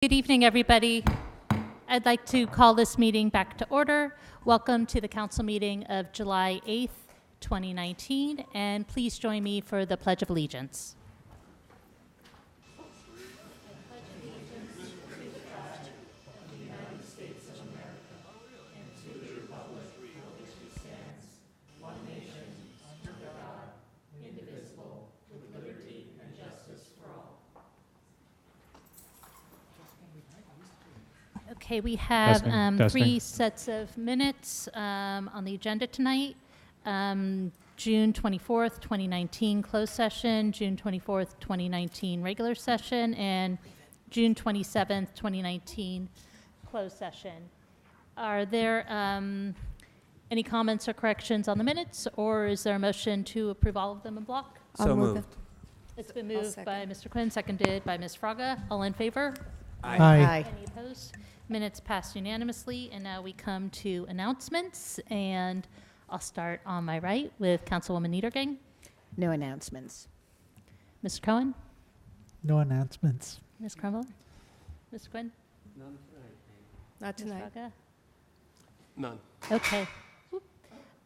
Good evening, everybody. I'd like to call this meeting back to order. Welcome to the council meeting of July 8th, 2019, and please join me for the Pledge of Allegiance. Okay, we have Testing. three sets of minutes on the agenda tonight. June 24th, 2019 closed session, June 24th, 2019 regular session, and June 27th, 2019 closed session. Are there any comments or corrections on the minutes, or is there a motion to approve all of them in block? So moved. It's been moved by Mr. Quinn, seconded by Ms. Fraga. All in favor? Aye. Any opposed? Minutes passed unanimously, and now we come to announcements, and I'll start on my right with Councilwoman Niedergang. No announcements. Mr. Cohen? No announcements. Ms. Crumble? Mr. Quinn? Not Ms. tonight. Fraga? None. Okay. Whoop.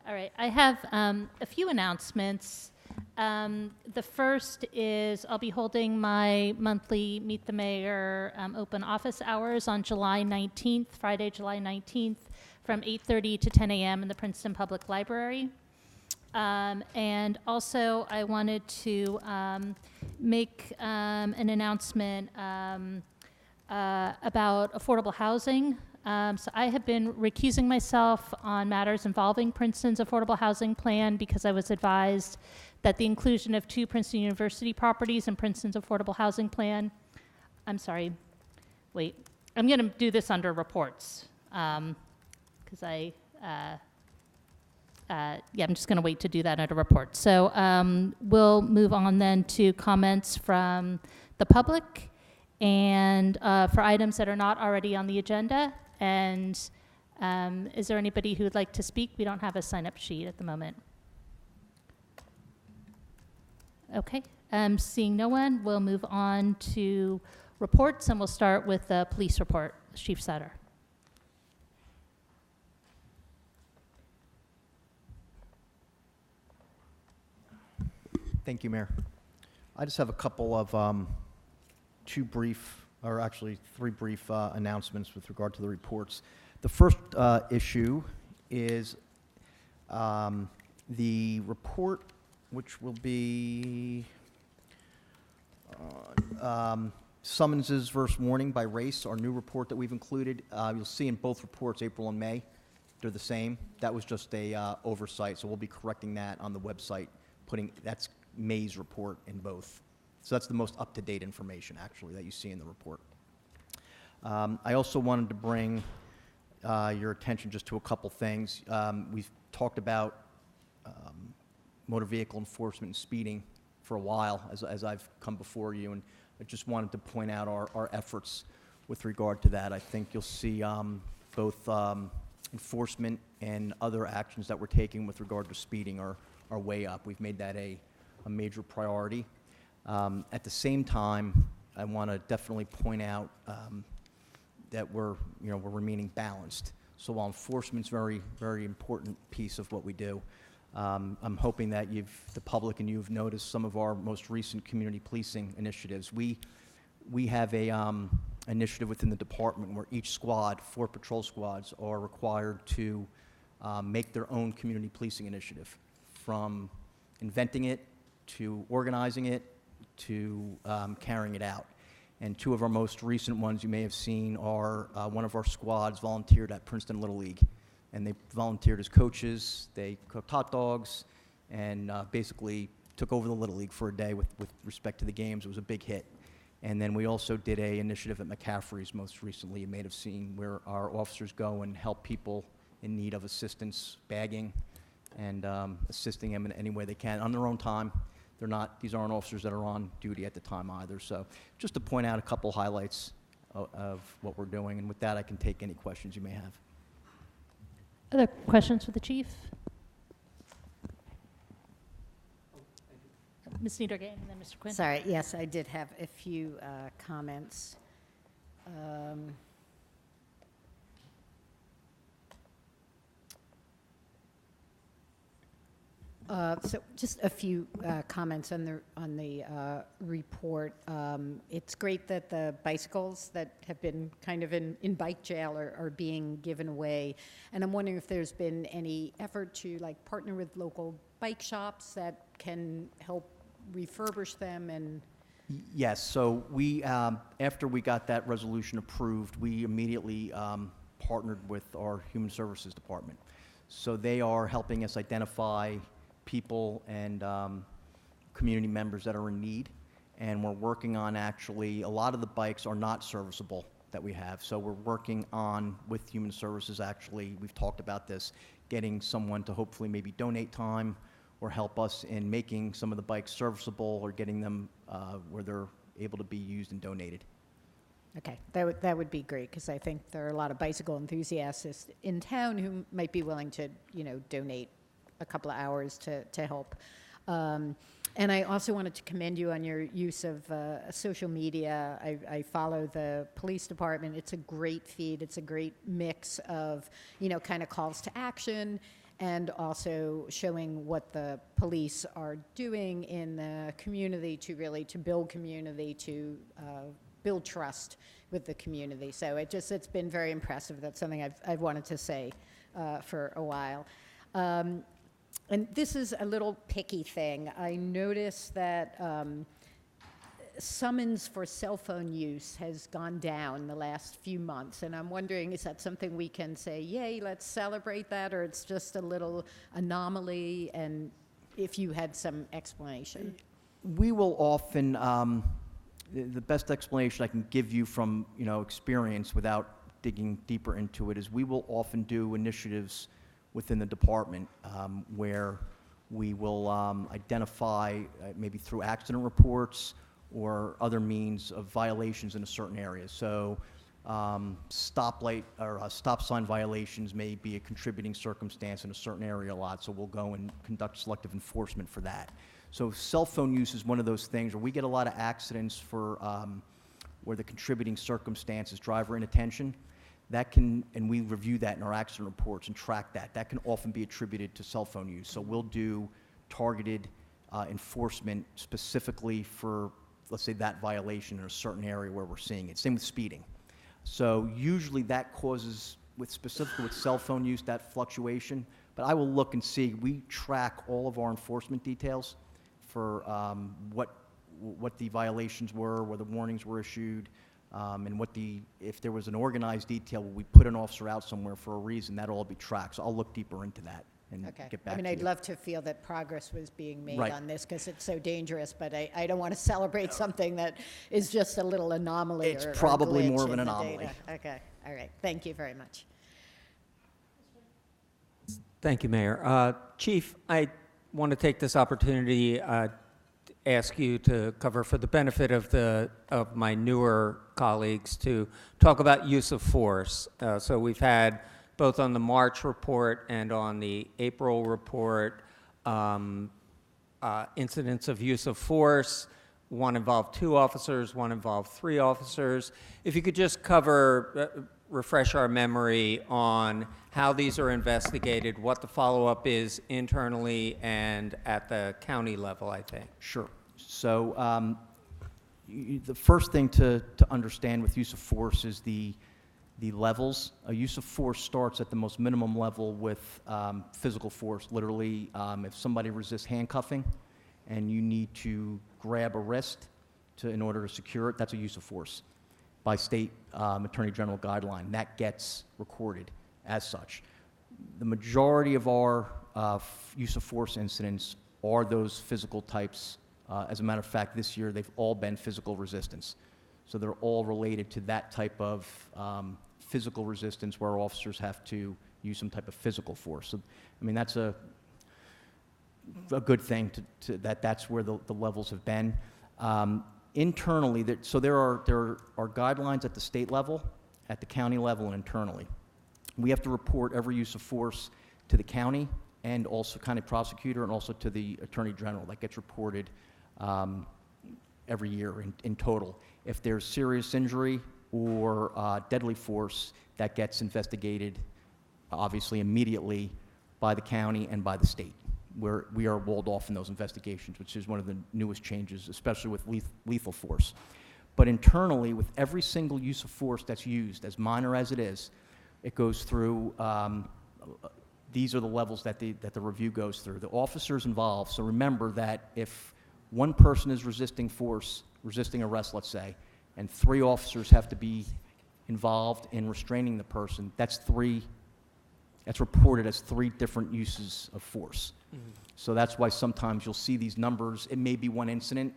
All right, I have a few announcements. The first is I'll be holding my monthly Meet the Mayor open office hours on July 19th, Friday, July 19th, from 8:30 to 10 a.m. in the Princeton Public Library. And also I wanted to make an announcement about affordable housing. So I have been recusing myself on matters involving Princeton's affordable housing plan because I was advised that the inclusion of two Princeton University properties in Princeton's affordable housing plan, I'm going to do this under reports because I'm just going to wait to do that under reports. So we'll move on then to comments from the public and for items that are not already on the agenda. And is there anybody who would like to speak? We don't have a sign-up sheet at the moment. Okay, seeing no one, we'll move on to reports, and we'll start with the police report. Chief Sutter. Thank you, Mayor. I just have a couple of three brief announcements with regard to the reports. The first issue is the report, which will be summonses versus warning by race, our new report that we've included. You'll see in both reports, April and May, they're the same. That was just a oversight, so we'll be correcting that on the website, that's May's report in both. So that's the most up-to-date information, actually, that you see in the report. I also wanted to bring your attention just to a couple things. We've talked about motor vehicle enforcement and speeding for a while as I've come before you, and I just wanted to point out our efforts with regard to that. I think you'll see both enforcement and other actions that we're taking with regard to speeding are way up. We've made that a major priority. At the same time, I want to definitely point out that we're remaining balanced. So while enforcement's very, very important piece of what we do, I'm hoping that the public and you've noticed some of our most recent community policing initiatives. We have a initiative within the department where each squad, 4 patrol squads, are required to make their own community policing initiative, from inventing it to organizing it to carrying it out. And 2 of our most recent ones you may have seen are one of our squads volunteered at Princeton Little League. And they volunteered as coaches, they cooked hot dogs, and basically took over the Little League for a day with respect to the games. It was a big hit. And then we also did an initiative at McCaffrey's most recently, you may have seen, where our officers go and help people in need of assistance, bagging, and assisting them in any way they can on their own time. These aren't officers that are on duty at the time either. So just to point out a couple highlights of what we're doing, and with that I can take any questions you may have. Other questions for the chief? Ms. Niedergang and then Mr. Quinn. Sorry, yes, I did have a few comments. So just a few comments on the report. It's great that the bicycles that have been kind of in bike jail are being given away. And I'm wondering if there's been any effort to like partner with local bike shops that can help refurbish them and. Yes, so we, after we got that resolution approved, we immediately partnered with our Human Services Department. So they are helping us identify people and community members that are in need, and we're working on actually, a lot of the bikes are not serviceable that we have, so we're working on, with Human Services actually, we've talked about this, getting someone to hopefully maybe donate time or help us in making some of the bikes serviceable or getting them where they're able to be used and donated. Okay, that would be great, because I think there are a lot of bicycle enthusiasts in town who might be willing to, donate a couple of hours to help. And I also wanted to commend you on your use of social media. I follow the police department. It's a great feed. It's a great mix of, kind of calls to action and also showing what the police are doing in the community to build community, to build trust with the community. So it's been very impressive. That's something I've wanted to say for a while. And this is a little picky thing. I noticed that summons for cell phone use has gone down the last few months, and I'm wondering, is that something we can say, yay, let's celebrate that, or it's just a little anomaly, and if you had some explanation? We will often, the best explanation I can give you from, experience without digging deeper into it is we will often do initiatives within the department where we will identify, maybe through accident reports or other means of violations in a certain area. So stoplight or stop sign violations may be a contributing circumstance in a certain area a lot, so we'll go and conduct selective enforcement for that. So cell phone use is one of those things where we get a lot of accidents for where the contributing circumstance is driver inattention. That can, and we review that in our accident reports and track that. That can often be attributed to cell phone use. So we'll do targeted enforcement specifically for, let's say, that violation in a certain area where we're seeing it. Same with speeding. So usually that causes, specifically with cell phone use, that fluctuation. But I will look and see. We track all of our enforcement details for what the violations were, where the warnings were issued. And if there was an organized detail where we put an officer out somewhere for a reason, that'll all be tracked. So I'll look deeper into that and Okay. get back to you. I'd love to feel that progress was being made Right. on this, because it's so dangerous, but I don't want to celebrate something that is just a little anomaly. It's or probably glitch more of in an the anomaly. data. Okay, all right. Thank you very much. Thank you, Mayor. Chief, I want to take this opportunity to ask you to cover, for the benefit of my newer colleagues, to talk about use of force. So we've had, both on the March report and on the April report, incidents of use of force. One involved 2 officers, one involved 3 officers. If you could just cover, refresh our memory on how these are investigated, what the follow-up is internally and at the county level, I think. Sure. So the first thing to understand with use of force is the levels. A use of force starts at the most minimum level with physical force. Literally, if somebody resists handcuffing and you need to grab a wrist in order to secure it, that's a use of force by state attorney general guideline. That gets recorded as such. The majority of our use of force incidents are those physical types. As a matter of fact, this year they've all been physical resistance. So they're all related to that type of physical resistance where officers have to use some type of physical force. So, I mean, that's a good thing that's where the levels have been. Internally, so there are guidelines at the state level, at the county level, and internally. We have to report every use of force to the county and also county prosecutor and also to the attorney general. That gets reported every year in total. If there's serious injury or deadly force that gets investigated, obviously immediately, by the county and by the state. We are walled off in those investigations, which is one of the newest changes, especially with lethal force. But internally, with every single use of force that's used, as minor as it is, it goes through, these are the levels that the review goes through. The officers involved, so remember that if one person is resisting force, resisting arrest, let's say, and 3 officers have to be involved in restraining the person, that's reported as 3 different uses of force. Mm-hmm. So that's why sometimes you'll see these numbers. It may be one incident,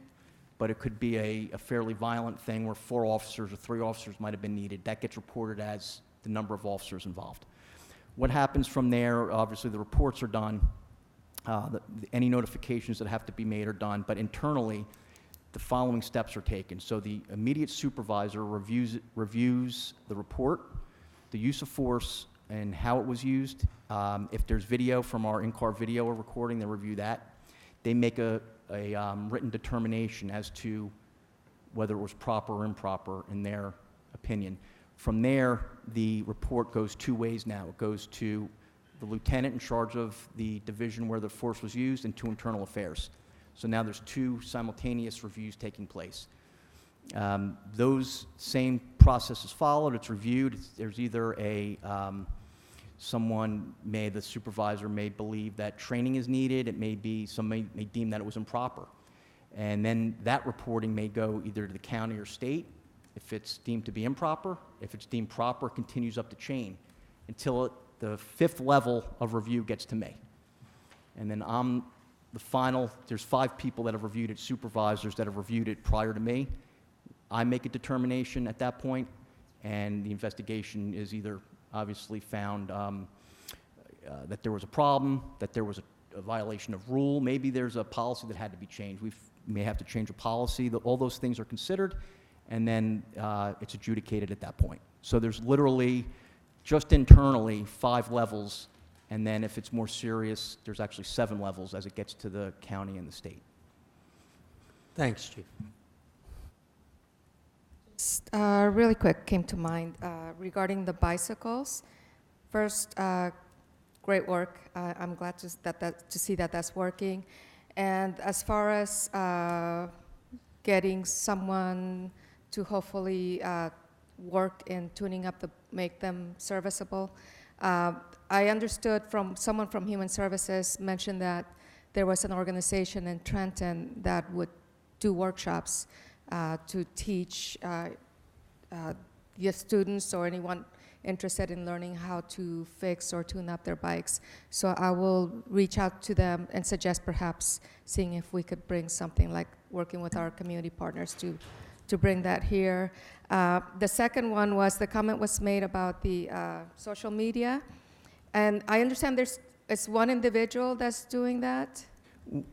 but it could be a fairly violent thing where 4 officers or 3 officers might have been needed. That gets reported as the number of officers involved. What happens from there, obviously the reports are done. Any notifications that have to be made are done, but internally, the following steps are taken. So the immediate supervisor reviews the report, the use of force, and how it was used. If there's video from our in-car video or recording, they review that. They make a written determination as to whether it was proper or improper in their opinion. From there, the report goes 2 ways now. It goes to the lieutenant in charge of the division where the force was used and to internal affairs. So now there's 2 simultaneous reviews taking place. Those same processes followed. It's reviewed. There's either the supervisor may believe that training is needed. It may be, some may deem that it was improper. And then that reporting may go either to the county or state if it's deemed to be improper. If it's deemed proper, it continues up the chain until the 5th level of review gets to me. And then I'm the final, there's 5 people that have reviewed it, supervisors that have reviewed it prior to me. I make a determination at that point, and the investigation is either obviously found that there was a problem, that there was a violation of rule, maybe there's a policy that had to be changed. We may have to change a policy. All those things are considered, and then it's adjudicated at that point. So there's literally, just internally, 5 levels, and then if it's more serious, there's actually 7 levels as it gets to the county and the state. Thanks, Chief. Really quick came to mind regarding the bicycles. First, great work. I'm glad to see that that's working. And as far as getting someone to hopefully work in tuning up make them serviceable, I understood from someone from Human Services mentioned that there was an organization in Trenton that would do workshops to teach your students or anyone interested in learning how to fix or tune up their bikes. So I will reach out to them and suggest perhaps seeing if we could bring something like working with our community partners to bring that here. The second one was the comment was made about the social media. And I understand it's one individual that's doing that.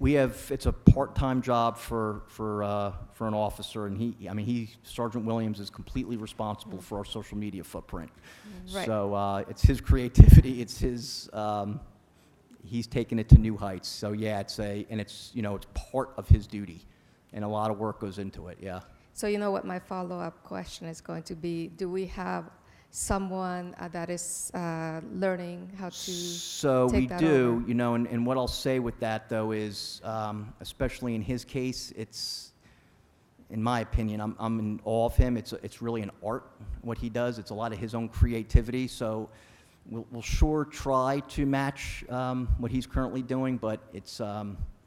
It's a part-time job for an officer, and Sergeant Williams is completely responsible for our social media footprint. Right. So it's his creativity, it's his, he's taken it to new heights. So yeah, it's part of his duty, and a lot of work goes into it, yeah. So you know what my follow-up question is going to be, do we have someone that is learning how to So take we that do, over? and what I'll say with that, though, is, especially in his case, it's, in my opinion, I'm in awe of him. It's really an art, what he does. It's a lot of his own creativity, so we'll sure try to match what he's currently doing, but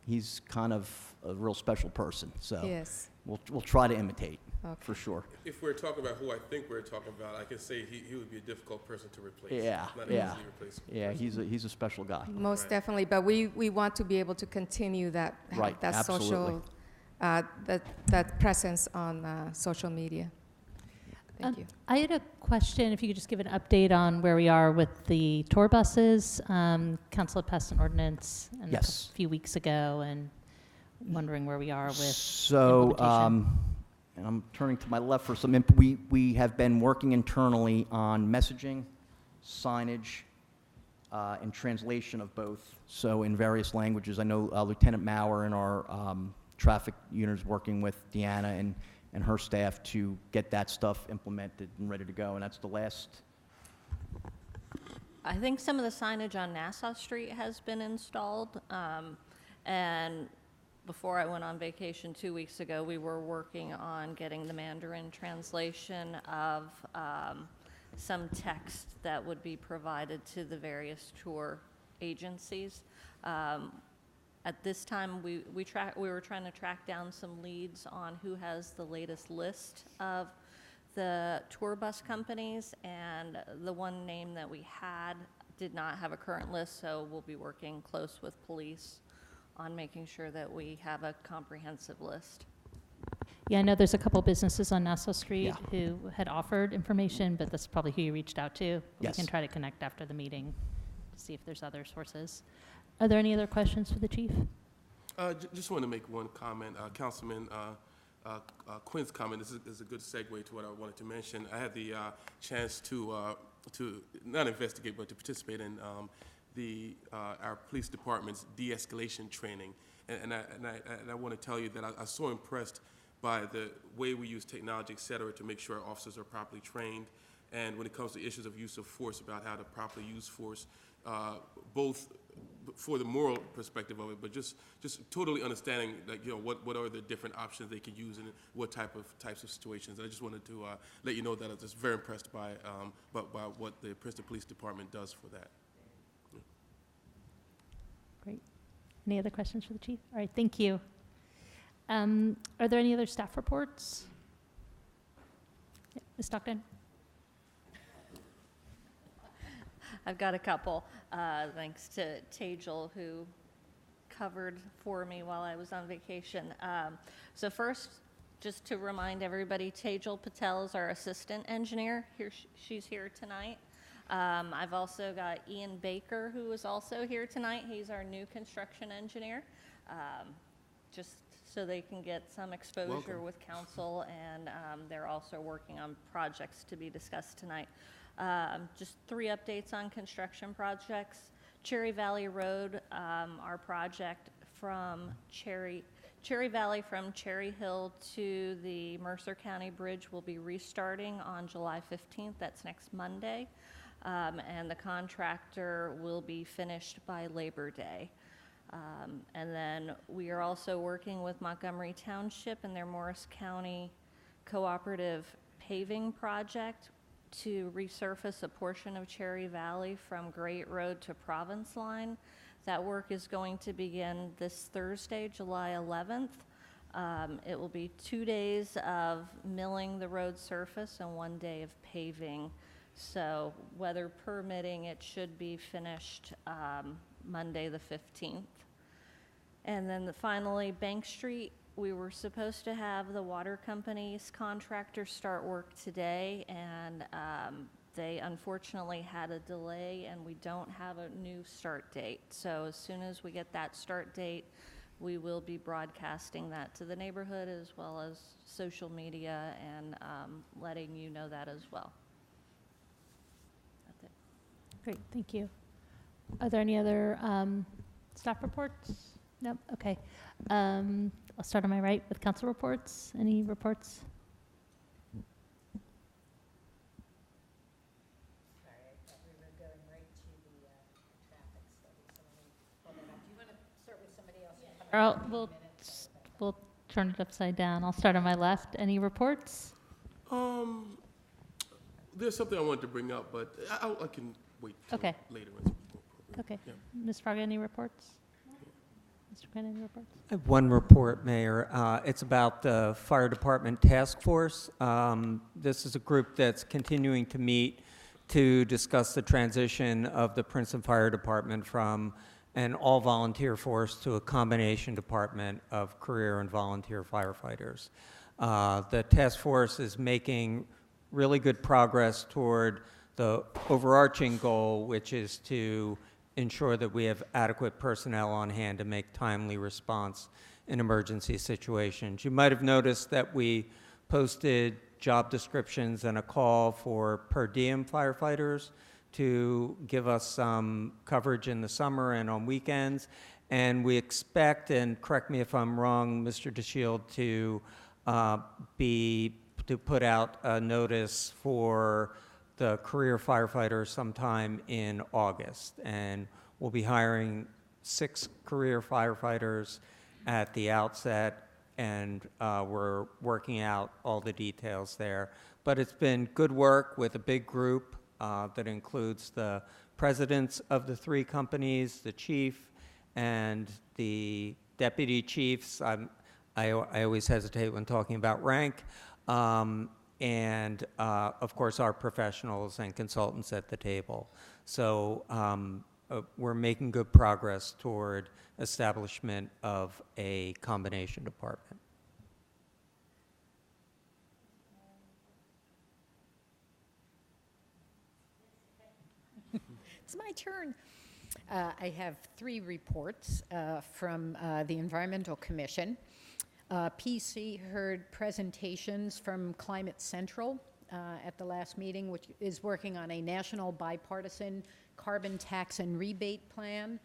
he's kind of a real special person, so Yes. we'll try to imitate. Okay. For sure. If we're talking about who I think we're talking about, I can say he would be a difficult person to replace. Yeah, Not yeah. easily replaceable Yeah, person. he's a special guy. Most Right. definitely, but we want to be able to continue that Right, that social that presence on social media. Thank you. I had a question, if you could just give an update on where we are with the tour buses. Council had passed an ordinance Yes. a few weeks ago, and wondering where we are with So, implementation. and I'm turning to my left for some we have been working internally on messaging, signage, and translation of both, so in various languages. I know Lieutenant Maurer in our traffic unit is working with Deanna and her staff to get that stuff implemented and ready to go. And that's the last. I think some of the signage on Nassau Street has been installed. And before I went on vacation 2 weeks ago, we were working on getting the Mandarin translation of some text that would be provided to the various tour agencies. At this time, we were trying to track down some leads on who has the latest list of the tour bus companies, and the one name that we had did not have a current list, so we'll be working close with police on making sure that we have a comprehensive list. Yeah, I know there's a couple businesses on Nassau Street Yeah. who had offered information, but that's probably who you reached out to. Yes. We can try to connect after the meeting to see if there's other sources. Are there any other questions for the chief? Just want to make one comment. Councilman Quinn's comment is a good segue to what I wanted to mention. I had the chance to not investigate, but to participate in our police department's de-escalation training. And I want to tell you that I was so impressed by the way we use technology, et cetera, to make sure our officers are properly trained. And when it comes to issues of use of force, about how to properly use force, both for the moral perspective of it, but just totally understanding, like, you know, what are the different options they could use and what types of situations. And I just wanted to let you know that I was just very impressed by what the Princeton Police Department does for that. Great. Any other questions for the chief? All right, thank you. Are there any other staff reports? Yeah, Ms. Stockton? I've got a couple, thanks to Tejal, who covered for me while I was on vacation. So first, just to remind everybody, Tejal Patel is our assistant engineer. She's here tonight. I've also got Ian Baker, who is also here tonight. He's our new construction engineer, just so they can get some exposure Welcome. with council, and they're also working on projects to be discussed tonight. Just 3 updates on construction projects. Cherry Valley Road, our project from Cherry Valley from Cherry Hill to the Mercer County Bridge will be restarting on July 15th. That's next Monday. And the contractor will be finished by Labor Day. And then we are also working with Montgomery Township and their Morris County Cooperative Paving Project to resurface a portion of Cherry Valley from Great Road to Province Line. That work is going to begin this Thursday, July 11th. It will be 2 days of milling the road surface and 1 day of paving. So weather permitting, it should be finished Monday the 15th. And then finally, Bank Street, we were supposed to have the water company's contractor start work today, and they unfortunately had a delay, and we don't have a new start date. So as soon as we get that start date, we will be broadcasting that to the neighborhood as well as social media, and letting you know that as well. That's it. Great, thank you. Are there any other staff reports? Nope, okay. I'll start on my right with council reports. Any reports? Sorry, I thought we were going right to the traffic study. So let me pull that up. Do you want to start with somebody else? We'll turn it upside down. I'll start on my left. Any reports? There's something I wanted to bring up, but I can wait till Okay. later. When it's more appropriate. Okay. Yeah. Ms. Fraga, any reports? Mr. Quinn, any reports? I have one report, Mayor. It's about the Fire Department Task Force. This is a group that's continuing to meet to discuss the transition of the Princeton Fire Department from an all-volunteer force to a combination department of career and volunteer firefighters. The task force is making really good progress toward the overarching goal, which is to ensure that we have adequate personnel on hand to make timely response in emergency situations. You might have noticed that we posted job descriptions and a call for per diem firefighters to give us some coverage in the summer and on weekends. And we expect, and correct me if I'm wrong, Mr. DeShield, to be to put out a notice for the career firefighters sometime in August. And we'll be hiring 6 career firefighters at the outset, and we're working out all the details there. But it's been good work with a big group that includes the presidents of the 3 companies, the chief, and the deputy chiefs. I always hesitate when talking about rank. And of course, our professionals and consultants at the table. So we're making good progress toward establishment of a combination department. It's my turn. I have 3 reports from the Environmental Commission. PC heard presentations from Climate Central at the last meeting, which is working on a national bipartisan carbon tax and rebate plan,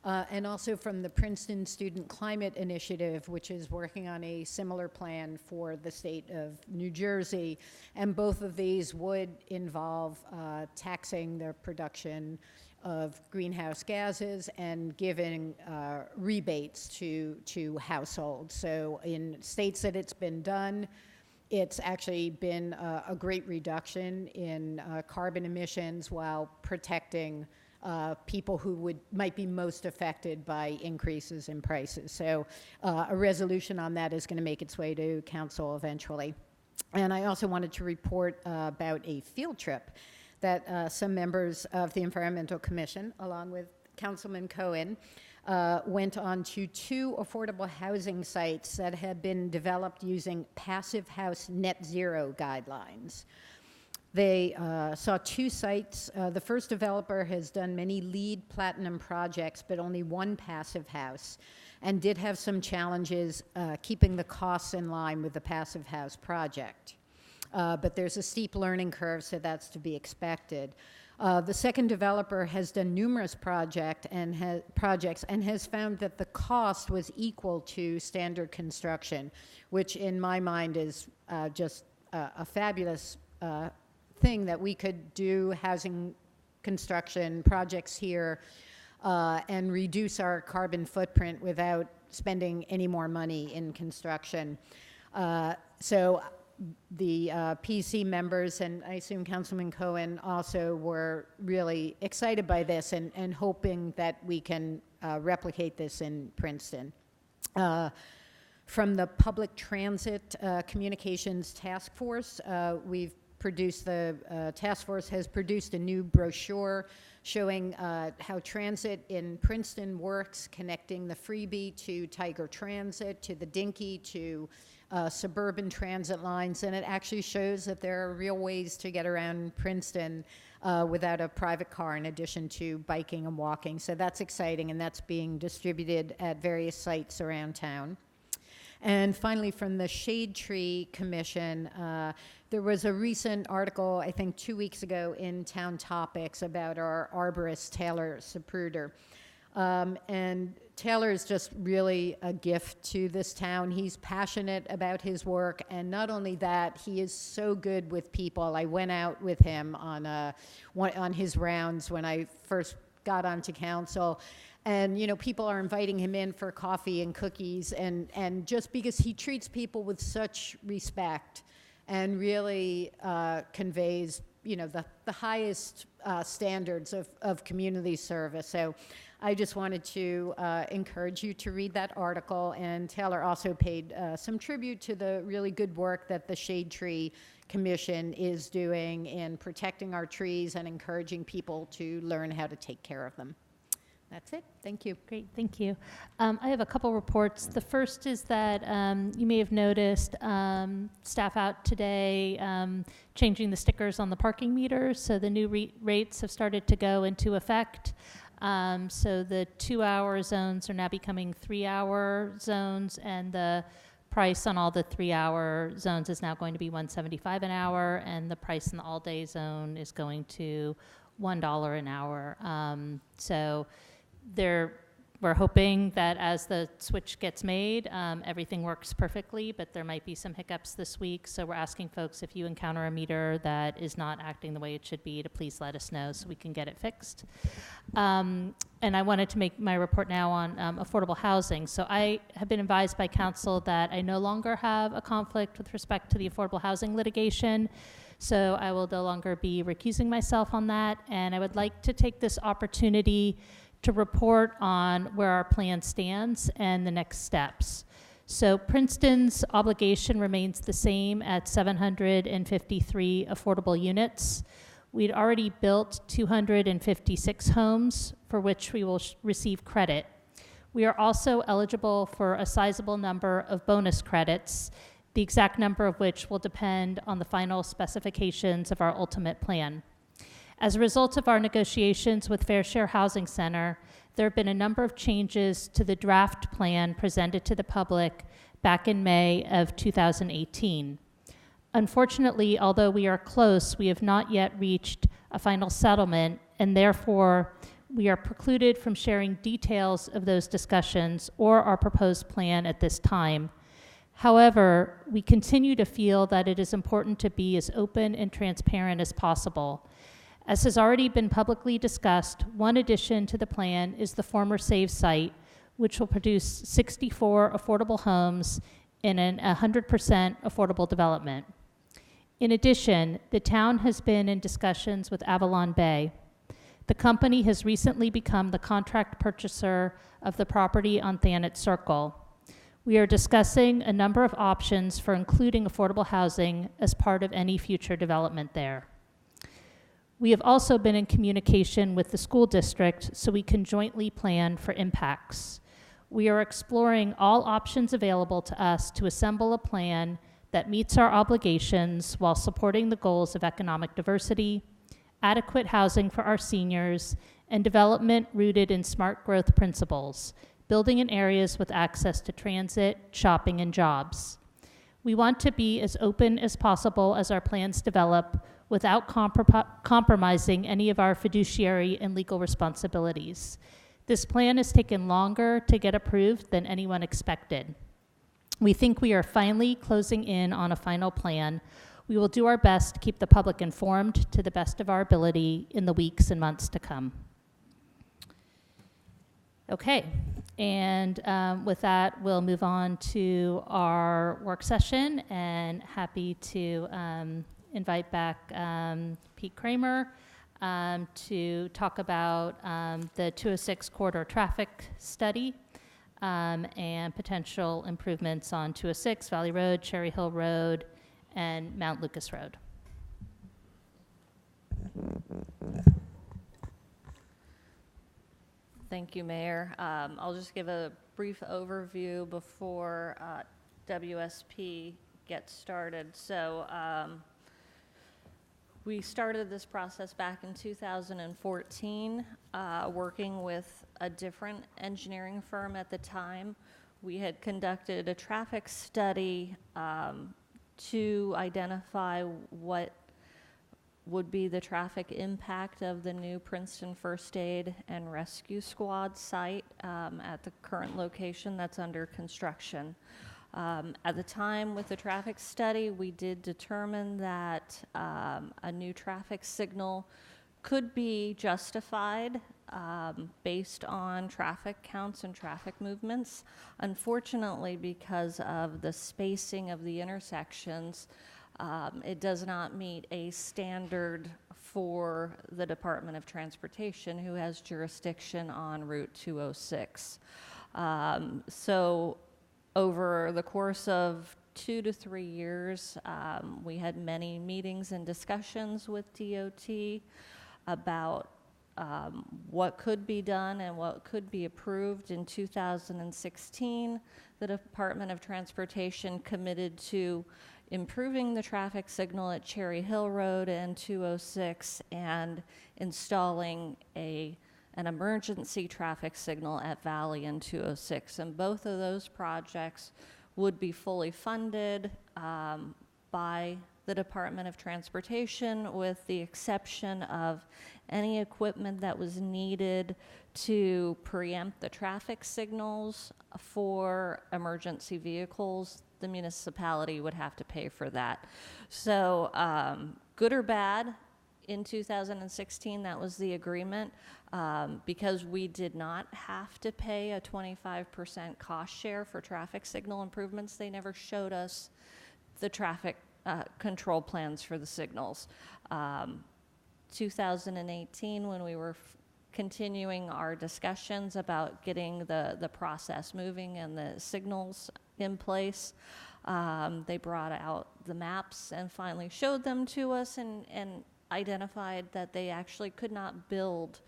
and also from the Princeton Student Climate Initiative, which is working on a similar plan for the state of New Jersey. And both of these would involve taxing the production of greenhouse gases and giving rebates to households. So in states that it's been done, it's actually been a great reduction in carbon emissions while protecting people who might be most affected by increases in prices. So a resolution on that is going to make its way to council eventually. And I also wanted to report about a field trip that some members of the Environmental Commission, along with Councilman Cohen, went on to 2 affordable housing sites that have been developed using Passive House Net Zero guidelines. They saw 2 sites. The first developer has done many LEED Platinum projects, but only 1 passive house, and did have some challenges keeping the costs in line with the Passive House project. But there's a steep learning curve, so that's to be expected. The second developer has done numerous projects and has found that the cost was equal to standard construction, which in my mind is just a fabulous thing that we could do housing construction projects here and reduce our carbon footprint without spending any more money in construction. So the PC members, and I assume Councilman Cohen also, were really excited by this and hoping that we can replicate this in Princeton. From the Public Transit Communications Task Force, the task force has produced a new brochure showing how transit in Princeton works, connecting the Freebie to Tiger Transit, to the Dinky, to suburban transit lines, and it actually shows that there are real ways to get around Princeton without a private car, in addition to biking and walking. So that's exciting, and that's being distributed at various sites around town. And finally, from the Shade Tree Commission, there was a recent article, I think 2 weeks ago, in Town Topics about our arborist, Taylor Zapruder. And Taylor is just really a gift to this town. He's passionate about his work, and not only that, he is so good with people. I went out with him on his rounds when I first got onto council, and people are inviting him in for coffee and cookies, and just because he treats people with such respect and really conveys the highest standards of community service. So I just wanted to encourage you to read that article, and Taylor also paid some tribute to the really good work that the Shade Tree Commission is doing in protecting our trees and encouraging people to learn how to take care of them. That's it. Thank you. Great, thank you. I have a couple reports. The first is that you may have noticed staff out today changing the stickers on the parking meters, so the new rates have started to go into effect. So the 2-hour zones are now becoming 3-hour zones, and the price on all the 3-hour zones is now going to be $1.75 an hour, and the price in the all-day zone is going to $1 an hour. So they're We're hoping that as the switch gets made, everything works perfectly, but there might be some hiccups this week. So we're asking folks, if you encounter a meter that is not acting the way it should be, to please let us know so we can get it fixed. And I wanted to make my report now on affordable housing. So I have been advised by council that I no longer have a conflict with respect to the affordable housing litigation. So I will no longer be recusing myself on that. And I would like to take this opportunity to report on where our plan stands and the next steps. So Princeton's obligation remains the same at 753 affordable units. We'd already built 256 homes for which we will receive credit. We are also eligible for a sizable number of bonus credits, the exact number of which will depend on the final specifications of our ultimate plan. As a result of our negotiations with Fair Share Housing Center, there have been a number of changes to the draft plan presented to the public back in May of 2018. Unfortunately, although we are close, we have not yet reached a final settlement, and therefore we are precluded from sharing details of those discussions or our proposed plan at this time. However, we continue to feel that it is important to be as open and transparent as possible. As has already been publicly discussed, one addition to the plan is the former Save site, which will produce 64 affordable homes in an 100% affordable development. In addition, the town has been in discussions with Avalon Bay. The company has recently become the contract purchaser of the property on Thanet Circle. We are discussing a number of options for including affordable housing as part of any future development there. We have also been in communication with the school district so we can jointly plan for impacts. We are exploring all options available to us to assemble a plan that meets our obligations while supporting the goals of economic diversity, adequate housing for our seniors, and development rooted in smart growth principles, building in areas with access to transit, shopping, and jobs. We want to be as open as possible as our plans develop without compromising any of our fiduciary and legal responsibilities. This plan has taken longer to get approved than anyone expected. We think we are finally closing in on a final plan. We will do our best to keep the public informed to the best of our ability in the weeks and months to come. Okay, and with that, we'll move on to our work session, and happy to invite back Pete Kramer to talk about the 206 corridor traffic study and potential improvements on 206, Valley Road, Cherry Hill Road, and Mount Lucas Road. Thank you, Mayor. I'll just give a brief overview before WSP gets started. So we started this process back in 2014, working with a different engineering firm at the time. We had conducted a traffic study to identify what would be the traffic impact of the new Princeton First Aid and Rescue Squad site at the current location that's under construction. At the time with the traffic study, we did determine that a new traffic signal could be justified based on traffic counts and traffic movements. Unfortunately, because of the spacing of the intersections, it does not meet a standard for the Department of Transportation, who has jurisdiction on Route 206. So over the course of 2 to 3 years, we had many meetings and discussions with DOT about what could be done and what could be approved. In 2016, the Department of Transportation committed to improving the traffic signal at Cherry Hill Road and 206 and installing an emergency traffic signal at Valley and 206. And both of those projects would be fully funded by the Department of Transportation, with the exception of any equipment that was needed to preempt the traffic signals for emergency vehicles. The municipality would have to pay for that. So, good or bad, in 2016, that was the agreement. Because we did not have to pay a 25% cost share for traffic signal improvements, they never showed us the traffic control plans for the signals. 2018, when we were continuing our discussions about getting the process moving and the signals in place, they brought out the maps and finally showed them to us and identified that they actually could not build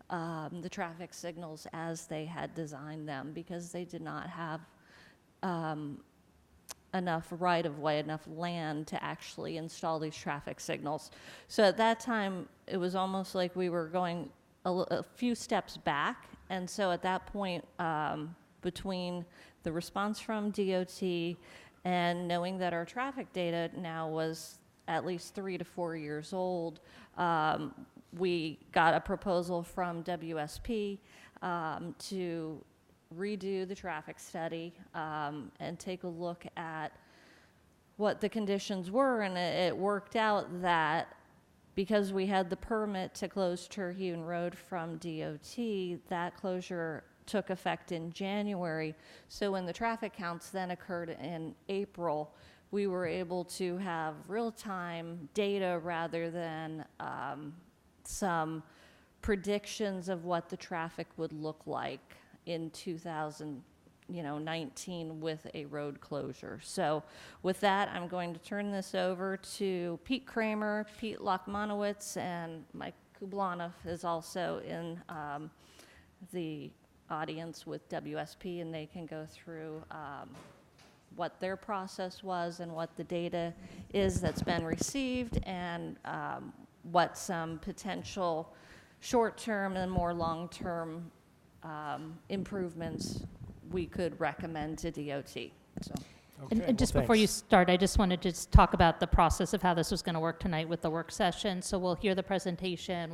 the traffic signals as they had designed them because they did not have enough right-of-way, enough land to actually install these traffic signals. So at that time, it was almost like we were going a few steps back. And so at that point, between the response from DOT and knowing that our traffic data now was at least 3 to 4 years old, we got a proposal from WSP to redo the traffic study and take a look at what the conditions were, and it worked out that because we had the permit to close Terhune Road from DOT, that closure took effect in January. So when the traffic counts then occurred in April, we were able to have real-time data rather than some predictions of what the traffic would look like in 2019 with a road closure. So with that, I'm going to turn this over to Pete Kramer, Pete Lochmanowitz, and Mike Kublanov is also in the audience with WSP, and they can go through what their process was and what the data is that's been received, and what some potential short-term and more long-term improvements we could recommend to DOT. So. And just before you start, I just wanted to just talk about the process of how this was going to work tonight with the work session. So we'll hear the presentation.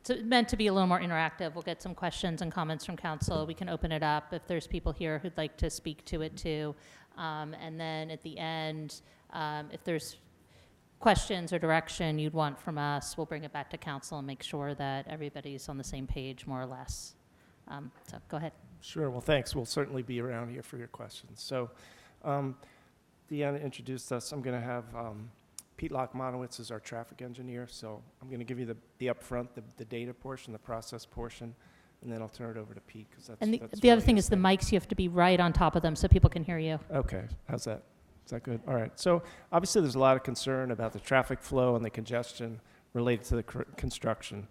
It's meant to be a little more interactive. We'll get some questions and comments from council. We can open it up if there's people here who'd like to speak to it too. And then at the end, if there's questions or direction you'd want from us, we'll bring it back to council and make sure that everybody's on the same page, more or less. So go ahead. Sure. Well, thanks. We'll certainly be around here for your questions. So Deanna introduced us. I'm going to have Pete Lochmanowitz is our traffic engineer. So I'm going to give you the upfront, the data portion, the process portion, and then I'll turn it over to Pete. And the other thing is the mics, you have to be right on top of them so people can hear you. Okay. How's that? Is that good? All right. So obviously there's a lot of concern about the traffic flow and the congestion related to the construction.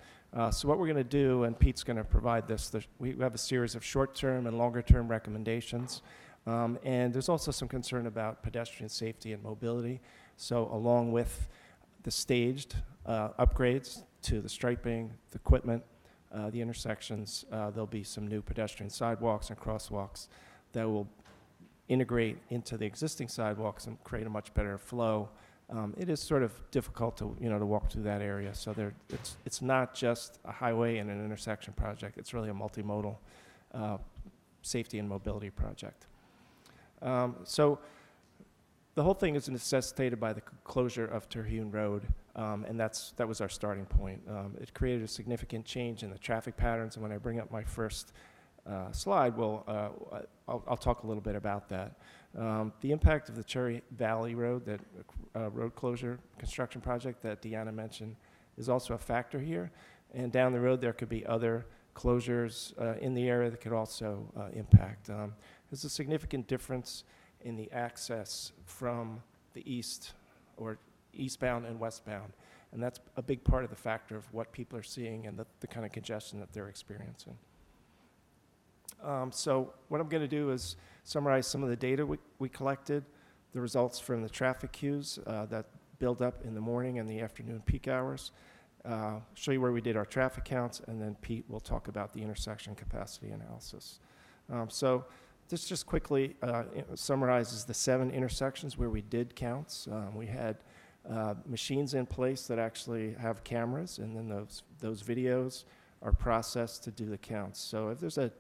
So what we're going to do, and Pete's going to provide this, we have a series of short-term and longer-term recommendations. And there's also some concern about pedestrian safety and mobility. So along with the staged upgrades to the striping, the equipment, the intersections, there'll be some new pedestrian sidewalks and crosswalks that will integrate into the existing sidewalks and create a much better flow. It is sort of difficult to walk through that area. So it's not just a highway and an intersection project. It's really a multimodal safety and mobility project. So the whole thing is necessitated by the closure of Terhune Road, and that was our starting point. It created a significant change in the traffic patterns, and when I bring up my first slide, I'll talk a little bit about that. The impact of the Cherry Valley Road, that road closure construction project that Deanna mentioned, is also a factor here. And down the road, there could be other closures in the area that could also impact. There's a significant difference in the access from the east, or eastbound and westbound. And that's a big part of the factor of what people are seeing and the kind of congestion that they're experiencing. So what I'm going to do is summarize some of the data we collected, the results from the traffic queues that build up in the morning and the afternoon peak hours, show you where we did our traffic counts, and then Pete will talk about the intersection capacity analysis. So this just quickly summarizes the 7 intersections where we did counts. We had machines in place that actually have cameras, and then those videos are processed to do the counts. So if there's a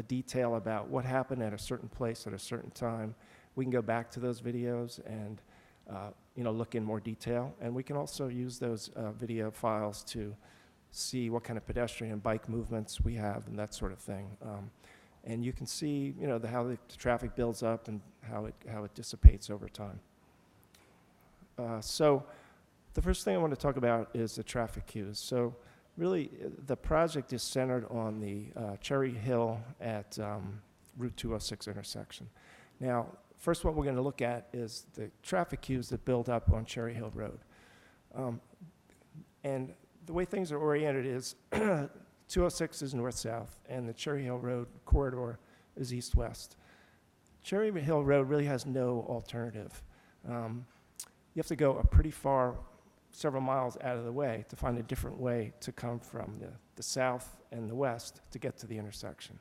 detail about what happened at a certain place at a certain time, we can go back to those videos and look in more detail. And we can also use those video files to see what kind of pedestrian and bike movements we have and that sort of thing. And you can see, how the traffic builds up and how it dissipates over time. So the first thing I want to talk about is the traffic queues. So really, the project is centered on the Cherry Hill at Route 206 intersection. Now, first what we're going to look at is the traffic queues that build up on Cherry Hill Road. And the way things are oriented is 206 is north-south, and the Cherry Hill Road corridor is east-west. Cherry Hill Road really has no alternative. You have to go a pretty far, several miles out of the way to find a different way to come from the south and the west to get to the intersection.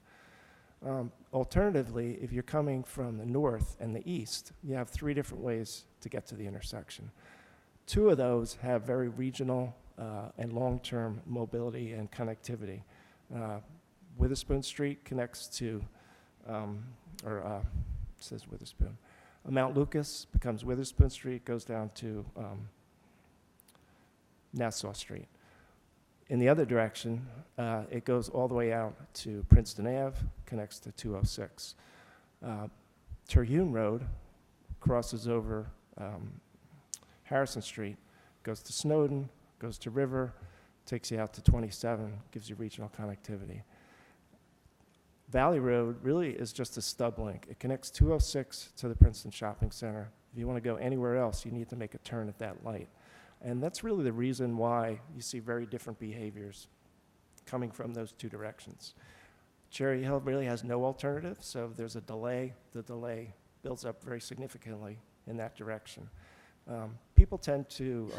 Alternatively, if you're coming from the north and the east, you have 3 different ways to get to the intersection. 2 of those have very regional and long-term mobility and connectivity. Witherspoon Street connects to, it says Witherspoon. Mount Lucas becomes Witherspoon Street, goes down to Nassau Street. In the other direction, it goes all the way out to Princeton Ave, connects to 206. Terhune Road crosses over Harrison Street, goes to Snowden, goes to River, takes you out to 27, gives you regional connectivity. Valley Road really is just a stub link. It connects 206 to the Princeton Shopping Center. If you want to go anywhere else, you need to make a turn at that light. And that's really the reason why you see very different behaviors coming from those 2 directions. Cherry Hill really has no alternative, so if there's a delay, the delay builds up very significantly in that direction. People tend to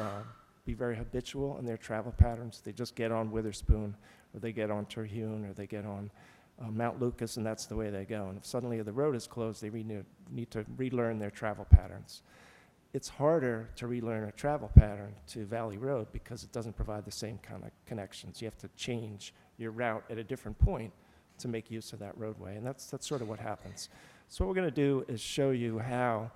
be very habitual in their travel patterns. They just get on Witherspoon, or they get on Terhune, or they get on Mount Lucas, and that's the way they go. And if suddenly the road is closed, they need to relearn their travel patterns. It's harder to relearn a travel pattern to Valley Road because it doesn't provide the same kind of connections. You have to change your route at a different point to make use of that roadway, and that's sort of what happens. So what we're going to do is show you how,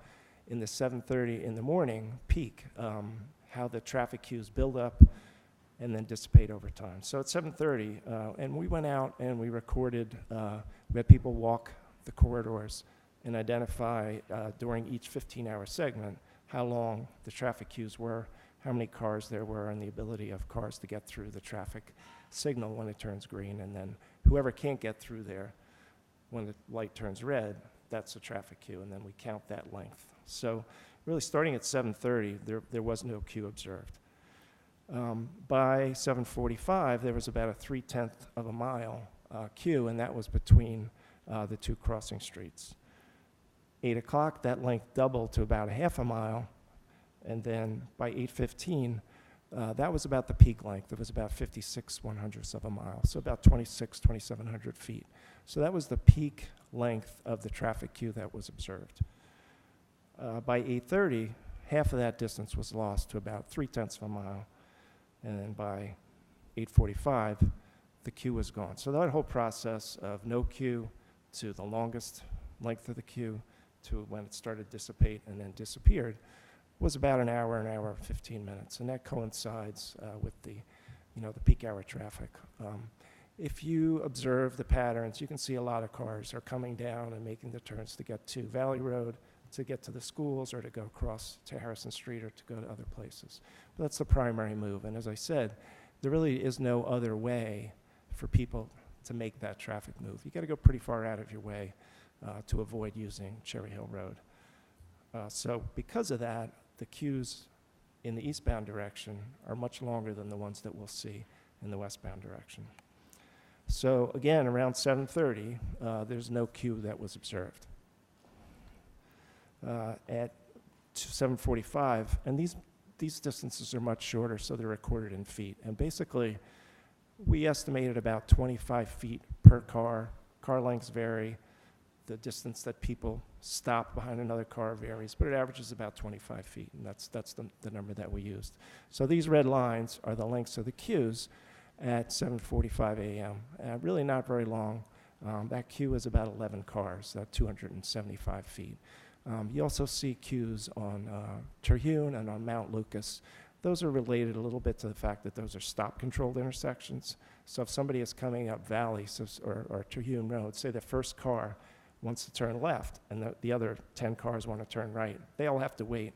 in the 7:30 in the morning peak, how the traffic queues build up and then dissipate over time. So at 7:30, and we went out and we recorded, we had people walk the corridors and identify during each 15-hour segment how long the traffic queues were, how many cars there were, and the ability of cars to get through the traffic signal when it turns green. And then whoever can't get through there when the light turns red, that's a traffic queue, and then we count that length. So really starting at 7:30, there was no queue observed. By 7:45, there was about a 3/10 of a mile queue, and that was between the 2 crossing streets. 8 o'clock, that length doubled to about a half a mile, and then by 8:15, that was about the peak length. It was about 56/100ths of a mile, so about 2,700 feet. So that was the peak length of the traffic queue that was observed. By 8:30, half of that distance was lost to about 3/10 of a mile, and then by 8:45, the queue was gone. So that whole process of no queue to the longest length of the queue to when it started to dissipate and then disappeared was about an hour and 15 minutes, and that coincides with the peak hour traffic. If you observe the patterns, you can see a lot of cars are coming down and making the turns to get to Valley Road, to get to the schools, or to go across to Harrison Street, or to go to other places. But that's the primary move, and as I said, there really is no other way for people to make that traffic move. You got to go pretty far out of your way to avoid using Cherry Hill Road. So because of that, the queues in the eastbound direction are much longer than the ones that we'll see in the westbound direction. So again, around 7:30, there's no queue that was observed. At 7:45, and these distances are much shorter, so they're recorded in feet. And basically, we estimated about 25 feet per car. Car lengths vary. The distance that people stop behind another car varies, but it averages about 25 feet, and that's the number that we used. So these red lines are the lengths of the queues at 7:45 a.m. Really not very long. That queue is about 11 cars, 275 feet. You also see queues on Terhune and on Mount Lucas. Those are related a little bit to the fact that those are stop-controlled intersections. So if somebody is coming up Valley or Terhune Road, say the first car wants to turn left and the other 10 cars want to turn right, they all have to wait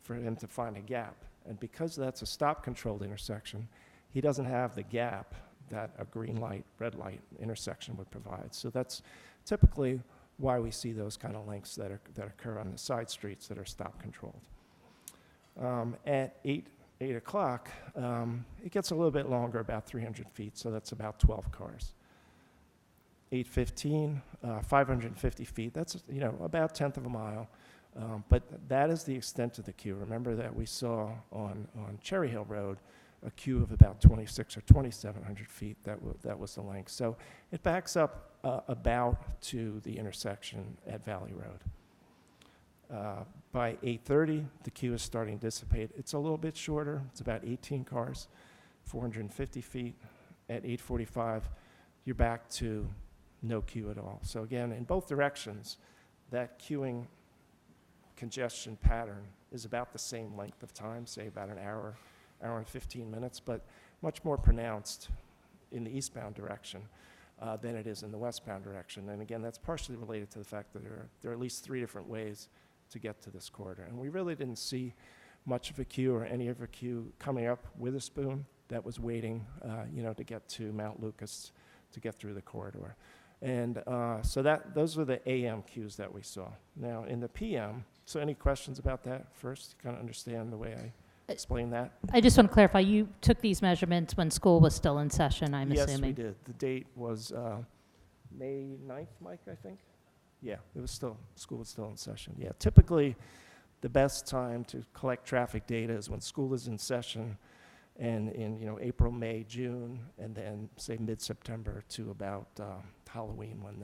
for him to find a gap. And because that's a stop-controlled intersection, he doesn't have the gap that a green light, red light intersection would provide. So that's typically why we see those kind of lengths that occur on the side streets that are stop-controlled. At 8 o'clock, it gets a little bit longer, about 300 feet, so that's about 12 cars. 8:15, 550 feet, that's about 1/10 of a mile, but that is the extent of the queue. Remember that we saw on Cherry Hill Road a queue of about 26 or 2,700 feet. That was the length. So it backs up about to the intersection at Valley Road. By 8:30, the queue is starting to dissipate. It's a little bit shorter. It's about 18 cars, 450 feet. At 8:45, you're back to no queue at all. So again, in both directions, that queuing congestion pattern is about the same length of time, say about an hour and 15 minutes, but much more pronounced in the eastbound direction than it is in the westbound direction. And again, that's partially related to the fact that there are at least 3 different ways to get to this corridor. And we really didn't see much of a queue or any of a queue coming up Witherspoon that was waiting, to get to Mount Lucas to get through the corridor. And so those were the AM queues that we saw. Now in the PM, so any questions about that first? Kind of understand the way I explain that? I just want to clarify, you took these measurements when school was still in session, I'm assuming? Yes, we did. The date was May 9th, Mike, I think? Yeah, school was still in session. Yeah, typically the best time to collect traffic data is when school is in session and in April, May, June, and then say mid-September to about Halloween when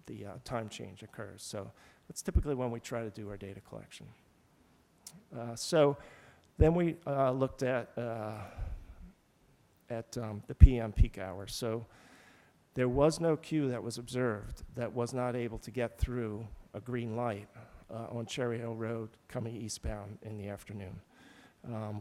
the time change occurs. So that's typically when we try to do our data collection. So then we looked at the PM peak hours. So there was no queue that was observed that was not able to get through a green light on Cherry Hill Road coming eastbound in the afternoon.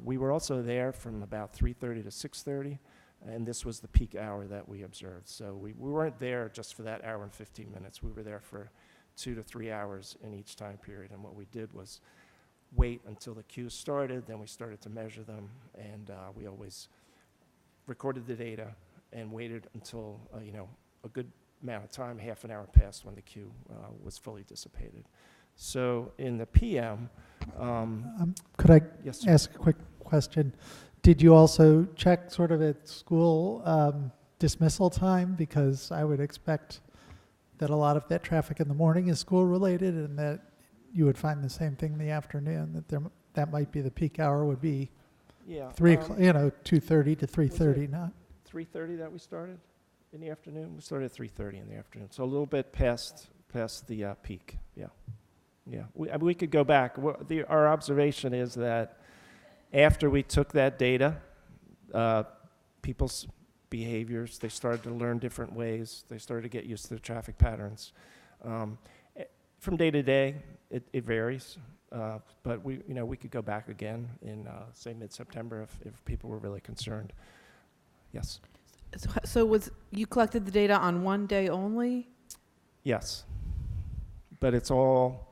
We were also there from about 3:30 to 6:30, and this was the peak hour that we observed. So we weren't there just for that hour and 15 minutes. We were there for 2 to 3 hours in each time period, and what we did was wait until the queue started, then we started to measure them, and we always recorded the data and waited until a good amount of time, half an hour passed when the queue was fully dissipated. So in the PM, Could I yes, sir. ask a quick question? Did you also check sort of at school dismissal time? Because I would expect that a lot of that traffic in the morning is school related, and that you would find the same thing in the afternoon, that might be the peak hour would be 2:30 to 3:30, not 3:30 that we started in the afternoon. We started at 3:30 in the afternoon, so a little bit past the peak. Yeah. We could go back. Our observation is that after we took that data, people's behaviors, they started to learn different ways. They started to get used to the traffic patterns. From day to day, it varies, but we could go back again in say mid-September if people were really concerned. Yes. So you collected the data on one day only? Yes, but it's all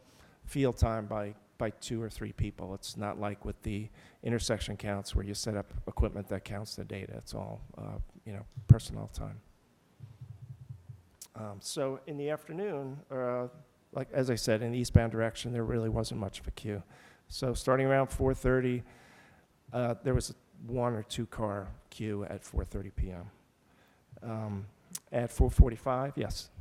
field time by 2 or 3 people. It's not like with the intersection counts where you set up equipment that counts the data. It's all personnel time. So in the afternoon, like as I said, in the eastbound direction, there really wasn't much of a queue. So starting around 4:30, there was a 1 or 2 car queue at 4:30 p.m. At 4:45, yes.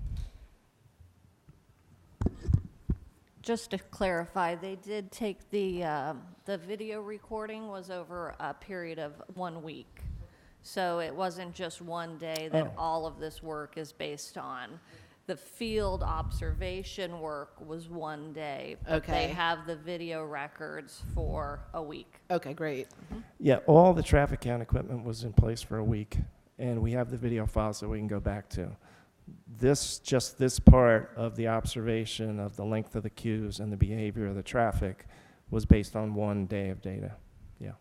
Just to clarify, they did take the video recording was over a period of 1 week. So it wasn't just one day that all of this work is based on. The field observation work was 1 day. But they Okay. have the video records for a week. Okay, great. Yeah, all the traffic count equipment was in place for a week, and we have the video files that we can go back to. Just this part of the observation of the length of the queues and the behavior of the traffic was based on 1 day of data. Yeah.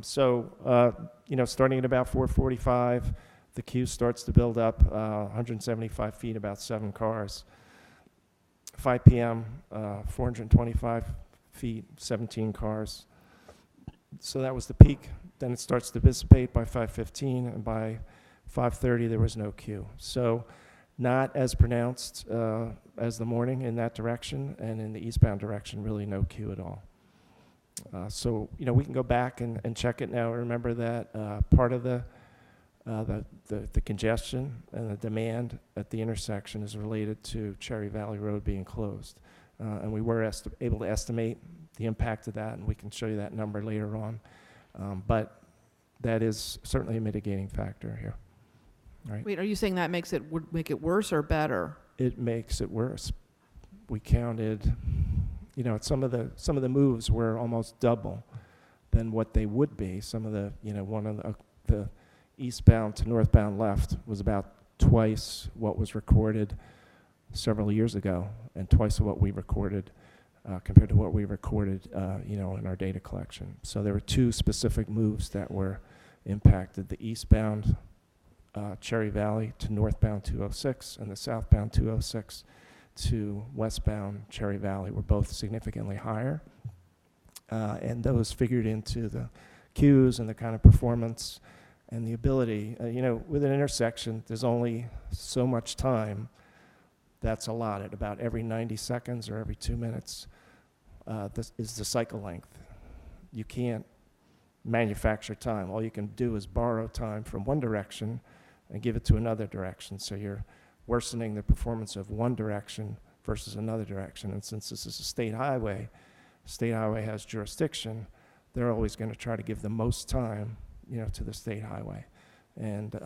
Starting at about 4:45, the queue starts to build up, 175 feet, about 7 cars. 5 p.m., 425 feet, 17 cars. So that was the peak. Then it starts to dissipate by 5:15, and by 5:30 there was no queue. So not as pronounced as the morning in that direction, and in the eastbound direction, really no queue at all. We can go back and check it now. Remember that part of the congestion and the demand at the intersection is related to Cherry Valley Road being closed. And we were able to estimate the impact of that, and we can show you that number later on. But that is certainly a mitigating factor here. Right? Wait, are you saying that would make it worse or better? It makes it worse. We counted, some of the moves were almost double than what they would be. Some of the eastbound to northbound left was about twice what was recorded several years ago, and twice what we recorded compared to what we recorded, in our data collection. So there were 2 specific moves that were impacted: the eastbound Cherry Valley to northbound 206, and the southbound 206 to westbound Cherry Valley were both significantly higher, and those figured into the queues and the kind of performance and the ability. With an intersection, there's only so much time that's allotted. About every 90 seconds or every 2 minutes this is the cycle length. You can't manufacture time. All you can do is borrow time from one direction and give it to another direction. So you're worsening the performance of one direction versus another direction. And since this is a state highway has jurisdiction, they're always going to try to give the most time, to the state highway. And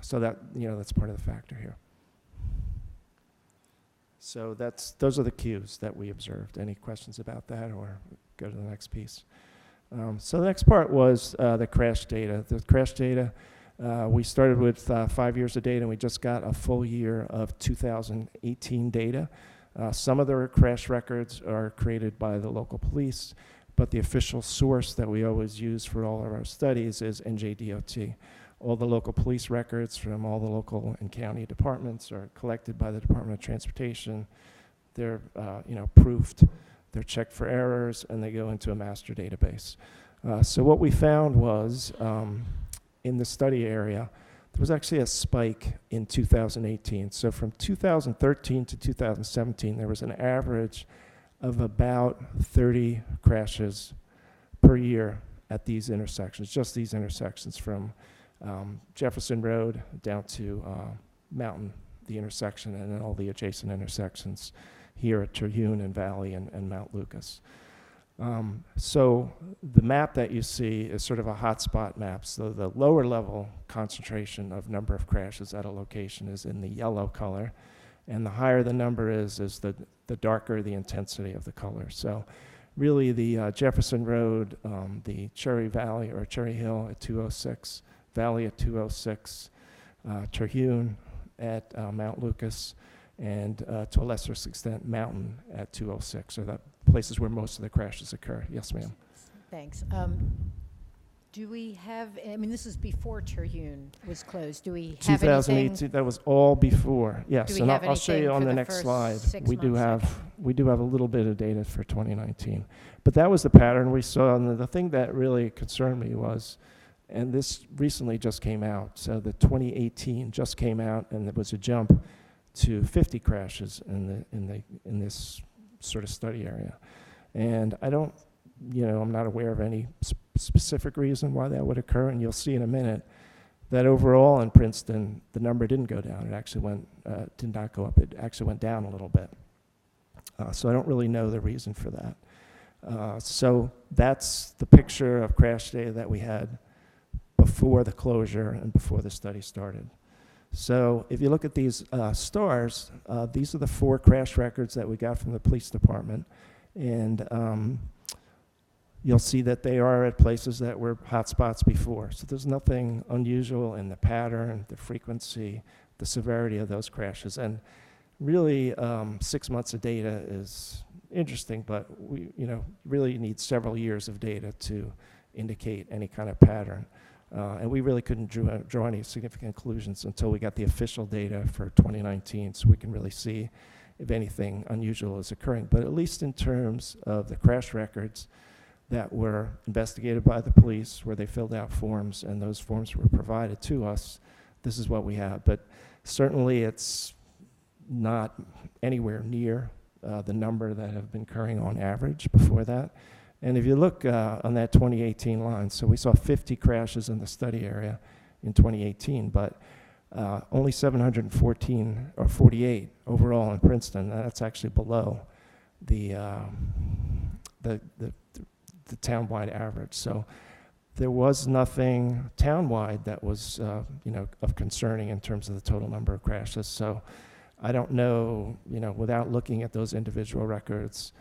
so that's part of the factor here. So those are the cues that we observed. Any questions about that, or go to the next piece? So the next part was the crash data. The crash data, we started with 5 years of data, and we just got a full year of 2018 data. Some of the crash records are created by the local police, but the official source that we always use for all of our studies is NJDOT. All the local police records from all the local and county departments are collected by the Department of Transportation. They're proofed, they're checked for errors, and they go into a master database. So what we found was in the study area, there was actually a spike in 2018. So from 2013 to 2017, there was an average of about 30 crashes per year at these intersections, just these intersections from Jefferson Road down to Mountain, the intersection, and then all the adjacent intersections here at Terhune and Valley and Mount Lucas. So the map that you see is sort of a hotspot map. So the lower level concentration of number of crashes at a location is in the yellow color, and the higher the number is the darker the intensity of the color. So really the Jefferson Road, the Cherry Valley or Cherry Hill at 206, Valley at 206, Terhune at Mount Lucas, and to a lesser extent, Mountain at 206 are the places where most of the crashes occur. Yes, ma'am. Thanks. Do we have, this is before Terhune was closed. Do we have 2018, anything? that was all before. Yes, Do we and have I'll show you anything on for the the next first slide. 6 We do months? have a little bit of data for 2019, but that was the pattern we saw. And the thing that really concerned me was, and this recently just came out. So the 2018 just came out, and there was a jump to 50 crashes in this sort of study area. And I don't, I'm not aware of any specific reason why that would occur. And you'll see in a minute that overall in Princeton, the number didn't go down. It actually did not go up. It actually went down a little bit. So I don't really know the reason for that. So that's the picture of crash data that we had before the closure and before the study started. So if you look at these stars, these are the 4 crash records that we got from the police department. And you'll see that they are at places that were hotspots before. So there's nothing unusual in the pattern, the frequency, the severity of those crashes. And really, 6 months of data is interesting, but we really need several years of data to indicate any kind of pattern. And we really couldn't draw any significant conclusions until we got the official data for 2019, so we can really see if anything unusual is occurring. But at least in terms of the crash records that were investigated by the police, where they filled out forms and those forms were provided to us, this is what we have. But certainly it's not anywhere near the number that have been occurring on average before that. And if you look on that 2018 line, so we saw 50 crashes in the study area in 2018, but only 714 or 48 overall in Princeton. That's actually below the townwide average. So there was nothing townwide that was of concerning in terms of the total number of crashes. So I don't know, without looking at those individual records,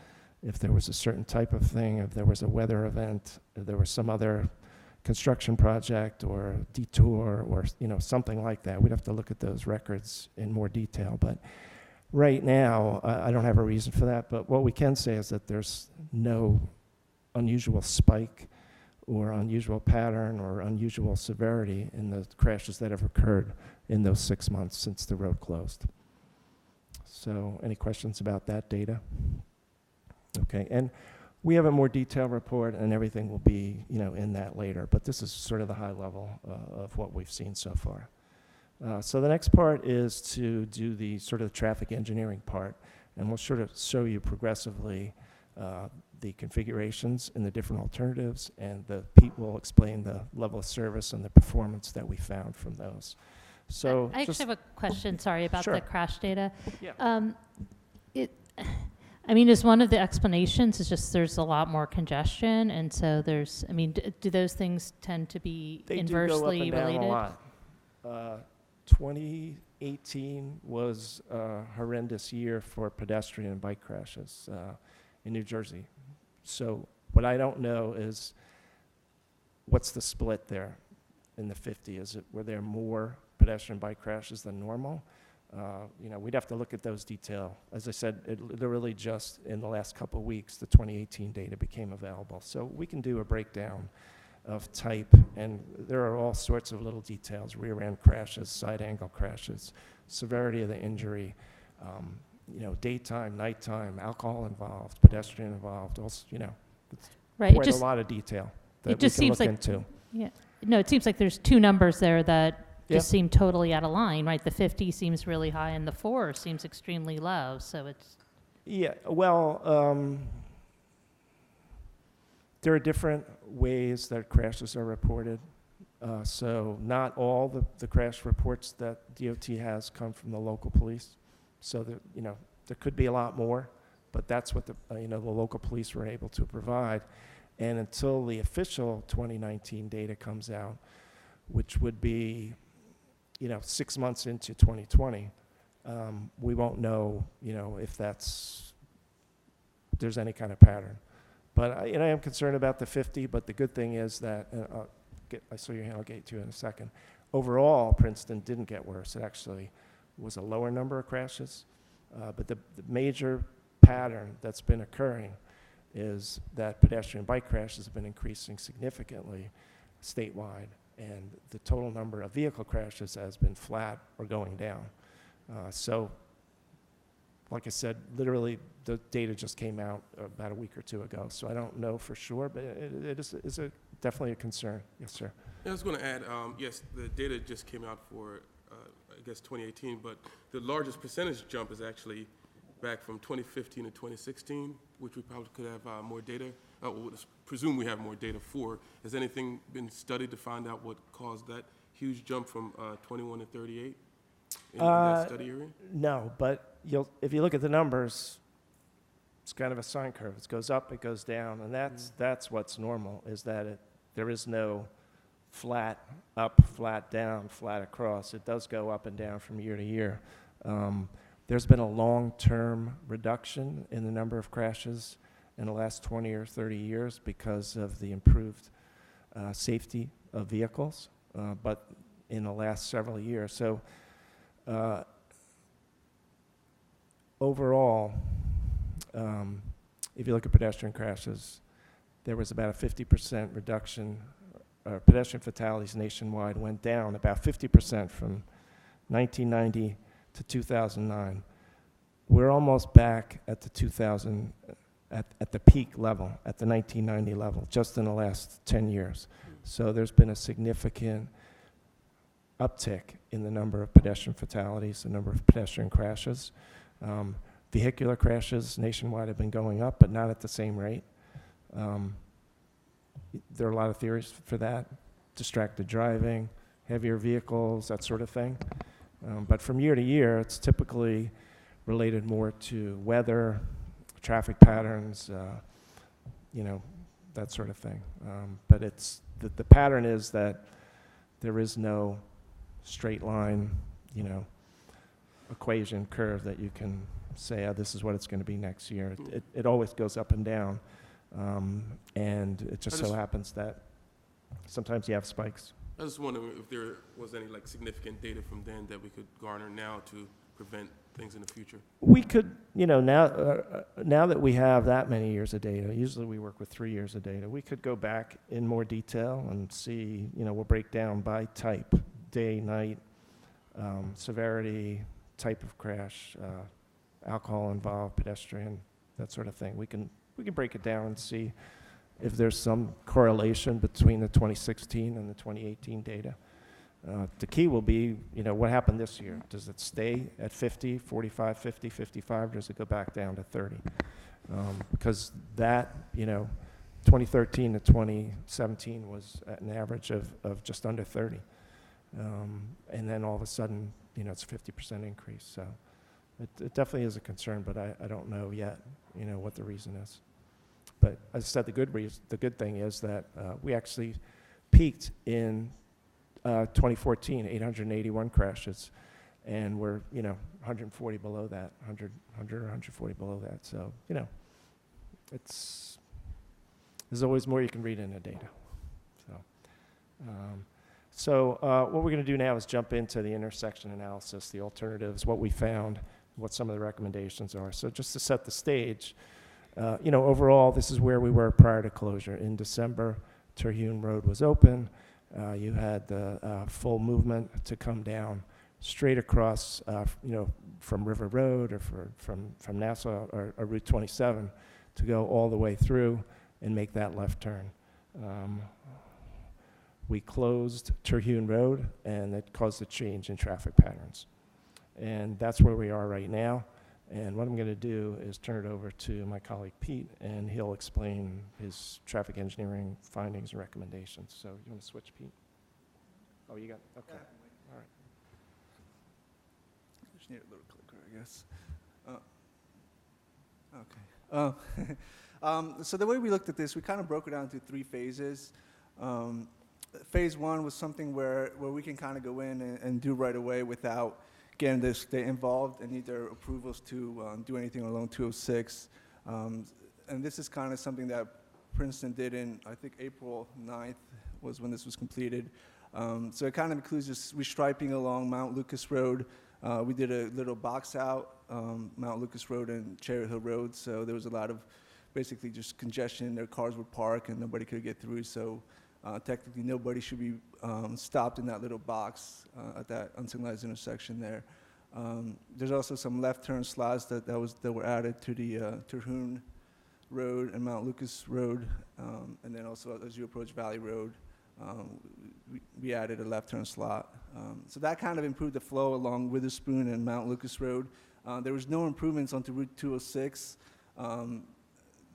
if there was a certain type of thing, if there was a weather event, if there was some other construction project or detour or something like that. We'd have to look at those records in more detail. But right now, I don't have a reason for that. But what we can say is that there's no unusual spike or unusual pattern or unusual severity in the crashes that have occurred in those 6 months since the road closed. So any questions about that data? Okay, and we have a more detailed report, and everything will be, in that later. But this is sort of the high level of what we've seen so far. So the next part is to do the sort of traffic engineering part, and we'll sort of show you progressively the configurations and the different alternatives, and Pete will explain the level of service and the performance that we found from those. So I actually have a question, sorry, about Sure. the crash data. Yeah. Is one of the explanations is just there's a lot more congestion, and so do those things tend to be They inversely do go up and related? down a lot. 2018 was a horrendous year for pedestrian and bike crashes in New Jersey. So what I don't know is what's the split there in the 50? Were there more pedestrian bike crashes than normal? We'd have to look at those detail. As I said, literally just in the last couple of weeks, the 2018 data became available. So we can do a breakdown of type, and there are all sorts of little details: rear end crashes, side angle crashes, severity of the injury, daytime, nighttime, alcohol involved, pedestrian involved. Also, it's Right, quite a lot of detail that we just can seems look like- into. Yeah. No, it seems like there's two numbers there that Yeah. just seem totally out of line, right? The 50 seems really high, and the 4 seems extremely low, so it's... Yeah, well, there are different ways that crashes are reported. So not all the crash reports that DOT has come from the local police. So there could be a lot more, but that's what the local police were able to provide. And until the official 2019 data comes out, which would be 6 months into 2020, we won't know, if there's any kind of pattern. But I am concerned about the 50, but the good thing is that, I saw your hand, I'll get to it in a second. Overall, Princeton didn't get worse. It actually was a lower number of crashes. But the major pattern that's been occurring is that pedestrian bike crashes have been increasing significantly statewide, and the total number of vehicle crashes has been flat or going down. So, like I said, literally the data just came out about a week or two ago, so I don't know for sure, but it is definitely a concern. Yes, sir. I was going to add, yes, the data just came out for, 2018, but the largest percentage jump is actually back from 2015 to 2016, which we probably could have more data. Presume we have more data for. Has anything been studied to find out what caused that huge jump from 21 to 38 in that study area? No, but if you look at the numbers, it's kind of a sine curve. It goes up, it goes down, and that's what's normal, is that there is no flat up, flat down, flat across. It does go up and down from year to year. There's been a long-term reduction in the number of crashes in the last 20 or 30 years because of the improved safety of vehicles, but in the last several years. So overall, if you look at pedestrian crashes, there was about a 50% reduction. Pedestrian fatalities nationwide went down about 50% from 1990 to 2009. We're almost back at the 2000, at the peak level, at the 1990 level, just in the last 10 years. So there's been a significant uptick in the number of pedestrian fatalities, the number of pedestrian crashes. Vehicular crashes nationwide have been going up, but not at the same rate. There are a lot of theories for that: distracted driving, heavier vehicles, that sort of thing. But from year to year, it's typically related more to weather, traffic patterns, that sort of thing. But it's the pattern is that there is no straight line, equation curve that you can say, this is what it's going to be next year. It always goes up and down, and it just so happens that sometimes you have spikes. I was wondering if there was any significant data from then that we could garner now to prevent things in the future. We could, now that we have that many years of data, usually we work with 3 years of data, we could go back in more detail and see, we'll break down by type, day, night, severity, type of crash, alcohol involved, pedestrian, that sort of thing. We can break it down and see if there's some correlation between the 2016 and the 2018 data. The key will be, what happened this year? Does it stay at 50, 45, 50, 55, or does it go back down to 30? Because that, 2013 to 2017 was at an average of just under 30. And then all of a sudden, it's a 50% increase. So it definitely is a concern, but I don't know yet, what the reason is. But as I said, the good thing is that we actually peaked in 2014, 881 crashes, and we're 140 below that, 100 or 140 below that. So there's always more you can read in the data. So what we're going to do now is jump into the intersection analysis, the alternatives, what we found, what some of the recommendations are. So just to set the stage. Overall, this is where we were prior to closure. In December, Terhune Road was open. You had the full movement to come down straight across, from River Road or from Nassau or Route 27 to go all the way through and make that left turn. We closed Terhune Road, and it caused a change in traffic patterns. And that's where we are right now. And what I'm going to do is turn it over to my colleague Pete, and he'll explain his traffic engineering findings and recommendations. So you want to switch, Pete? Oh, you got, okay. Yeah. All right. Just need a little clicker, I guess. Okay. So the way we looked at this, we kind of broke it down into 3 phases. Phase 1 was something where we can kind of go in and do right away without getting the state involved and need their approvals to do anything along 206. And this is kind of something that Princeton did in, I think, April 9th was when this was completed. So it kind of includes just restriping along Mount Lucas Road. We did a little box out, Mount Lucas Road and Cherry Hill Road. So there was a lot of basically just congestion. Their cars would park and nobody could get through. So technically nobody should be stopped in that little box at that unsignalized intersection there. There's also some left turn slots that were added to the Terhune Road and Mount Lucas Road, and then also as you approach Valley Road, we added a left turn slot. So that kind of improved the flow along Witherspoon and Mount Lucas Road. There was no improvements onto Route 206.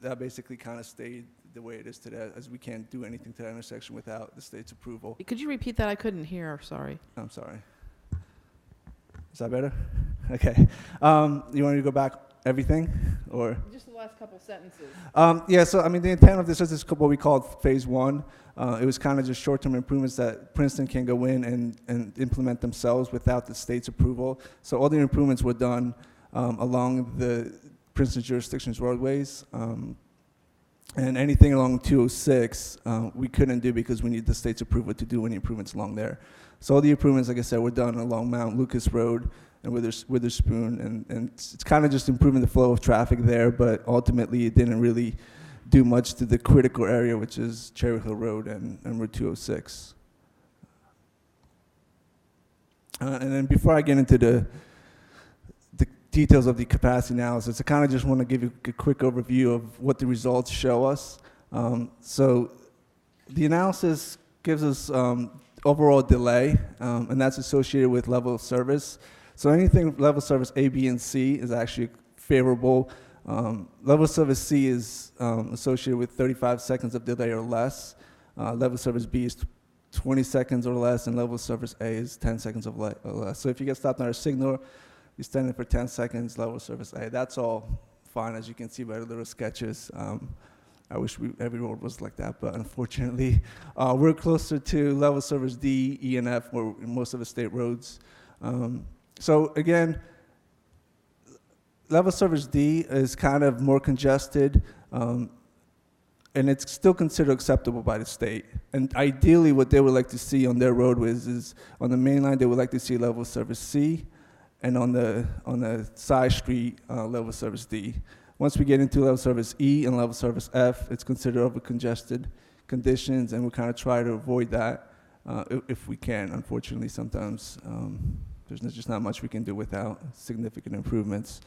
That basically kind of stayed the way it is today, as we can't do anything to that intersection without the state's approval. Could you repeat that? I couldn't hear, sorry. I'm sorry. Is that better? Okay. You want me to go back everything, or? Just the last couple sentences. Yeah, so I mean, the intent of this is what we called phase one. It was kind of just short-term improvements that Princeton can go in and implement themselves without the state's approval. So all the improvements were done along the Princeton jurisdiction's roadways. And anything along 206, we couldn't do because we need the state's approval to do any improvements along there. So all the improvements, like I said, were done along Mount Lucas Road and Witherspoon, and it's kind of just improving the flow of traffic there, but ultimately it didn't really do much to the critical area, which is Cherry Hill Road and Route 206. And then before I get into the details of the capacity analysis, I kind of just want to give you a quick overview of what the results show us. So the analysis gives us overall delay, and that's associated with level of service. So anything level of service A, B, and C is actually favorable. Level of service C is associated with 35 seconds of delay or less. Level of service B is 20 seconds or less, and level of service A is 10 seconds or less. So if you get stopped on a signal, you stand in for 10 seconds, level of service A. That's all fine, as you can see by the little sketches. I wish every road was like that, but unfortunately, we're closer to level of service D, E, and F, or most of the state roads. So again, level of service D is kind of more congested, and it's still considered acceptable by the state. And ideally, what they would like to see on their roadways is, on the main line, they would like to see level of service C, and on the side street, level of service D. Once we get into level of service E and level of service F, it's considered over-congested conditions, and we kind of try to avoid that if we can. Unfortunately, sometimes there's just not much we can do without significant improvements.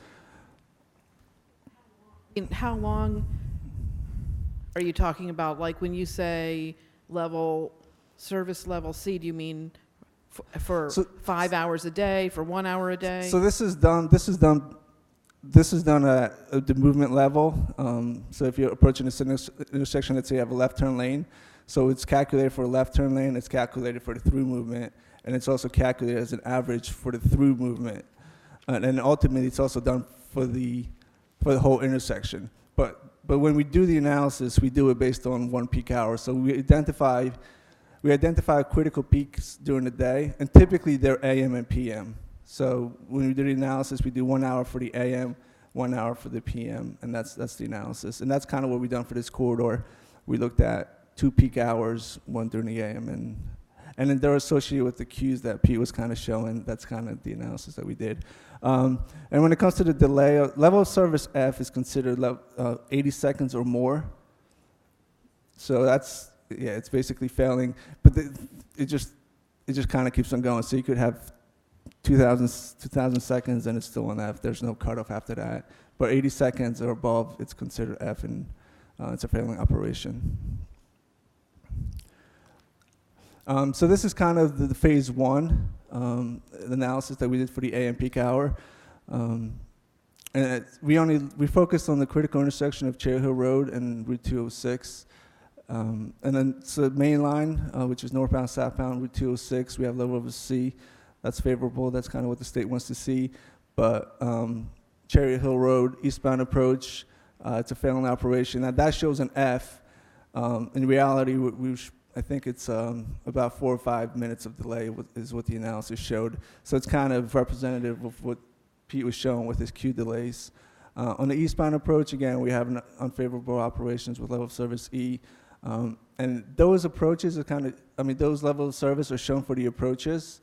And how long are you talking about? Like when you say service level C, do you mean for 5 hours a day, for 1 hour a day? So this is done at the movement level. So if you're approaching this intersection, let's say you have a left turn lane. So it's calculated for a left turn lane, it's calculated for the through movement, and it's also calculated as an average for the through movement. And then ultimately it's also done for the whole intersection. But when we do the analysis, we do it based on 1 peak hour. So we identify critical peaks during the day, and typically they're AM and PM. So when we do the analysis, we do 1 hour for the AM, 1 hour for the PM, and that's the analysis. And that's kind of what we've done for this corridor. We looked at 2 peak hours, 1 during the AM, and then they're associated with the cues that Pete was kind of showing. That's kind of the analysis that we did. And when it comes to the delay, level of service F is considered 80 seconds or more. So it's basically failing, but it just kind of keeps on going. So you could have 2,000 seconds and it's still on F. There's no cutoff after that. But 80 seconds or above, it's considered F, and it's a failing operation. So this is kind of the phase one analysis that we did for the AM peak hour. And we focused on the critical intersection of Cherry Hill Road and Route 206. And then so the main line, which is northbound, southbound, Route 206, we have level of C. That's favorable. That's kind of what the state wants to see. But Cherry Hill Road, eastbound approach, it's a failing operation. Now that shows an F. In reality, I think it's about 4 or 5 minutes of delay is what the analysis showed. So it's kind of representative of what Pete was showing with his Q delays. On the eastbound approach, again, we have unfavorable operations with level of service E. And those approaches are those levels of service are shown for the approaches.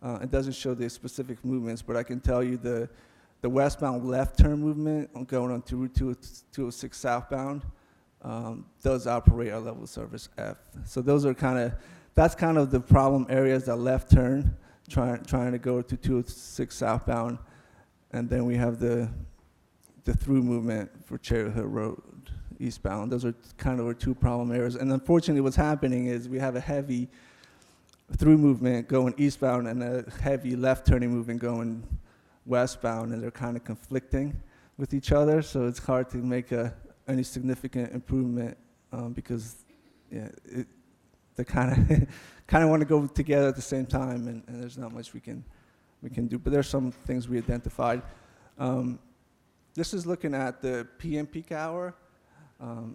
It doesn't show the specific movements, but I can tell you the westbound left turn movement going on to Route 206 southbound does operate at level of service F. So that's kind of the problem areas, that left turn, trying to go to 206 southbound, and then we have the through movement for Cherry Hill Road eastbound. Those are kind of our 2 problem areas. And unfortunately, what's happening is we have a heavy through movement going eastbound and a heavy left turning movement going westbound, and they're kind of conflicting with each other. So it's hard to make any significant improvement because they kind of want to go together at the same time, and there's not much we can do. But there's some things we identified. This is looking at the PM peak hour.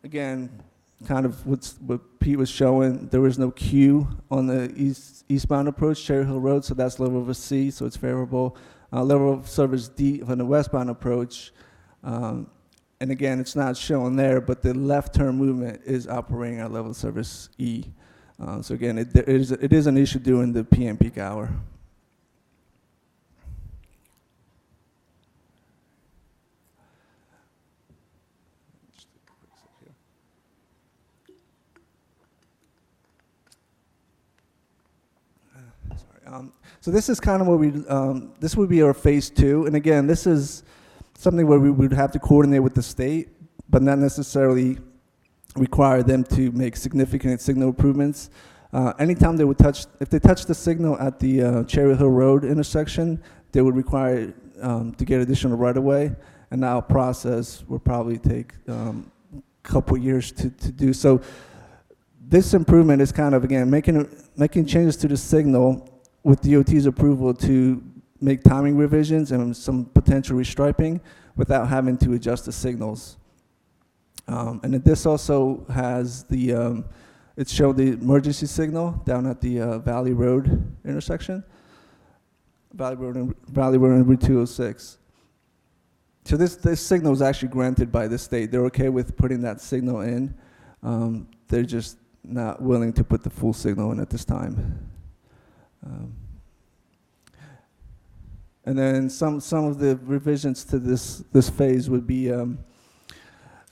Again, kind of what Pete was showing, there was no queue on the eastbound approach, Cherry Hill Road, so that's level of a C, so it's favorable. Level of service D on the westbound approach. And again, it's not shown there, but the left turn movement is operating at level of service E. So again, it is an issue during the PM peak hour. So this is kind of where this would be our phase 2. And again, this is something where we would have to coordinate with the state, but not necessarily require them to make significant signal improvements. Anytime they would if they touch the signal at the Cherry Hill Road intersection, they would require to get additional right-of-way, and that process would probably take a couple years to do. So this improvement is kind of, again, making changes to the signal with DOT's approval to make timing revisions and some potential restriping without having to adjust the signals. And then this also has the, it showed the emergency signal down at the Valley Road intersection. Valley Road and Route 206. So this signal was actually granted by the state. They're okay with putting that signal in. They're just not willing to put the full signal in at this time. And then some of the revisions to this phase would be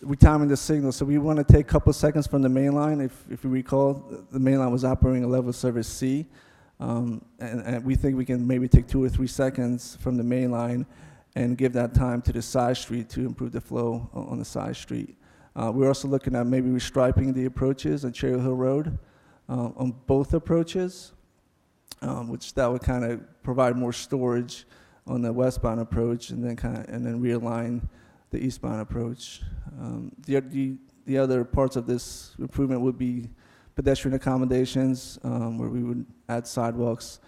retiming the signal. So we want to take a couple seconds from the main line. If you recall, the main line was operating a level of service C. And we think we can maybe take 2 or 3 seconds from the main line and give that time to the side street to improve the flow on the side street. We're also looking at maybe restriping the approaches on Cherry Hill Road on both approaches, which that would kind of provide more storage on the westbound approach, and then realign the eastbound approach. The other parts of this improvement would be pedestrian accommodations, where we would add sidewalks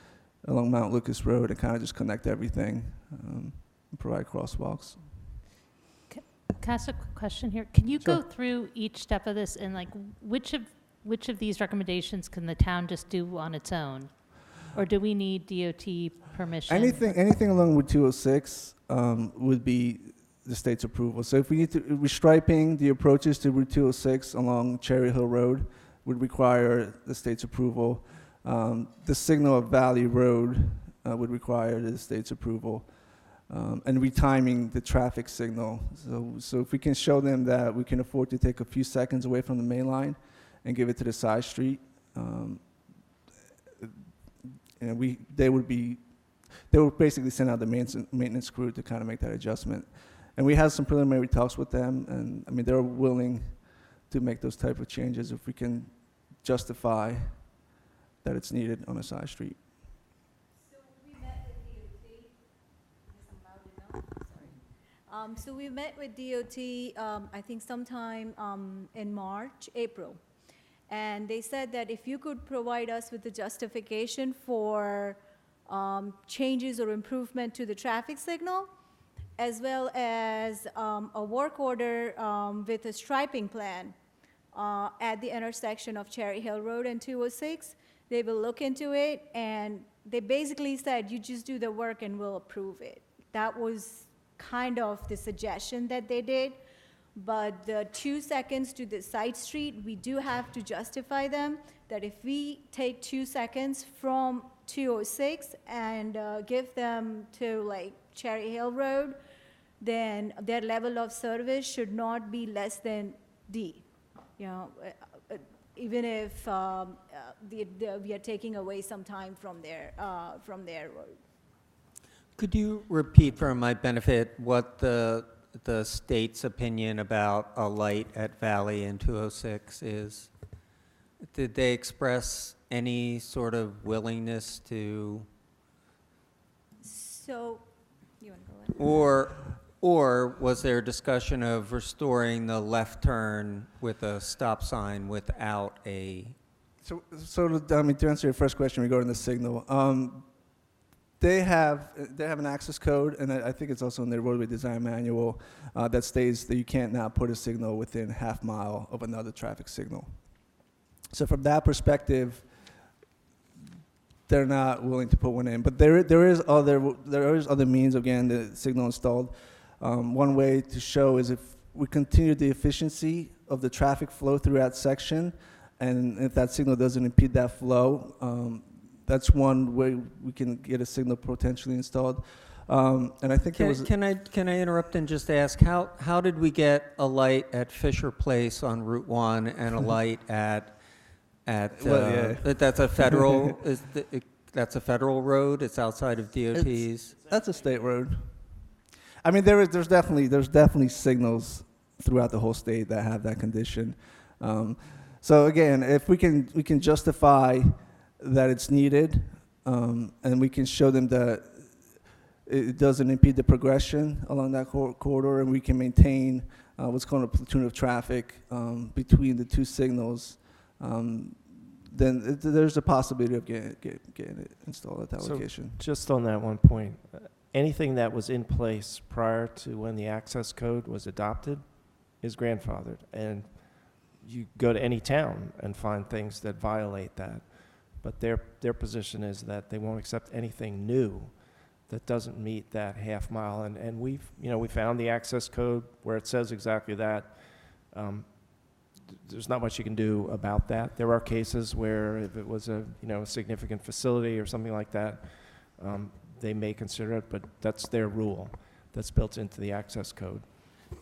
along Mount Lucas Road and kind of just connect everything and provide crosswalks. Can I ask a quick question here? Can you Sure. go through each step of this and like which of these recommendations can the town just do on its own? Or do we need DOT permission? Anything along Route 206 would be the state's approval. So if we need to, restriping the approaches to Route 206 along Cherry Hill Road would require the state's approval. The signal of Valley Road would require the state's approval. And retiming the traffic signal. So if we can show them that we can afford to take a few seconds away from the main line and give it to the side street, and they would basically send out the maintenance crew to kind of make that adjustment. And we had some preliminary talks with them, and I mean, they're willing to make those type of changes if we can justify that it's needed on a side street. So we met with DOT. Is this loud enough? Sorry. So we met with DOT, I think sometime in March, April. And they said that if you could provide us with the justification for changes or improvement to the traffic signal, as well as a work order with a striping plan at the intersection of Cherry Hill Road and 206, they will look into it, and they basically said, you just do the work and we'll approve it. That was kind of the suggestion that they did. But the 2 seconds to the side street, we do have to justify them, that if we take 2 seconds from 206 and give them to like Cherry Hill Road, then their level of service should not be less than D. You know, even if we are taking away some time from their road. Could you repeat for my benefit what the state's opinion about a light at Valley and 206 is? Did they express any sort of willingness to, So, you want to go ahead? or was there a discussion of restoring the left turn with a stop sign without a? So I mean, to answer your first question regarding the signal, They have an access code, and I think it's also in their roadway design manual that states that you can't now put a signal within half mile of another traffic signal. So from that perspective, they're not willing to put one in. But there is other means of getting the signal installed. One way to show is if we continue the efficiency of the traffic flow through that section, and if that signal doesn't impede that flow, that's one way we can get a signal potentially installed. And I think there was... Can I interrupt and just ask, how did we get a light at Fisher Place on Route 1 and a light at Well, yeah. that's a federal, that's a federal road? It's outside of DOT's? That's a state road. I mean, there's definitely signals throughout the whole state that have that condition. So again, if we can justify that it's needed, and we can show them that it doesn't impede the progression along that corridor, and we can maintain what's called a platoon of traffic between the two signals, then there's a possibility of getting it installed at that location. Just on that one point, anything that was in place prior to when the access code was adopted is grandfathered, and you go to any town and find things that violate that. But their position is that they won't accept anything new that doesn't meet that half mile. And we found the access code where it says exactly that. There's not much you can do about that. There are cases where if it was a significant facility or something like that, they may consider it, but that's their rule that's built into the access code.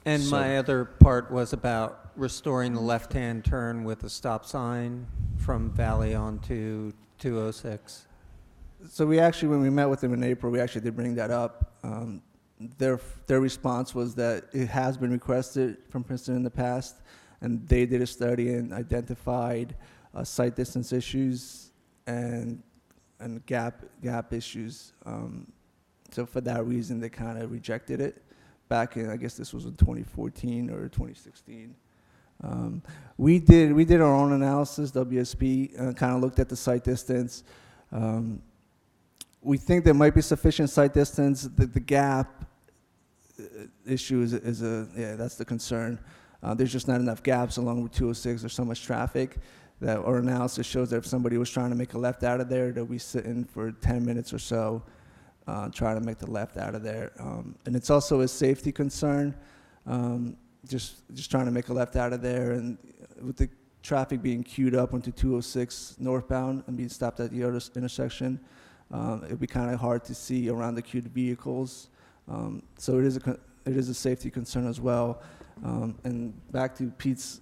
And my other part was about restoring the left-hand turn with a stop sign from Valley onto 206. So when we met with them in April, we actually did bring that up. Their response was that it has been requested from Princeton in the past, and they did a study and identified site distance issues and gap issues. So for that reason, they kind of rejected it back in, I guess this was in 2014 or 2016. We did our own analysis, WSP, kind of looked at the site distance. We think there might be sufficient site distance. The gap issue that's the concern. There's just not enough gaps along Route 206. There's so much traffic that our analysis shows that if somebody was trying to make a left out of there, they'll be sitting for 10 minutes or so trying to make the left out of there. And it's also a safety concern, just trying to make a left out of there. And with the traffic being queued up onto 206 northbound and being stopped at the other intersection, it'd be kind of hard to see around the queued vehicles. So it is a safety concern as well. And back to Pete's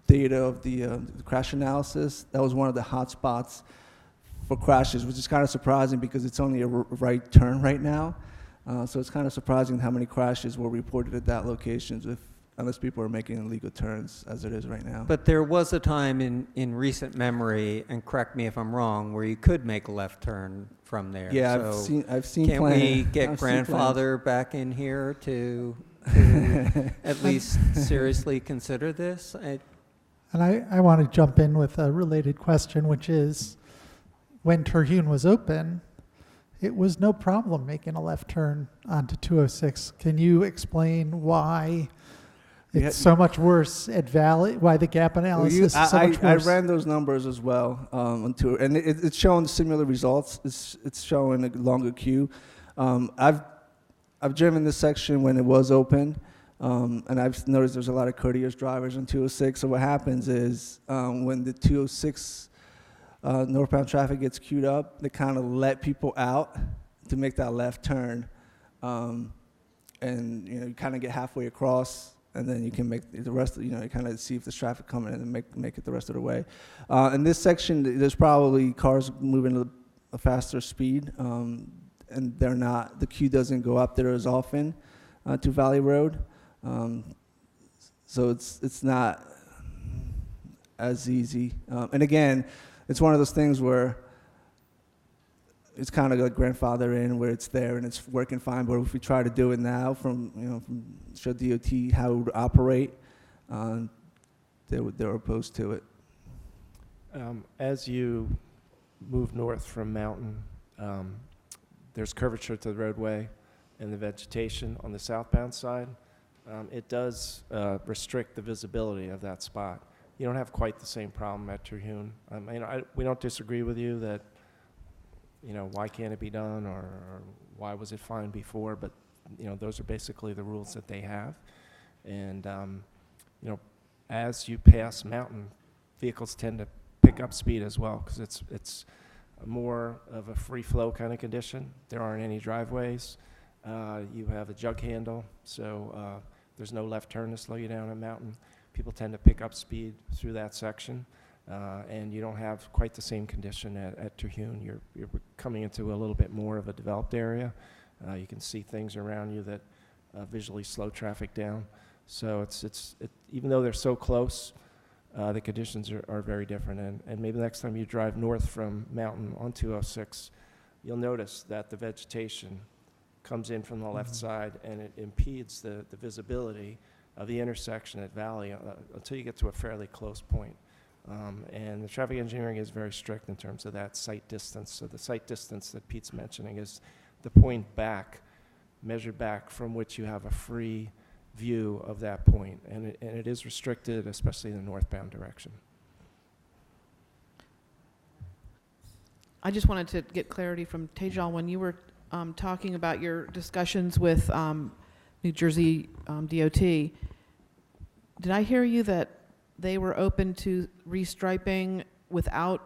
data of the crash analysis, that was one of the hot spots for crashes, which is kind of surprising because it's only a right turn right now. So it's kind of surprising how many crashes were reported at that location unless people are making illegal turns as it is right now. But there was a time in recent memory, and correct me if I'm wrong, where you could make a left turn from there. Yeah, so I've seen Can't plans. we get grandfather back in here to at least seriously consider this? And I want to jump in with a related question, which is, when Terhune was open, it was no problem making a left turn onto 206. Can you explain why it's so much worse at Valley, why the gap analysis is so much worse? I ran those numbers as well, and it's showing similar results. It's showing a longer queue. I've driven this section when it was open, and I've noticed there's a lot of courteous drivers on 206. So what happens is when the 206 northbound traffic gets queued up, they kind of let people out to make that left turn, and you kind of get halfway across, and then you can make the rest. You kind of see if there's traffic coming in and make it the rest of the way. In this section, there's probably cars moving at a faster speed, and they're not. The queue doesn't go up there as often to Valley Road, so it's not as easy. And again, it's one of those things where it's kind of like grandfather in, where it's there and it's working fine. But if we try to do it now from show DOT how it would operate, they're opposed to it. As you move north from Mountain, there's curvature to the roadway and the vegetation on the southbound side, it does restrict the visibility of that spot. You don't have quite the same problem at Terhune. I mean, we don't disagree with you that, you know, why can't it be done, or why was it fine before, but, you know, those are basically the rules that they have. And, you know, as you pass Mountain, vehicles tend to pick up speed as well, because it's more of a free flow kind of condition. There aren't any driveways. You have a jug handle, so there's no left turn to slow you down at Mountain. People tend to pick up speed through that section, and you don't have quite the same condition at Terhune. You're coming into a little bit more of a developed area. You can see things around you that visually slow traffic down. So even though they're so close, the conditions are very different. And maybe next time you drive north from Mountain on 206, you'll notice that the vegetation comes in from the left side, and it impedes the visibility of the intersection at Valley until you get to a fairly close point. And the traffic engineering is very strict in terms of that sight distance. So the sight distance that Pete's mentioning is the point back, measured back, from which you have a free view of that point. And it is restricted, especially in the northbound direction. I just wanted to get clarity from Tejal when you were talking about your discussions with New Jersey DOT. Did I hear you that they were open to restriping without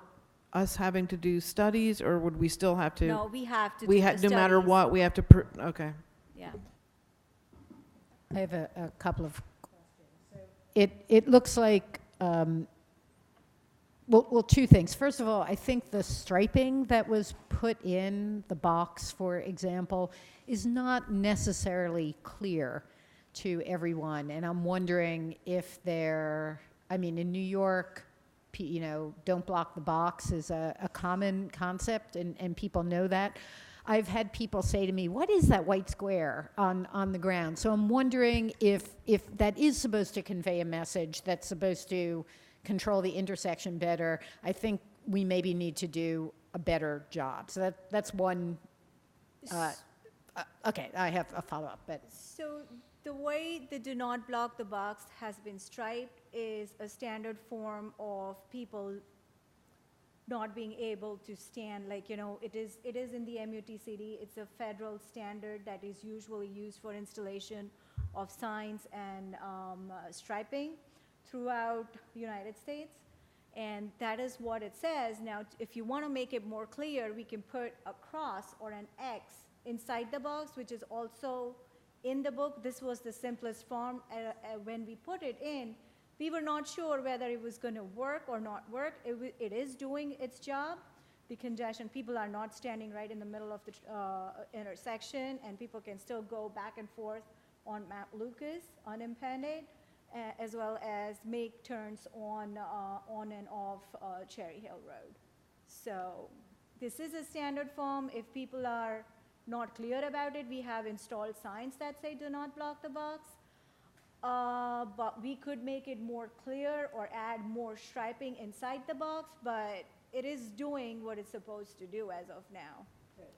us having to do studies, or would we still have to? No, we have to We do the no matter studies. what, we have to. Okay. Yeah. I have a couple of questions. It looks like, well, two things. First of all, I think the striping that was put in the box, for example, is not necessarily clear to everyone. And I'm wondering if I mean, in New York, you know, don't block the box is a common concept, and people know that. I've had people say to me, what is that white square on the ground? So I'm wondering if that is supposed to convey a message that's supposed to control the intersection better. I think we maybe need to do a better job. So that's one. Okay, I have a follow-up, but. So the way the do not block the box has been striped is a standard form of people not being able to stand, like, you know, it is in the MUTCD. It's a federal standard that is usually used for installation of signs and striping throughout the United States. And that is what it says. Now, if you want to make it more clear, we can put a cross or an X inside the box, which is also in the book. This was the simplest form. When we put it in, we were not sure whether it was going to work or not work. It is doing its job. The congestion, people are not standing right in the middle of the intersection, and people can still go back and forth on Mount Lucas unimpeded, as well as make turns on and off Cherry Hill Road. So this is a standard form. If people are not clear about it, we have installed signs that say do not block the box. But we could make it more clear or add more striping inside the box, but it is doing what it's supposed to do as of now.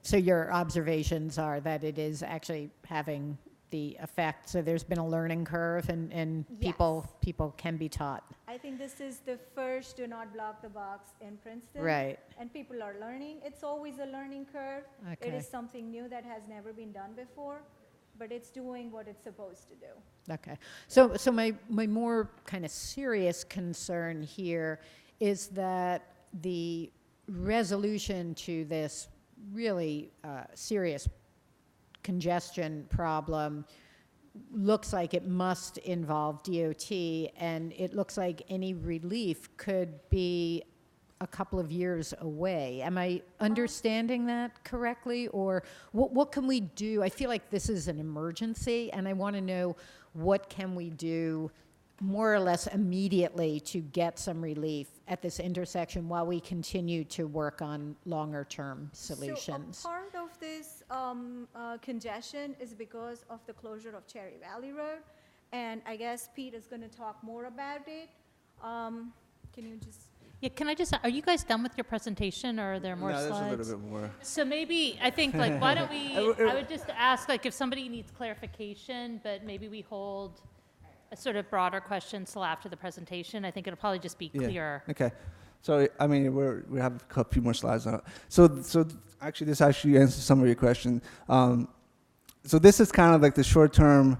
So your observations are that it is actually having the effect. So there's been a learning curve, and people can be taught. I think this is the first do not block the box in Princeton. Right. And people are learning. It's always a learning curve. Okay. It is something new that has never been done before, but it's doing what it's supposed to do. Okay. So my more kind of serious concern here is that the resolution to this really serious congestion problem looks like it must involve DOT, and it looks like any relief could be a couple of years away. Am I understanding that correctly? Or what can we do? I feel like this is an emergency, and I want to know what can we do more or less immediately to get some relief at this intersection while we continue to work on longer-term solutions. So a part of this congestion is because of the closure of Cherry Valley Road, and I guess Pete is going to talk more about it. Can you just... Yeah, can I just, are you guys done with your presentation, or are there more No, slides? there's a little bit more. So maybe, I think, like, why don't we, I would just ask, like, if somebody needs clarification, but maybe we hold a sort of broader question till after the presentation. I think it'll probably just be Yeah. clearer. Okay. So, I mean, we have a few more slides on it. So actually, this actually answers some of your question. So this is kind of like the short-term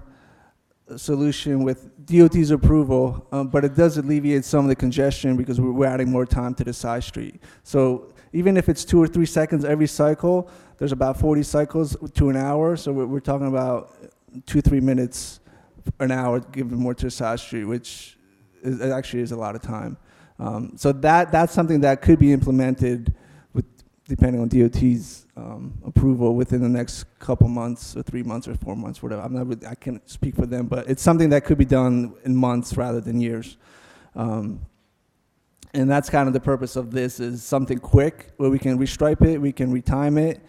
solution with DOT's approval, but it does alleviate some of the congestion because we're adding more time to the side street. So even if it's 2 or 3 seconds every cycle, there's about 40 cycles to an hour. So we're talking about 2-3 minutes an hour giving more to the side street, which it actually is a lot of time. So that's something that could be implemented depending on DOT's approval within the next couple months or 3 months or 4 months, whatever. I can't speak for them, but it's something that could be done in months rather than years. And that's kind of the purpose of this, is something quick where we can restripe it, we can retime it.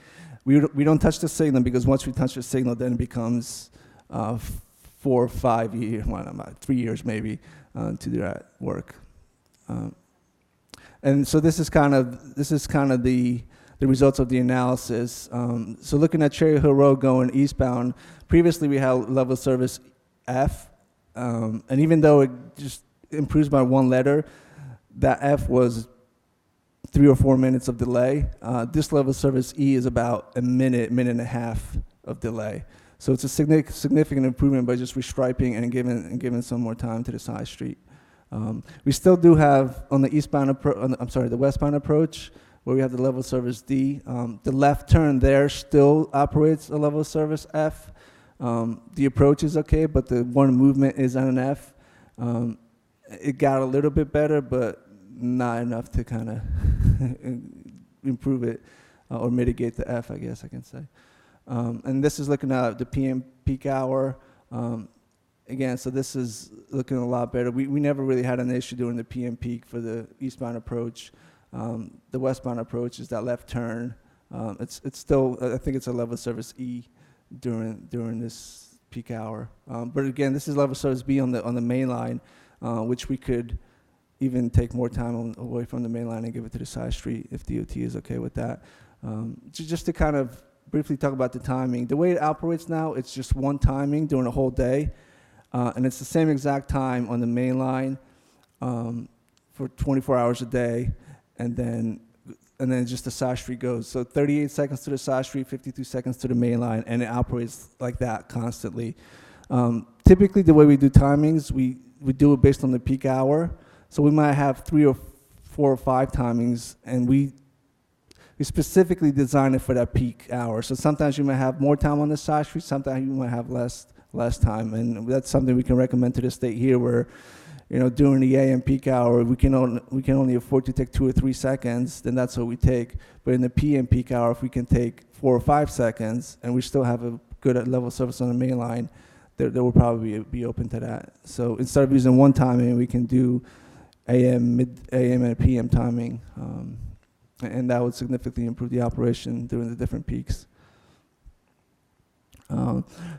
We don't touch the signal, because once we touch the signal, then it becomes 4 or 5 years, well, about 3 years maybe, to do that work. And so this is kind of the results of the analysis. So looking at Cherry Hill Road going eastbound, previously we had level service F, and even though it just improves by 1 letter, that F was 3 or 4 minutes of delay. This level service E is about a minute and a half of delay. So it's a significant improvement by just restriping and giving some more time to the side street. We still do have on the the westbound approach, where we have the level service D. The left turn there still operates a level service F. The approach is okay, but the one movement is on an F. It got a little bit better, but not enough to kind of improve it or mitigate the F, I guess I can say. And this is looking at the PM peak hour. Again, so this is looking a lot better. We never really had an issue during the PM peak for the eastbound approach. The westbound approach is that left turn. It's still, I think it's a level service E during this peak hour. But again, this is level service B on the main line, which we could even take more time away from the main line and give it to the side street if DOT is okay with that. Just to kind of briefly talk about the timing. The way it operates now, it's just one timing during the whole day. And it's the same exact time on the main line for 24 hours a day, and then just the side street goes. So 38 seconds to the side street, 52 seconds to the main line, and it operates like that constantly. Typically, the way we do timings, we do it based on the peak hour. So we might have 3 or 4 or 5 timings, and we specifically design it for that peak hour. So sometimes you might have more time on the side street, sometimes you might have less time, and that's something we can recommend to the state here, where, you know, during the AM peak hour, we can only afford to take 2 or 3 seconds, then that's what we take. But in the PM peak hour, if we can take 4 or 5 seconds, and we still have a good level of service on the main line, there will probably be open to that. So instead of using one timing, we can do AM and PM timing, and that would significantly improve the operation during the different peaks.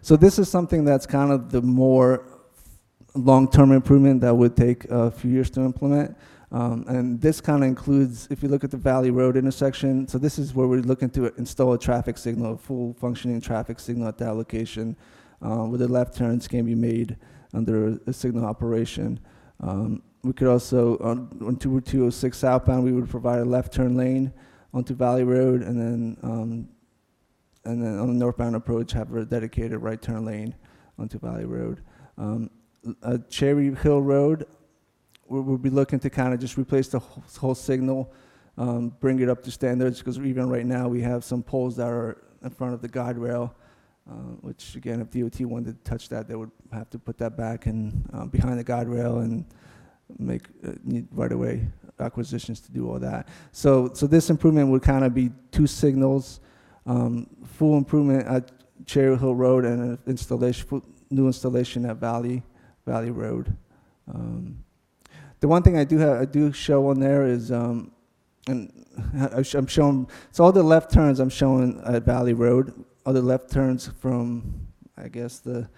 So this is something that's kind of the more long-term improvement that would take a few years to implement. And this kind of includes, if you look at the Valley Road intersection, so this is where we're looking to install a traffic signal, a full functioning traffic signal at that location, where the left turns can be made under a signal operation. We could also, on 206 southbound, we would provide a left turn lane onto Valley Road, and then on the northbound approach, have a dedicated right turn lane onto Valley Road. Cherry Hill Road, we'll be looking to kind of just replace the whole signal, bring it up to standards, because even right now we have some poles that are in front of the guide rail, which again, if DOT wanted to touch that, they would have to put that back and behind the guide rail and make need right-of-way acquisitions to do all that. So this improvement would kind of be 2 signals, full improvement at Cherry Hill Road, and an new installation at Valley Road. The one thing I do show on there is, and I'm showing, so all the left turns I'm showing at Valley Road, all the left turns from, I guess, the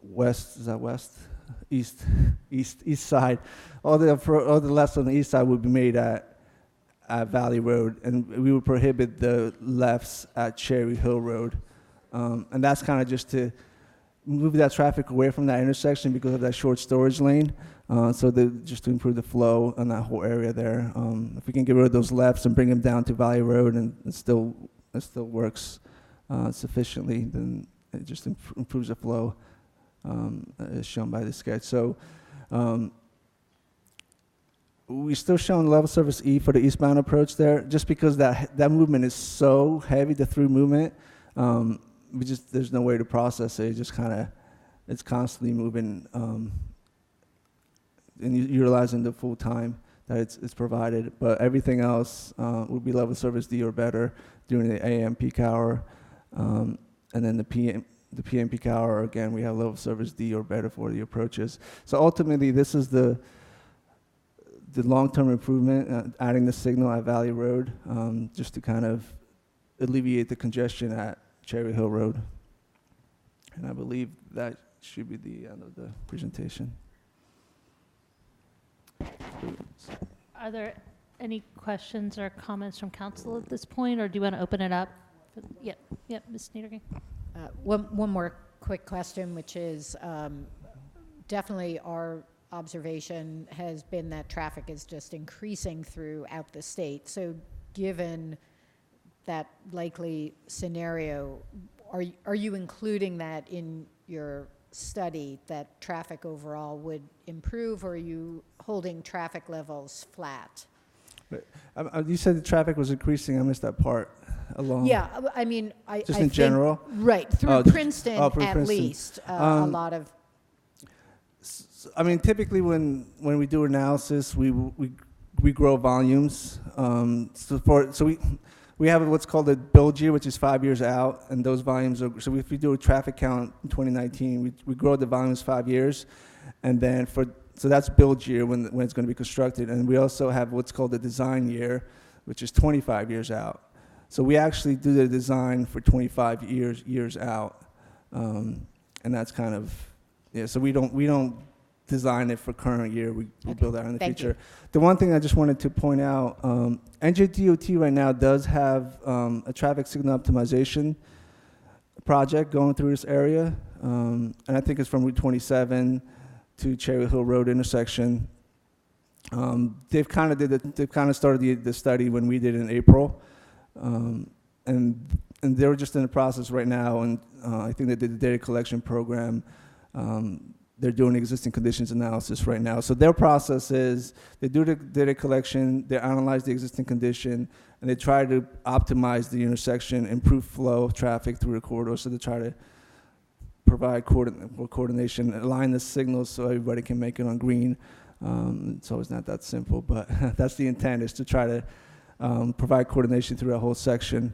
west, is that west? east side. All the lefts on the east side would be made at Valley Road, and we would prohibit the lefts at Cherry Hill Road. And that's kind of just to move that traffic away from that intersection because of that short storage lane. Just to improve the flow on that whole area there. If we can get rid of those lefts and bring them down to Valley Road, and it still works sufficiently, then it just improves the flow, as shown by the sketch. So we're still showing level service E for the eastbound approach there, just because that movement is so heavy, the through movement. There's no way to process it. It just it's constantly moving, and utilizing the full time that it's provided. But everything else would be level service D or better during the AM peak hour, and then the PM peak hour, again, we have level service D or better for the approaches. So ultimately, this is the long-term improvement, adding the signal at Valley Road, just to kind of alleviate the congestion at Cherry Hill Road. And I believe that should be the end of the presentation. Are there any questions or comments from council at this point, or do you want to open it up? Yep, Ms. Niedergang. One more quick question, which is definitely our observation has been that traffic is just increasing throughout the state. So given that likely scenario, are you including that in your study, that traffic overall would improve, or are you holding traffic levels flat? You said the traffic was increasing. I missed that part. Along. Yeah, I mean, I in think, general, right through Princeton through at Princeton. least a lot of. I mean, typically when we do analysis, we grow volumes. We have what's called a build year, which is 5 years out, and those volumes are. So if we do a traffic count in 2019, we grow the volumes 5 years, and then so that's build year when it's going to be constructed, and we also have what's called the design year, which is 25 years out. So we actually do the design for 25 years out, and that's kind of So we don't design it for current year. We build that in the future. The one thing I just wanted to point out, NJDOT right now does have a traffic signal optimization project going through this area, and I think it's from Route 27 to Cherry Hill Road intersection. They've kind of started the study when we did in April. And they're just in the process right now, and I think they did the data collection program. They're doing existing conditions analysis right now. So their process is they do the data collection, they analyze the existing condition, and they try to optimize the intersection, improve flow of traffic through the corridor. So they try to provide coordination, align the signals so everybody can make it on green. It's always not that simple, but that's the intent, is to try to provide coordination through that whole section.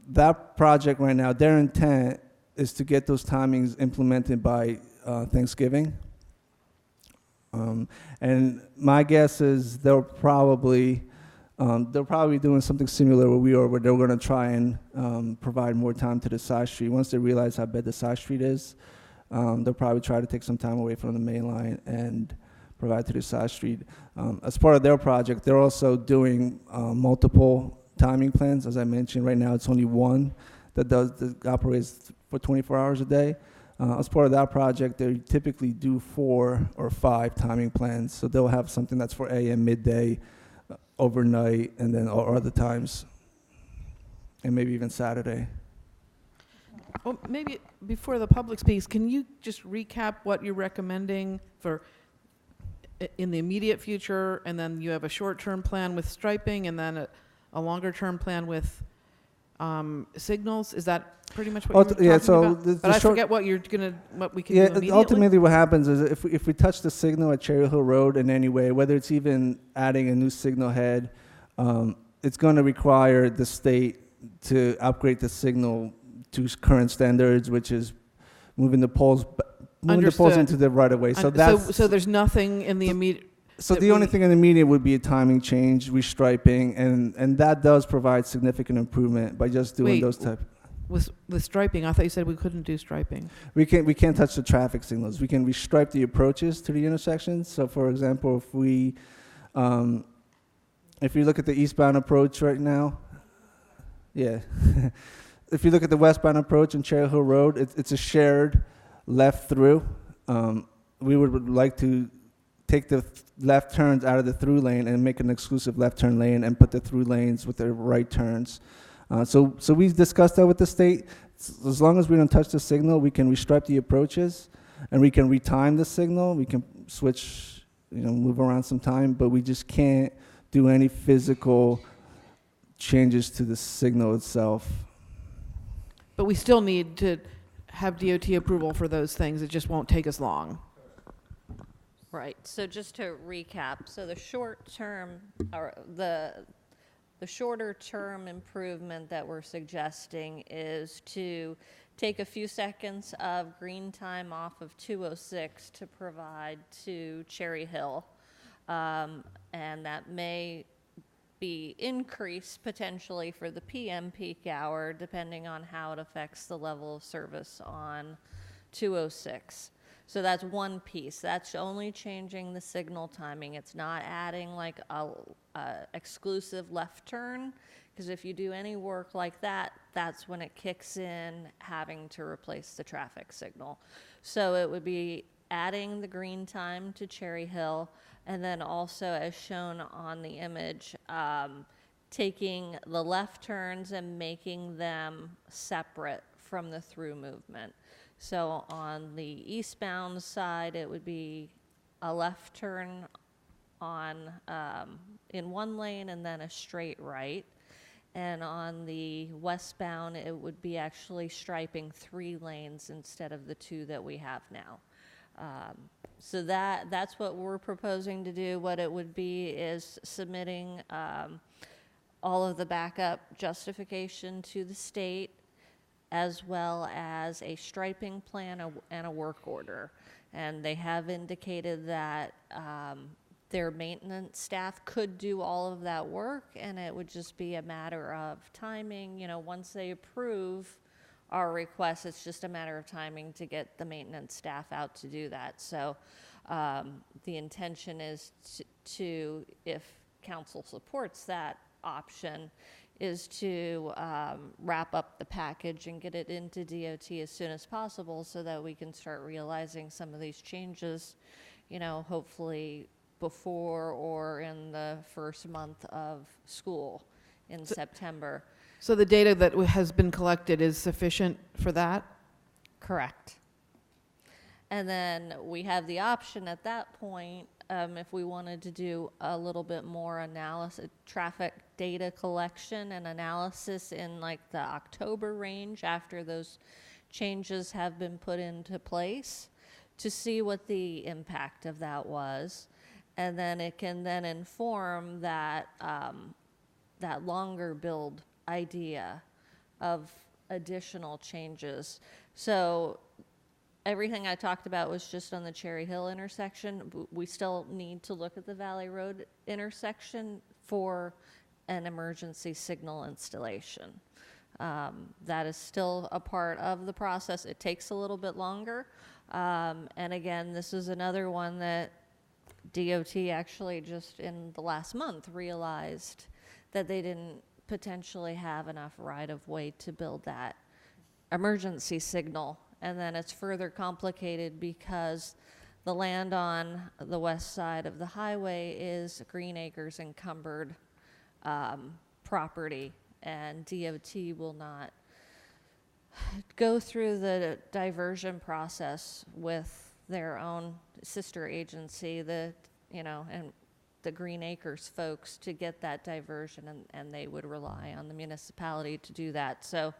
That project right now, their intent is to get those timings implemented by Thanksgiving. And my guess is they'll probably doing something similar where we are, where they're going to try and provide more time to the side street. Once they realize how bad the side street is, they'll probably try to take some time away from the main line and provide to the side street. As part of their project, they're also doing multiple timing plans. As I mentioned, right now it's only one that operates for 24 hours a day. As part of that project, they typically do 4 or 5 timing plans. So they'll have something that's for AM, midday, overnight, and then or other times, and maybe even Saturday. Well, maybe before the public speaks, can you just recap what you're recommending for in the immediate future, and then you have a short-term plan with striping, and then a longer-term plan with signals? Is that pretty much what you're talking about? But I forget what we can do immediately. Ultimately what happens is if we touch the signal at Cherry Hill Road in any way, whether it's even adding a new signal head, it's going to require the state to upgrade the signal to current standards, which is moving the poles into the right of way. So there's nothing in the immediate. So the only thing in the immediate would be a timing change, restriping, and that does provide significant improvement by just doing those type. the striping, I thought you said we couldn't do striping. We can't touch the traffic signals. We can restripe the approaches to the intersections. So, for example, if you look at the eastbound approach right now, yeah. If you look at the westbound approach on Cherry Hill Road, it's a shared left through. We would like to take the left turns out of the through lane and make an exclusive left turn lane and put the through lanes with the right turns. So we've discussed that with the state. As long as we don't touch the signal, we can restripe the approaches and we can retime the signal. We can switch, move around some time, but we just can't do any physical changes to the signal itself. But we still need to have DOT approval for those things. It just won't take us long. Right, so just to recap, so the short term, or the shorter term improvement that we're suggesting is to take a few seconds of green time off of 206 to provide to Cherry Hill. And that may be increased potentially for the PM peak hour, depending on how it affects the level of service on 206. So that's one piece. That's only changing the signal timing. It's not adding like a exclusive left turn, because if you do any work like that, that's when it kicks in having to replace the traffic signal. So it would be adding the green time to Cherry Hill, and then also, as shown on the image, taking the left turns and making them separate from the through movement. So on the eastbound side, it would be a left turn on in one lane and then a straight right. And on the westbound, it would be actually striping 3 lanes instead of the 2 that we have now. So that's what we're proposing to do. What it would be is submitting all of the backup justification to the state, as well as a striping plan and a work order. And they have indicated that their maintenance staff could do all of that work, and it would just be a matter of timing. Once they approve our request, it's just a matter of timing to get the maintenance staff out to do that. So the intention is to, if council supports that option, is to wrap up the package and get it into DOT as soon as possible so that we can start realizing some of these changes, hopefully before or in the first month of school in September. So the data that has been collected is sufficient for that? Correct. And then we have the option at that point, if we wanted to do a little bit more analysis, traffic data collection and analysis in like the October range after those changes have been put into place, to see what the impact of that was. And then it can then inform that, that longer build idea of additional changes. So everything I talked about was just on the Cherry Hill intersection. We still need to look at the Valley Road intersection for an emergency signal installation. That is still a part of the process. It takes a little bit longer. And again, this is another one that DOT actually just in the last month realized that they didn't potentially have enough right-of-way to build that emergency signal. And then it's further complicated because the land on the west side of the highway is Green Acres encumbered property, and DOT will not go through the diversion process with their own sister agency, and the Green Acres folks, to get that diversion, and they would rely on the municipality to do that. So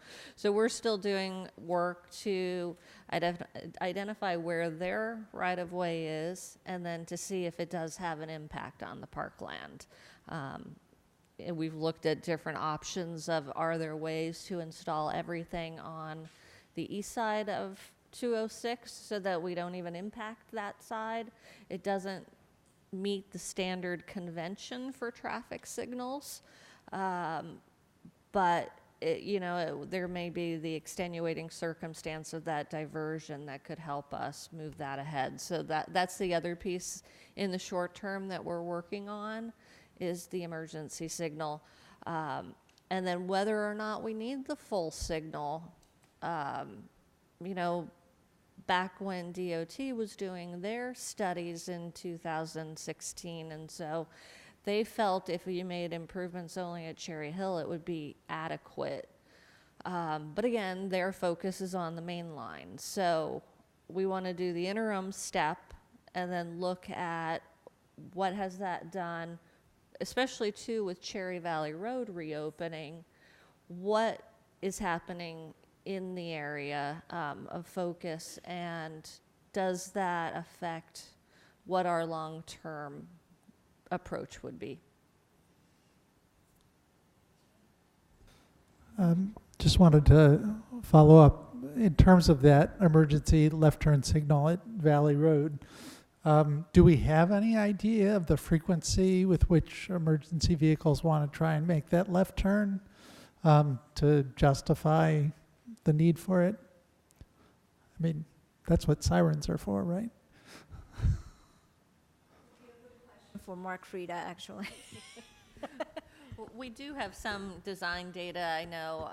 we're still doing work to identify where their right-of-way is, and then to see if it does have an impact on the parkland. And we've looked at different options of, are there ways to install everything on the east side of 206 so that we don't even impact that side? It doesn't meet the standard convention for traffic signals, but there may be the extenuating circumstance of that diversion that could help us move that ahead. So that's the other piece in the short term that we're working on, is the emergency signal. And then whether or not we need the full signal, back when DOT was doing their studies in 2016, and so they felt if you made improvements only at Cherry Hill, it would be adequate. But again, their focus is on the main line. So we want to do the interim step and then look at what has that done, especially too with Cherry Valley Road reopening, what is happening in the area of focus, and does that affect what our long-term approach would be? Just wanted to follow up in terms of that emergency left turn signal at Valley Road. Do we have any idea of the frequency with which emergency vehicles want to try and make that left turn to justify the need for it? I mean, that's what sirens are for, right? For Mark Frieda, actually. Well, we do have some design data, I know,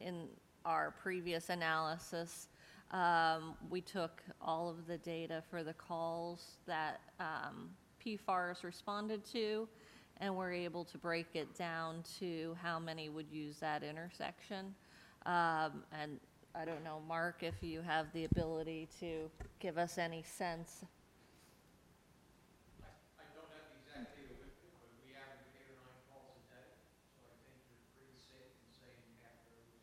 in our previous analysis. We took all of the data for the calls that PFARs responded to, and we're able to break it down to how many would use that intersection. And I don't know, Mark, if you have the ability to give us any sense. I don't have the exact data with me, but we average 8 or 9 calls a day, so I think you're pretty safe in saying half those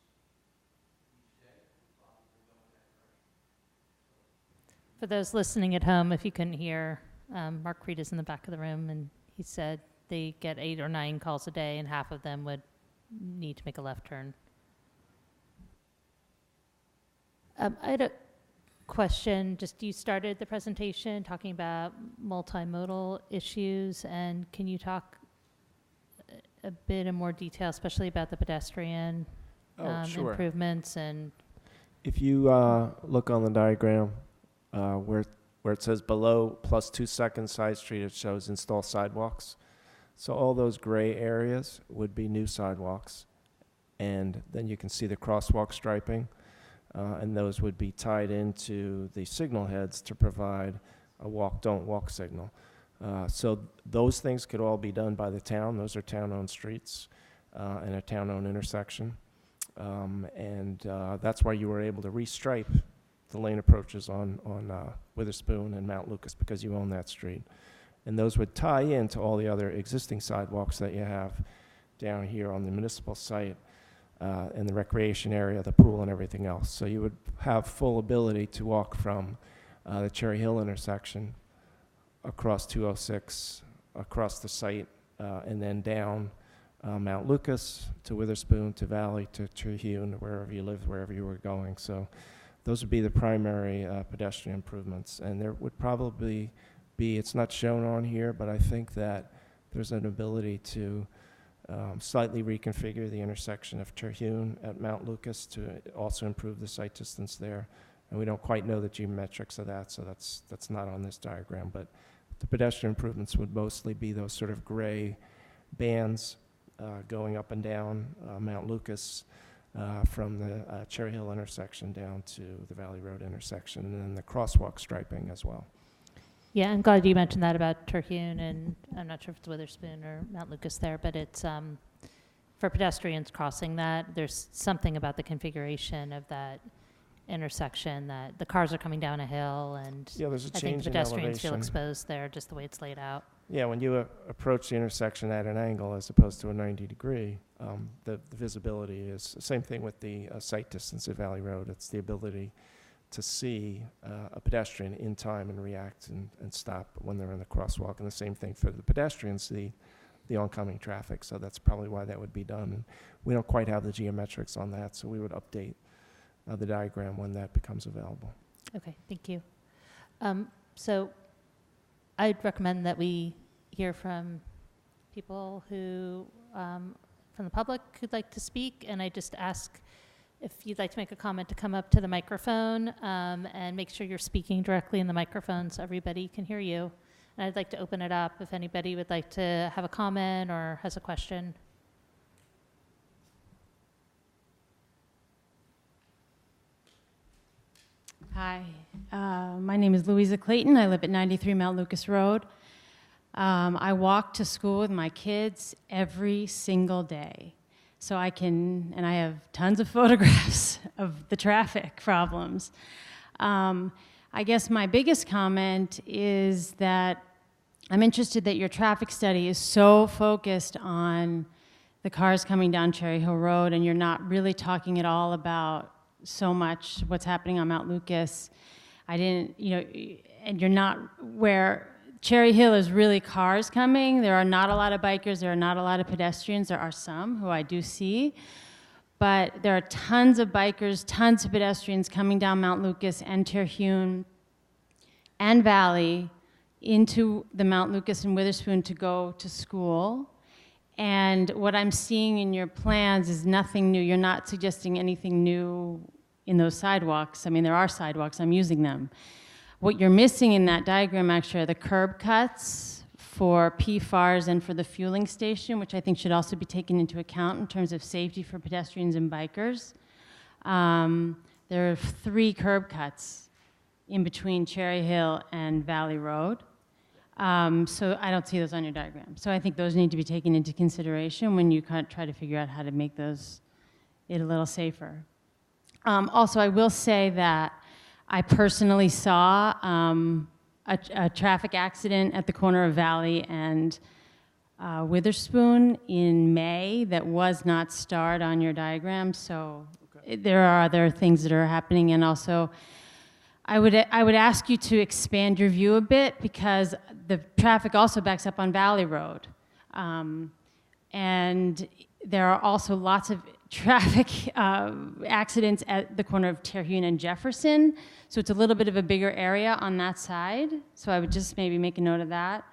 each day. We probably don't have pressure. For those listening at home, if you couldn't hear, Mark Creed is in the back of the room, and he said they get 8 or 9 calls a day, and half of them would need to make a left turn. I had a question. Just you started the presentation talking about multimodal issues, and can you talk a bit in more detail, especially about the pedestrian Sure. improvements? And If you look on the diagram where it says below +2 seconds side street, it shows install sidewalks. So all those gray areas would be new sidewalks. And then you can see the crosswalk striping. And those would be tied into the signal heads to provide a walk, don't walk signal. So those things could all be done by the town. Those are town-owned streets and a town-owned intersection. That's why you were able to restripe the lane approaches on Witherspoon and Mount Lucas, because you own that street. And those would tie into all the other existing sidewalks that you have down here on the municipal site, in the recreation area, the pool, and everything else. So you would have full ability to walk from the Cherry Hill intersection across 206, across the site, and then down Mount Lucas to Witherspoon to Valley to Terhune, wherever you live, wherever you were going. So those would be the primary pedestrian improvements. And there would probably be, it's not shown on here, but I think that there's an ability to slightly reconfigure the intersection of Terhune at Mount Lucas to also improve the sight distance there. And we don't quite know the geometrics of that, so that's not on this diagram. But the pedestrian improvements would mostly be those sort of gray bands going up and down Mount Lucas from the Cherry Hill intersection down to the Valley Road intersection, and then the crosswalk striping as well. yeah, I'm glad you mentioned that about Terhune, and I'm not sure if it's Witherspoon or Mount Lucas there, but it's for pedestrians crossing that, there's something about the configuration of that intersection that the cars are coming down a hill, and Yeah, there's a I think change in pedestrians feel elevation. exposed there, just the way it's laid out. Yeah, when you approach the intersection at an angle as opposed to a 90 degree, the visibility is the same thing with the sight distance at Valley Road. It's the ability to see a pedestrian in time and react and stop when they're in the crosswalk. And the same thing for the pedestrians, the oncoming traffic. So that's probably why that would be done. And we don't quite have the geometrics on that, so we would update the diagram when that becomes available. Okay, thank you. So I'd recommend that we hear from people who, from from the public who'd like to speak, and I just ask if you'd like to make a comment to come up to the microphone and make sure you're speaking directly in the microphone so everybody can hear you. And I'd like to open it up if anybody would like to have a comment or has a question. Hi, my name is Louisa Clayton. I live at 93 Mount Lucas Road. I walk to school with my kids every single day. So I have tons of photographs of the traffic problems. I guess my biggest comment is that I'm interested that your traffic study is so focused on the cars coming down Cherry Hill Road, and you're not really talking at all about so much what's happening on Mount Lucas. And you're not where Cherry Hill is really cars coming. There are not a lot of bikers. There are not a lot of pedestrians. There are some who I do see. But there are tons of bikers, tons of pedestrians coming down Mount Lucas and Terhune and Valley into the Mount Lucas and Witherspoon to go to school. And what I'm seeing in your plans is nothing new. You're not suggesting anything new in those sidewalks. I mean, there are sidewalks. I'm using them. What you're missing in that diagram actually are the curb cuts for PFARs and for the fueling station, which I think should also be taken into account in terms of safety for pedestrians and bikers. There are 3 curb cuts in between Cherry Hill and Valley Road. So I don't see those on your diagram. So I think those need to be taken into consideration when you kind of try to figure out how to make those it a little safer. Also, I will say that I personally saw a traffic accident at the corner of Valley and Witherspoon in May that was not starred on your diagram. So there are other things that are happening, and also I would ask you to expand your view a bit, because the traffic also backs up on Valley Road. And there are also lots of traffic accidents at the corner of Terhune and Jefferson. So it's a little bit of a bigger area on that side. So I would just maybe make a note of that.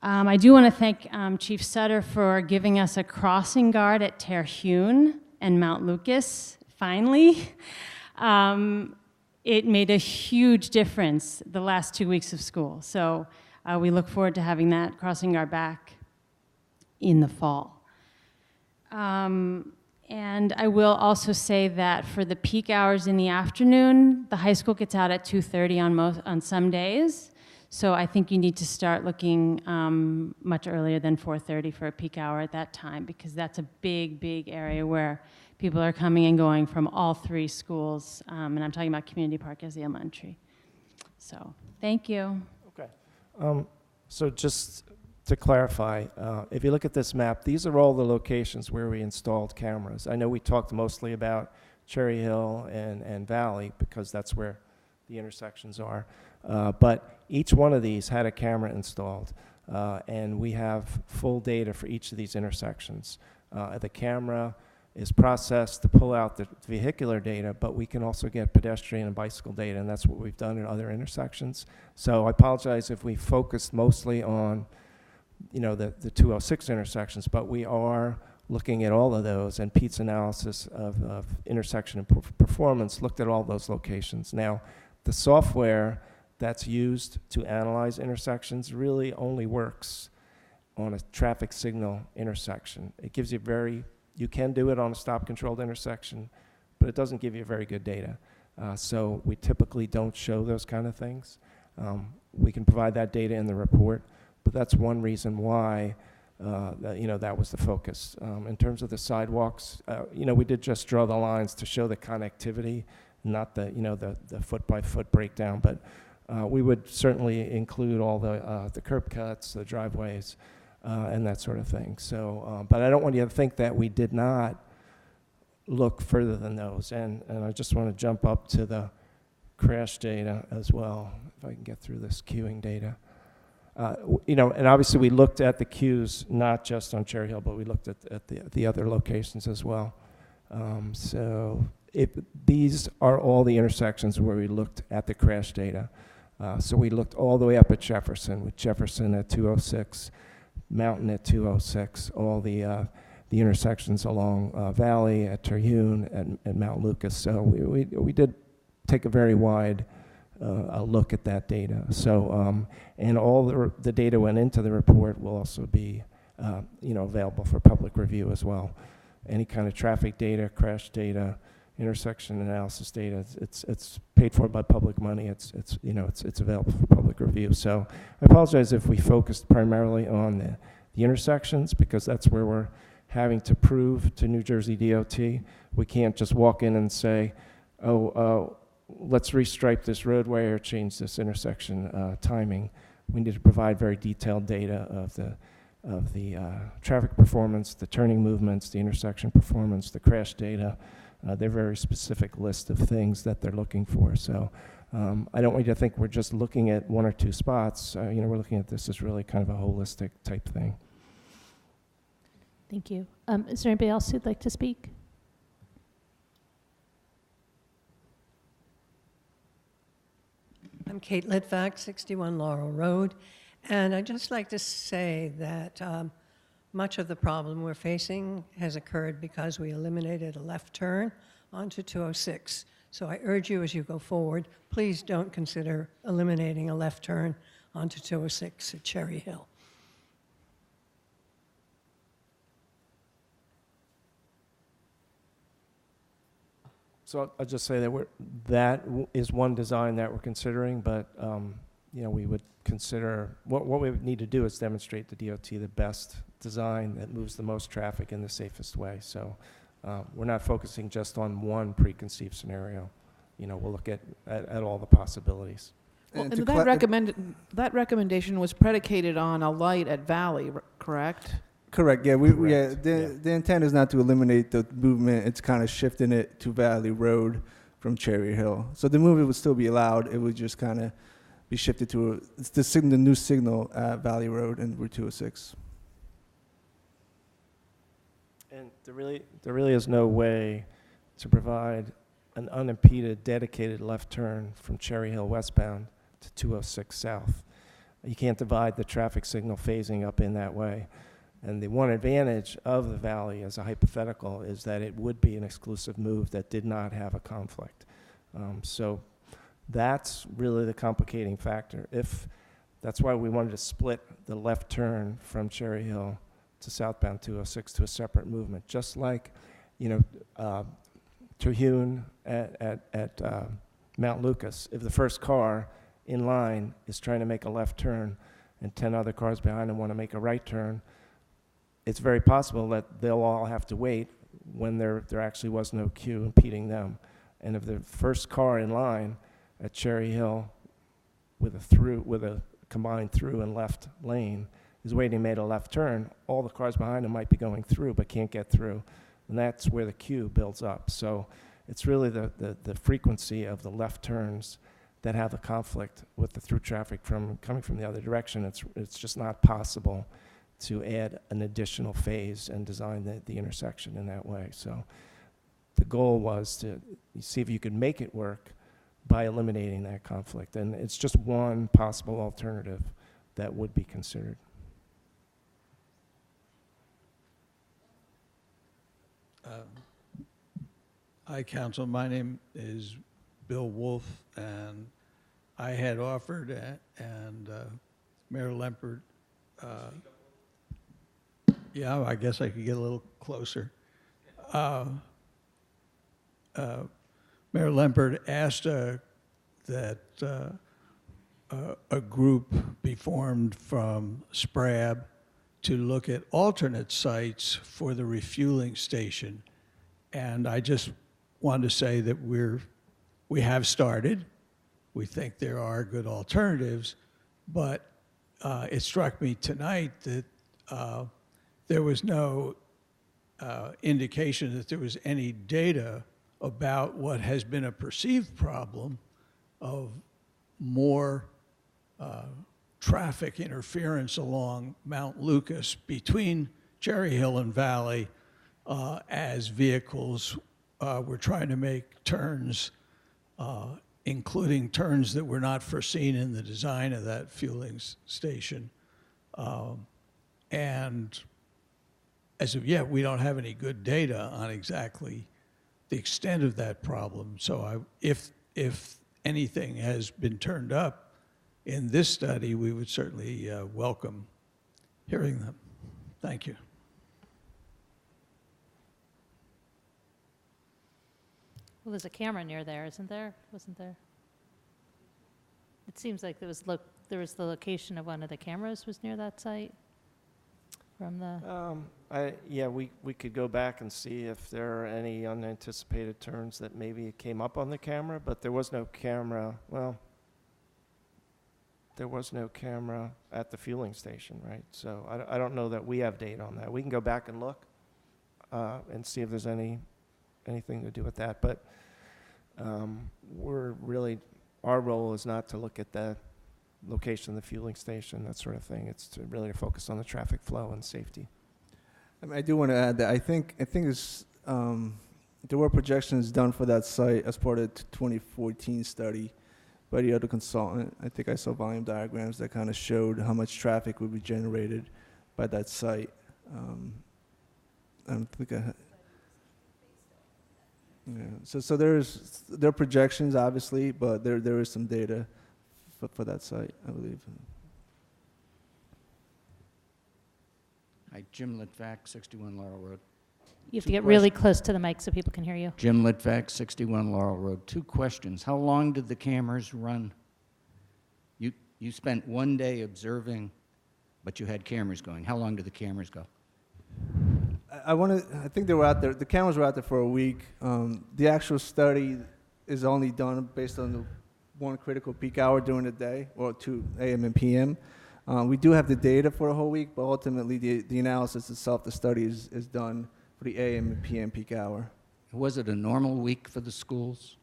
I do want to thank Chief Sutter for giving us a crossing guard at Terhune and Mount Lucas, finally. It made a huge difference the last 2 weeks of school. So we look forward to having that crossing guard back in the fall. And I will also say that for the peak hours in the afternoon, the high school gets out at 2:30 on some days. So I think you need to start looking much earlier than 4:30 for a peak hour at that time, because that's a big, big area where people are coming and going from all 3 schools. And I'm talking about Community Park as the elementary. So thank you. Okay. So just to clarify, if you look at this map, these are all the locations where we installed cameras. I know we talked mostly about Cherry Hill and Valley, because that's where the intersections are. But each one of these had a camera installed, and we have full data for each of these intersections. The camera is processed to pull out the vehicular data, but we can also get pedestrian and bicycle data, and that's what we've done in other intersections. So I apologize if we focused mostly on the 206 intersections, but we are looking at all of those, and Pete's analysis of intersection and performance looked at all those locations. Now, the software that's used to analyze intersections really only works on a traffic signal intersection. It gives you you can do it on a stop-controlled intersection, but it doesn't give you very good data. So we typically don't show those kind of things. We can provide that data in the report, but that's one reason why that was the focus. In terms of the sidewalks, we did just draw the lines to show the connectivity, not the foot-by-foot breakdown, but we would certainly include all the curb cuts, the driveways, and that sort of thing. So, but I don't want you to think that we did not look further than those. And I just want to jump up to the crash data as well, if I can get through this queuing data. And obviously we looked at the queues not just on Cherry Hill, but we looked at the other locations as well. So these are all the intersections where we looked at the crash data. So we looked all the way up at Jefferson, with Jefferson at 206, Mountain at 206, all the the intersections along Valley, at Terhune, at Mount Lucas. So we did take a very wide a look at that data. So, and all the data went into the report will also be, available for public review as well. Any kind of traffic data, crash data, intersection analysis data, it's paid for by public money. It's available for public review. So I apologize if we focused primarily on the intersections, because that's where we're having to prove to New Jersey DOT. We can't just walk in and say, let's restripe this roadway or change this intersection timing. We need to provide very detailed data of the traffic performance, the turning movements, the intersection performance, the crash data. They're very specific list of things that they're looking for. So I don't want you to think we're just looking at one or two spots. We're looking at this as really kind of a holistic type thing. Thank you. Is there anybody else who'd like to speak? I'm Kate Litvak, 61 Laurel Road, and I'd just like to say that much of the problem we're facing has occurred because we eliminated a left turn onto 206. So I urge you as you go forward, please don't consider eliminating a left turn onto 206 at Cherry Hill. So I'll just say that that is one design that we're considering, but we would consider, what we would need to do is demonstrate to DOT the best design that moves the most traffic in the safest way. So we're not focusing just on one preconceived scenario. We'll look at all the possibilities. Well, and that recommendation was predicated on a light at Valley, correct? Correct. Yeah, Correct. The intent is not to eliminate the movement. It's kind of shifting it to Valley Road from Cherry Hill. So the movement would still be allowed. It would just kind of be shifted to the new signal at Valley Road and Route 206. And there really is no way to provide an unimpeded, dedicated left turn from Cherry Hill westbound to 206 south. You can't divide the traffic signal phasing up in that way. And the one advantage of the Valley as a hypothetical is that it would be an exclusive move that did not have a conflict. So that's really the complicating factor. That's why we wanted to split the left turn from Cherry Hill to southbound 206 to a separate movement, just like, Terhune at Mount Lucas. If the first car in line is trying to make a left turn and 10 other cars behind them want to make a right turn, it's very possible that they'll all have to wait when there actually was no queue impeding them. And if the first car in line at Cherry Hill with a combined through and left lane is waiting, made a left turn, all the cars behind them might be going through but can't get through. And that's where the queue builds up. So it's really the frequency of the left turns that have a conflict with the through traffic coming from the other direction. It's just not possible to add an additional phase and design the intersection in that way. So the goal was to see if you could make it work by eliminating that conflict. And it's just one possible alternative that would be considered. Hi, Council. My name is Bill Wolf, and I had offered, and Mayor Lempert, yeah, I guess I could get a little closer. Mayor Lempert asked that a group be formed from SPRAB to look at alternate sites for the refueling station. And I just wanted to say that we have started. We think there are good alternatives, but it struck me tonight that there was no indication that there was any data about what has been a perceived problem of more traffic interference along Mount Lucas between Cherry Hill and Valley as vehicles were trying to make turns, including turns that were not foreseen in the design of that fueling station. And as of yet, we don't have any good data on exactly the extent of that problem. So if anything has been turned up in this study, we would certainly welcome hearing them. Thank you. Well, there's a camera near there, isn't there? Wasn't there? It seems like there was the location of one of the cameras was near that site from the... Yeah, we could go back and see if there are any unanticipated turns that maybe came up on the camera, but there was no camera, well, there was no camera at the fueling station, right? So I don't know that we have data on that. We can go back and look and see if there's anything to do with that, but our role is not to look at the location of the fueling station, that sort of thing. It's to really focus on the traffic flow and safety. I do want to add that I think it's, there were projections done for that site as part of the 2014 study by the other consultant. I think I saw volume diagrams that kind of showed how much traffic would be generated by that site. I don't think yeah. So there are projections, obviously, but there is some data for that site, I believe. Hi, Jim Litvak, 61 Laurel Road. You have to get really close to the mic so people can hear you. Jim Litvak, 61 Laurel Road. 2 questions. How long did the cameras run? You spent 1 day observing, but you had cameras going. How long did the cameras go? I think they were out there. The cameras were out there for a week. The actual study is only done based on the one critical peak hour during the day, or 2 a.m. and p.m. We do have the data for a whole week, but ultimately the analysis itself, the study is done for the a.m. and p.m. peak hour. Was it a normal week for the schools?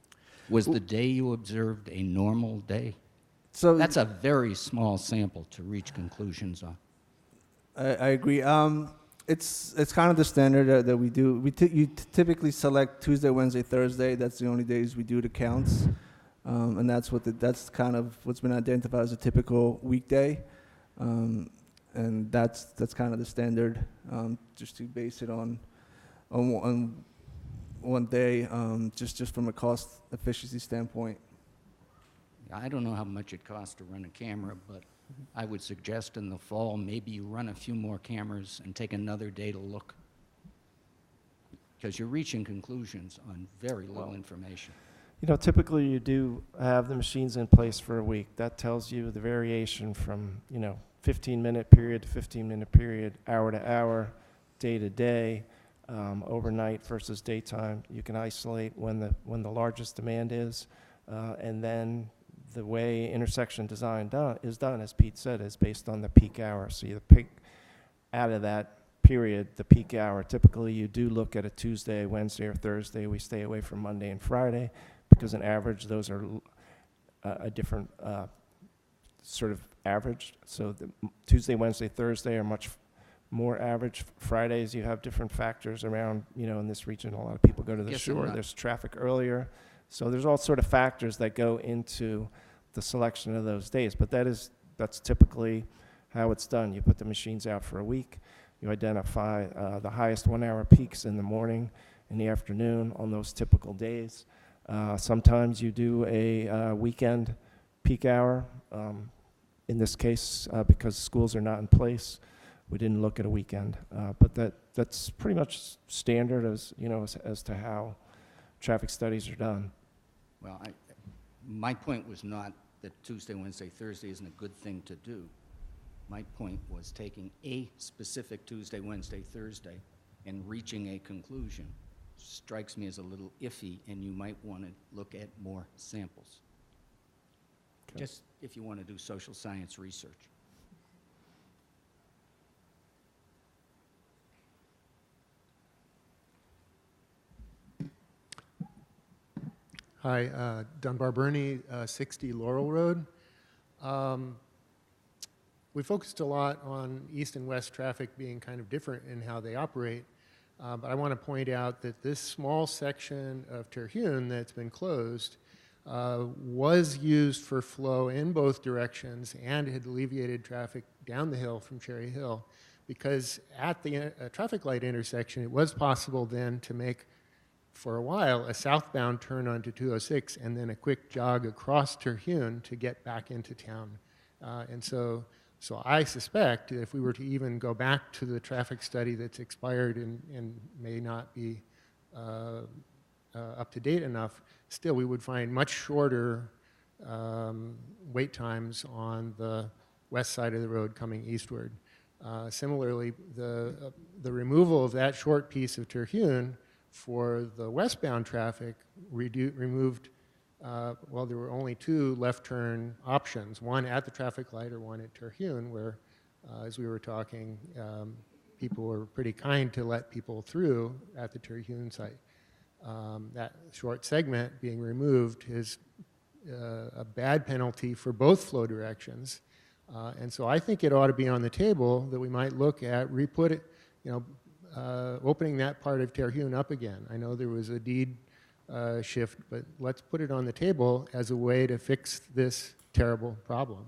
Was the day you observed a normal day? So that's a very small sample to reach conclusions on. I agree. It's kind of the standard that we do. You typically select Tuesday, Wednesday, Thursday. That's the only days we do the counts, and that's kind of what's been identified as a typical weekday, and that's kind of the standard. Just to base it on one day, just from a cost efficiency standpoint. I don't know how much it costs to run a camera, but I would suggest in the fall, maybe you run a few more cameras and take another day to look. Because you're reaching conclusions on very little information. You know, typically you do have the machines in place for a week. That tells you the variation from, 15-minute period to 15-minute period, hour to hour, day to day, overnight versus daytime. You can isolate when the largest demand is, and then the way intersection design is done, as Pete said, is based on the peak hour. So you pick out of that period, the peak hour. Typically, you do look at a Tuesday, Wednesday, or Thursday. We stay away from Monday and Friday because on average, those are a different sort of average. So the Tuesday, Wednesday, Thursday are much more average. Fridays, you have different factors around, in this region, a lot of people go to the shore. There's traffic earlier. So there's all sort of factors that go into the selection of those days, but that's typically how it's done. You put the machines out for a week, you identify the highest 1 hour peaks in the morning, in the afternoon on those typical days. Sometimes you do a weekend peak hour. In this case, because schools are not in place, we didn't look at a weekend, but that's pretty much standard as to how traffic studies are done. Well, my point was not that Tuesday, Wednesday, Thursday isn't a good thing to do. My point was taking a specific Tuesday, Wednesday, Thursday and reaching a conclusion strikes me as a little iffy, and you might want to look at more samples. Okay. Just if you want to do social science research. Hi, Dunbar Burney, 60 Laurel Road. We focused a lot on east and west traffic being kind of different in how they operate, but I want to point out that this small section of Terhune that's been closed was used for flow in both directions and had alleviated traffic down the hill from Cherry Hill. because at the traffic light intersection, it was possible then to make, for a while, a southbound turn onto 206 and then a quick jog across Terhune to get back into town. And so I suspect if we were to even go back to the traffic study that's expired and may not be up to date enough, still we would find much shorter wait times on the west side of the road coming eastward. Similarly, the removal of that short piece of Terhune for the westbound traffic removed, well, there were only 2 left turn options, one at the traffic light or one at Terhune, where, as we were talking, people were pretty kind to let people through at the Terhune site. That short segment being removed is a bad penalty for both flow directions. And so I think it ought to be on the table that we might look at opening that part of Terhune up again. I know there was a deed shift, but let's put it on the table as a way to fix this terrible problem.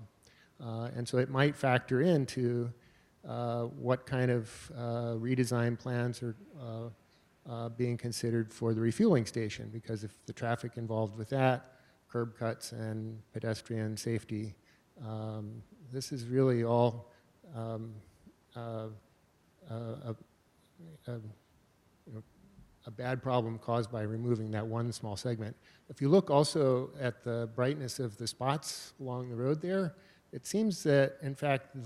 And so it might factor into what kind of redesign plans are being considered for the refueling station, because if the traffic involved with that, curb cuts and pedestrian safety, this is really all a bad problem caused by removing that one small segment. If you look also at the brightness of the spots along the road there, it seems that, in fact,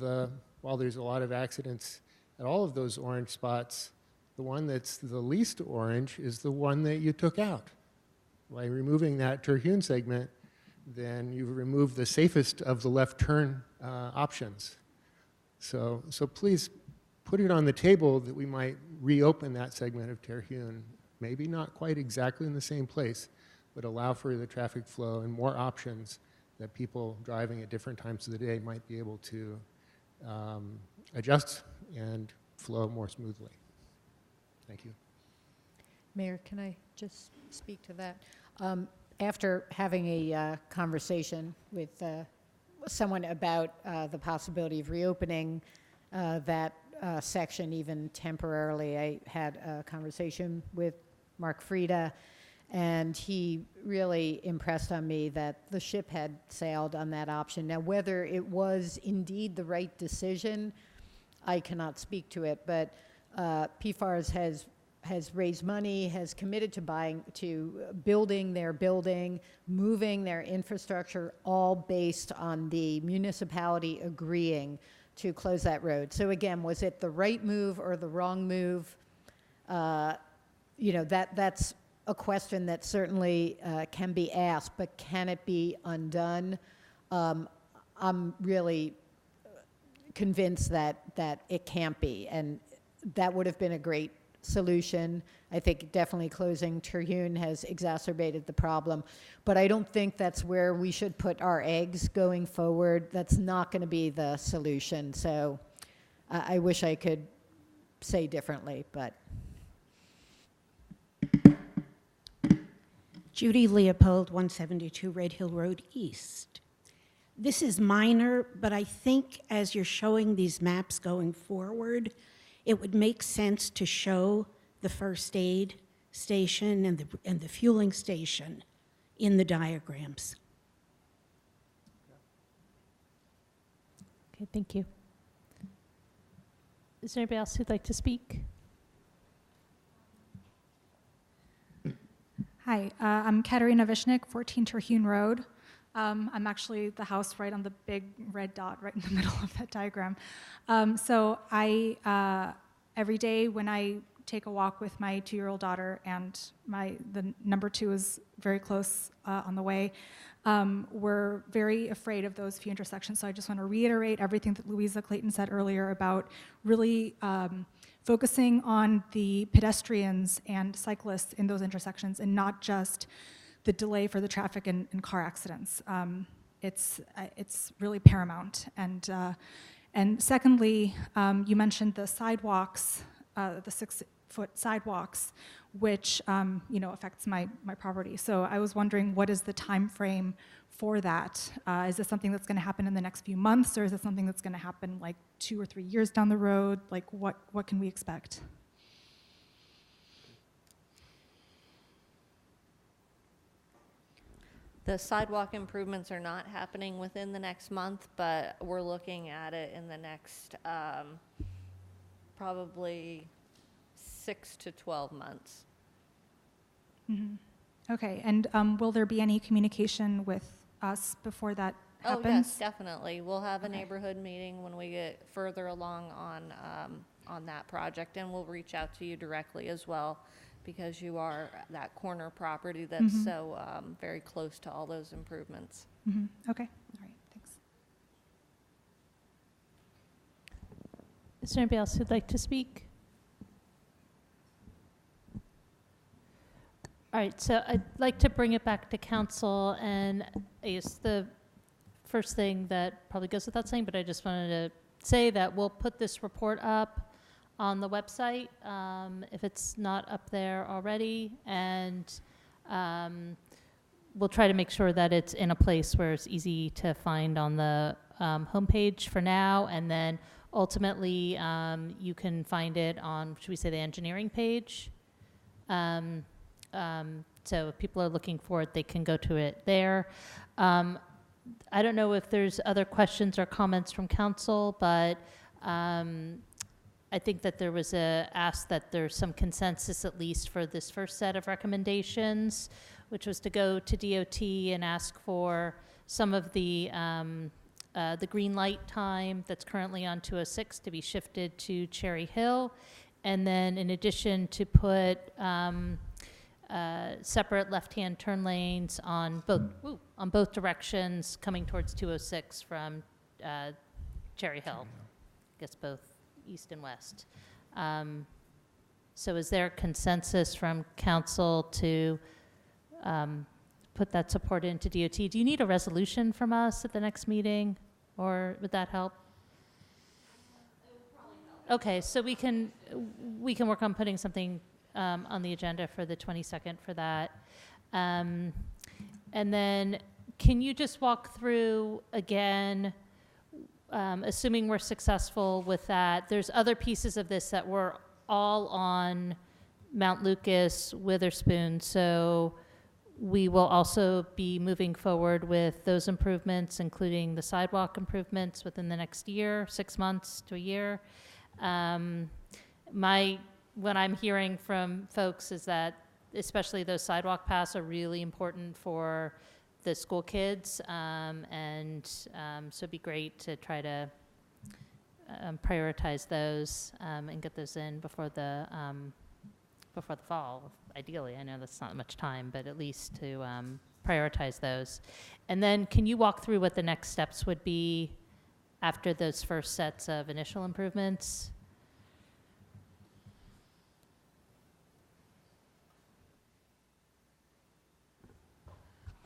while there's a lot of accidents at all of those orange spots, the one that's the least orange is the one that you took out. By removing that Terhune segment, then you've removed the safest of the left turn options. So please put it on the table that we might reopen that segment of Terhune, maybe not quite exactly in the same place, but allow for the traffic flow and more options that people driving at different times of the day might be able to adjust and flow more smoothly. Thank you. Mayor, can I just speak to that? After having a conversation with someone about the possibility of reopening that section even temporarily, I had a conversation with Mark Frieda, and he really impressed on me that the ship had sailed on that option. Now, whether it was indeed the right decision, I cannot speak to it, but PFARS has raised money, has committed to building their building, moving their infrastructure, all based on the municipality agreeing to close that road. So again, was it the right move or the wrong move? That's a question that certainly can be asked, but can it be undone? I'm really convinced that it can't be, and that would have been a great solution. I think definitely closing Terhune has exacerbated the problem, but I don't think that's where we should put our eggs going forward. That's not going to be the solution. So I wish I could say differently, but. Judy Leopold, 172 Red Hill Road East. This is minor, but I think as you're showing these maps going forward, it would make sense to show the first aid station and the fueling station in the diagrams. Okay, thank you. Is there anybody else who'd like to speak? Hi, I'm Katerina Vishnik, 14 Terhune Road. I'm actually the house right on the big red dot right in the middle of that diagram. So I, every day when I take a walk with my 2-year-old daughter, and the number 2 is very close on the way, we're very afraid of those few intersections. So I just want to reiterate everything that Louisa Clayton said earlier about really focusing on the pedestrians and cyclists in those intersections and not just the delay for the traffic and car accidents. It's really paramount. And secondly, you mentioned the sidewalks, the 6 foot sidewalks, which, affects my property. So I was wondering, what is the time frame for that? Is this something that's going to happen in the next few months, or is it something that's going to happen like 2 or 3 years down the road? Like, what can we expect? The sidewalk improvements are not happening within the next month, but we're looking at it in the next probably 6 to 12 months. Mhm. Okay, and will there be any communication with us before that happens? Oh, yes, definitely. We'll have a neighborhood meeting when we get further along on that project, and we'll reach out to you directly as well, because you are that corner property that's Mhm. so very close to all those improvements. Mhm. Okay, all right, thanks. Is there anybody else who'd like to speak? All right, so I'd like to bring it back to council, and I guess the first thing that probably goes without saying, but I just wanted to say that we'll put this report up on the website if it's not up there already, and we'll try to make sure that it's in a place where it's easy to find on the homepage for now, and then ultimately you can find it on, should we say, the engineering page. So if people are looking for it, they can go to it there. I don't know if there's other questions or comments from council, but I think that there was a ask that there's some consensus, at least for this first set of recommendations, which was to go to DOT and ask for some of the green light time that's currently on 206 to be shifted to Cherry Hill, and then in addition to put separate left-hand turn lanes on both directions coming towards 206 from Cherry Hill. I guess both east and west. So is there consensus from council to put that support into DOT? Do you need a resolution from us at the next meeting, or would that help? Okay, so we can work on putting something on the agenda for the 22nd for that. And then can you just walk through again, assuming we're successful with that, there's other pieces of this that were all on Mount Lucas, Witherspoon, so we will also be moving forward with those improvements, including the sidewalk improvements within the next year, 6 months to a year. What I'm hearing from folks is that especially those sidewalk paths are really important for the school kids, and so it'd be great to try to prioritize those and get those in before the fall, ideally. I know that's not much time, but at least to prioritize those. And then can you walk through what the next steps would be after those first sets of initial improvements?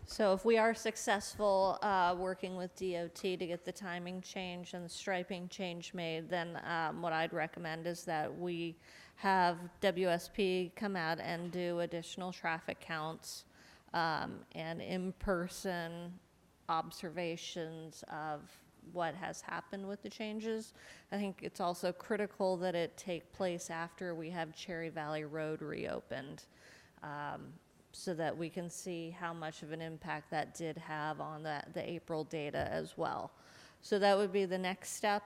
So if we are successful working with DOT to get the timing change and the striping change made, then what I'd recommend is that we have WSP come out and do additional traffic counts and in-person observations of what has happened with the changes. I think it's also critical that it take place after we have Cherry Valley Road reopened, so that we can see how much of an impact that did have on the April data as well. So that would be the next step,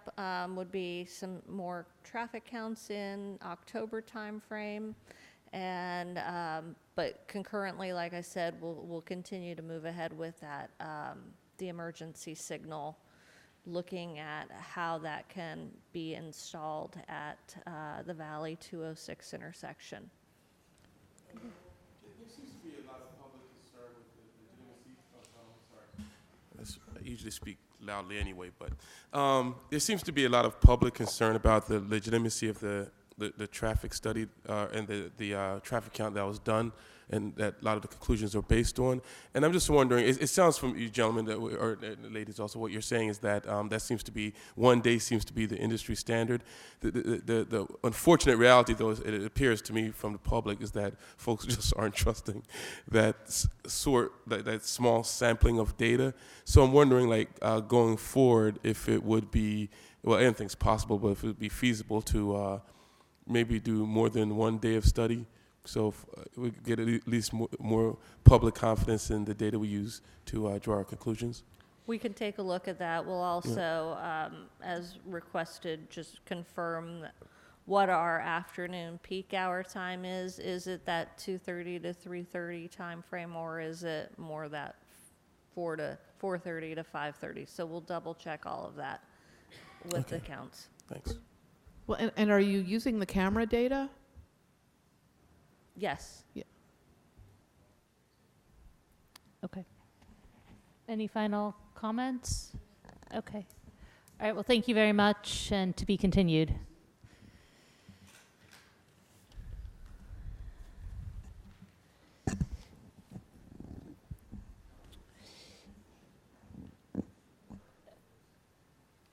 would be some more traffic counts in October timeframe. And, but concurrently, like I said, we'll continue to move ahead with that, the emergency signal, looking at how that can be installed at the Valley 206 intersection. I usually speak loudly anyway, but there seems to be a lot of public concern about the legitimacy of the the traffic study and the traffic count that was done, and that a lot of the conclusions are based on. And I'm just wondering, it sounds from you gentlemen, or ladies also, what you're saying is that that seems to be, 1 day seems to be the industry standard. The unfortunate reality, though, is it appears to me from the public, is that folks just aren't trusting that that small sampling of data. So I'm wondering, like, going forward, if it would be, well, anything's possible, but if it would be feasible to maybe do more than 1 day of study, so if, we could get at least more public confidence in the data we use to draw our conclusions. We can take a look at that. We'll also, as requested, just confirm what our afternoon peak hour time is. Is it that 2:30 to 3:30 time frame, or is it more that 4:30 to 5:30? So we'll double check all of that with the counts. Thanks. Well, and are you using the camera data? Yes. Yeah. Okay. Any final comments? Okay. All right, well, thank you very much, and to be continued.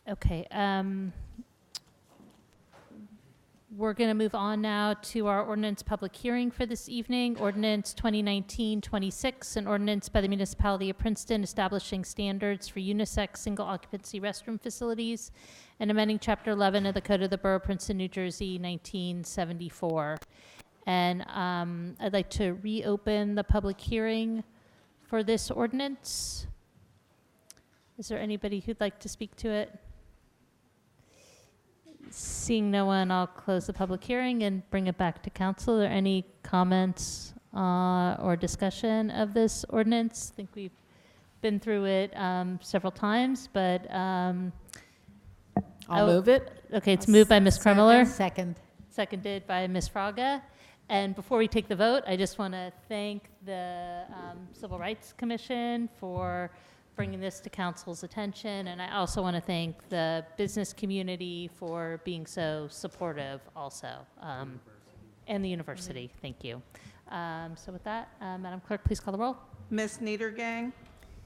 Okay, we're going to move on now to our ordinance public hearing for this evening, Ordinance 2019-26, an ordinance by the municipality of Princeton establishing standards for unisex single occupancy restroom facilities and amending Chapter 11 of the Code of the Borough of Princeton, New Jersey, 1974. And I'd like to reopen the public hearing for this ordinance. Is there anybody who'd like to speak to it? Seeing no one, I'll close the public hearing and bring it back to council. Are there any comments or discussion of this ordinance? I think we've been through it several times, but I'll move it. Okay, it's moved by Ms. Krummeler. Second. Seconded by Ms. Fraga. And before we take the vote, I just want to thank the Civil Rights Commission for bringing this to council's attention, and I also want to thank the business community for being so supportive also, and the university. Thank you. So with that, Madam Clerk, please call the roll. Ms. Niedergang?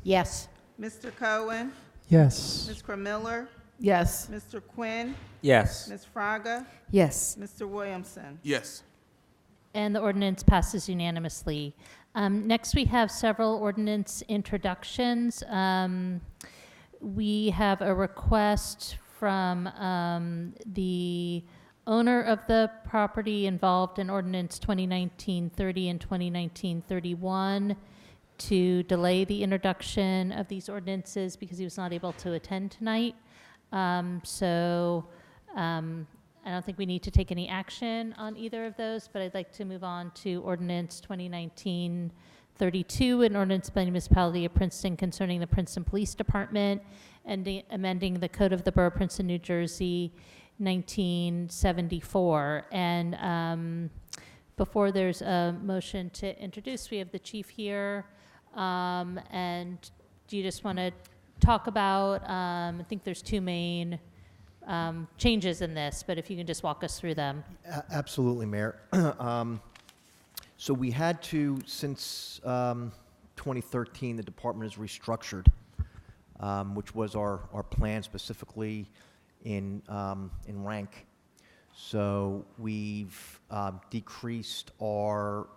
Yes. Mr. Cohen? Yes. Ms. Krummeller? Yes. Mr. Quinn? Yes. Ms. Fraga? Yes. Mr. Williamson? Yes. And the ordinance passes unanimously. Next, we have several ordinance introductions. We have a request from the owner of the property involved in ordinance 2019-30 and 2019-31 to delay the introduction of these ordinances because he was not able to attend tonight. I don't think we need to take any action on either of those, but I'd like to move on to ordinance 2019-32, an ordinance by the municipality of Princeton concerning the Princeton Police Department and amending the Code of the Borough of Princeton, New Jersey, 1974. And before there's a motion to introduce, we have the chief here. And do you just want to talk about, I think there's two main changes in this, but if you can just walk us through them. Absolutely, Mayor. So we had to, since 2013, the department has restructured, which was our plan specifically in rank. So we've decreased our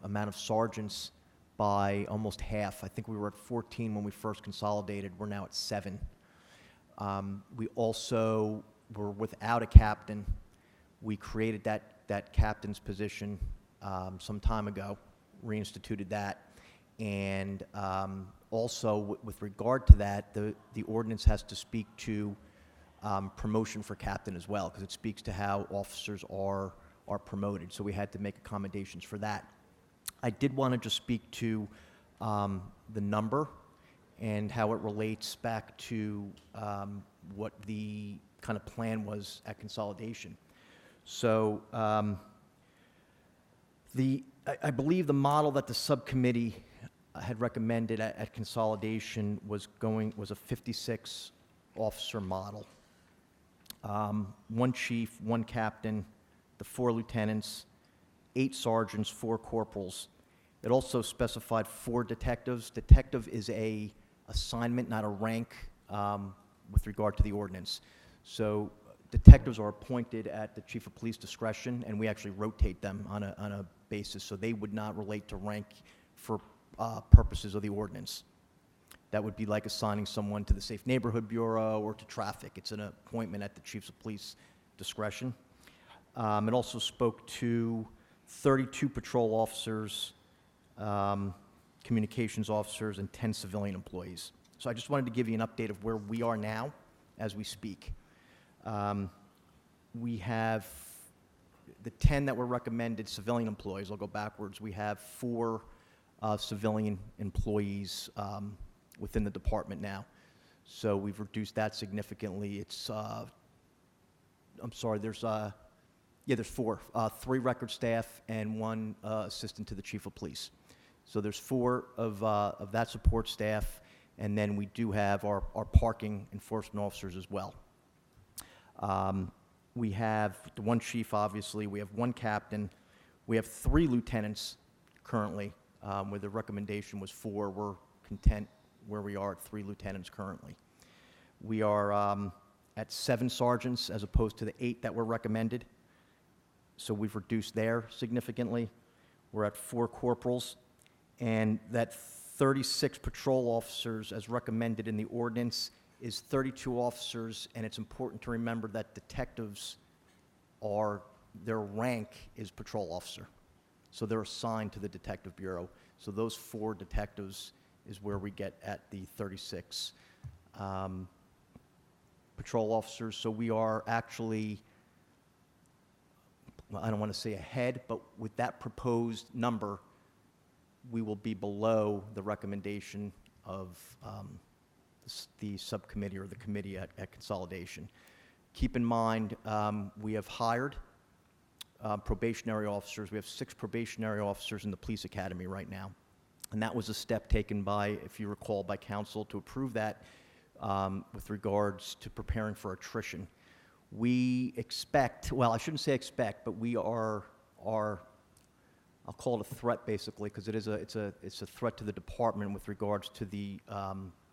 amount of sergeants by almost half. I think we were at 14 when we first consolidated. We're now at 7. We also were without a captain. We created that captain's position some time ago, reinstituted that. And also with regard to that, the ordinance has to speak to promotion for captain as well, because it speaks to how officers are promoted. So we had to make accommodations for that. I did want to just speak to the number and how it relates back to what the kind of plan was at consolidation. So I believe the model that the subcommittee had recommended at consolidation was a 56 officer model. 1 chief, 1 captain, the 4 lieutenants, 8 sergeants, 4 corporals. It also specified 4 detectives. Detective is a assignment, not a rank, with regard to the ordinance. So detectives are appointed at the chief of police discretion, and we actually rotate them on a basis, so they would not relate to rank for purposes of the ordinance. That would be like assigning someone to the Safe Neighborhood Bureau or to traffic. It's an appointment at the chiefs of police discretion. It also spoke to 32 patrol officers, communications officers, and 10 civilian employees. So I just wanted to give you an update of where we are now as we speak. We have the 10 that were recommended civilian employees. I'll go backwards. We have 4 civilian employees within the department now. So we've reduced that significantly. It's, I'm sorry, there's 4, 3 record staff and 1 assistant to the chief of police. So there's 4 of that support staff, and then we do have our parking enforcement officers as well. We have the 1 chief, obviously. We have 1 captain. We have 3 lieutenants currently, where the recommendation was 4. We're content where we are at 3 lieutenants currently. We are at 7 sergeants as opposed to the 8 that were recommended. So we've reduced there significantly. We're at 4 corporals, and that 36 patrol officers as recommended in the ordinance is 32 officers, and it's important to remember that detectives their rank is patrol officer. So they're assigned to the Detective Bureau. So those 4 detectives is where we get at the 36 patrol officers. So we are actually, well, I don't want to say ahead, but with that proposed number, we will be below the recommendation of the subcommittee or the committee at consolidation. Keep in mind, we have hired probationary officers. We have 6 probationary officers in the police academy right now. And that was a step taken by, if you recall, by council to approve that with regards to preparing for attrition. We expect, well, I shouldn't say expect, but we are I'll call it a threat basically, because it's a threat to the department with regards to the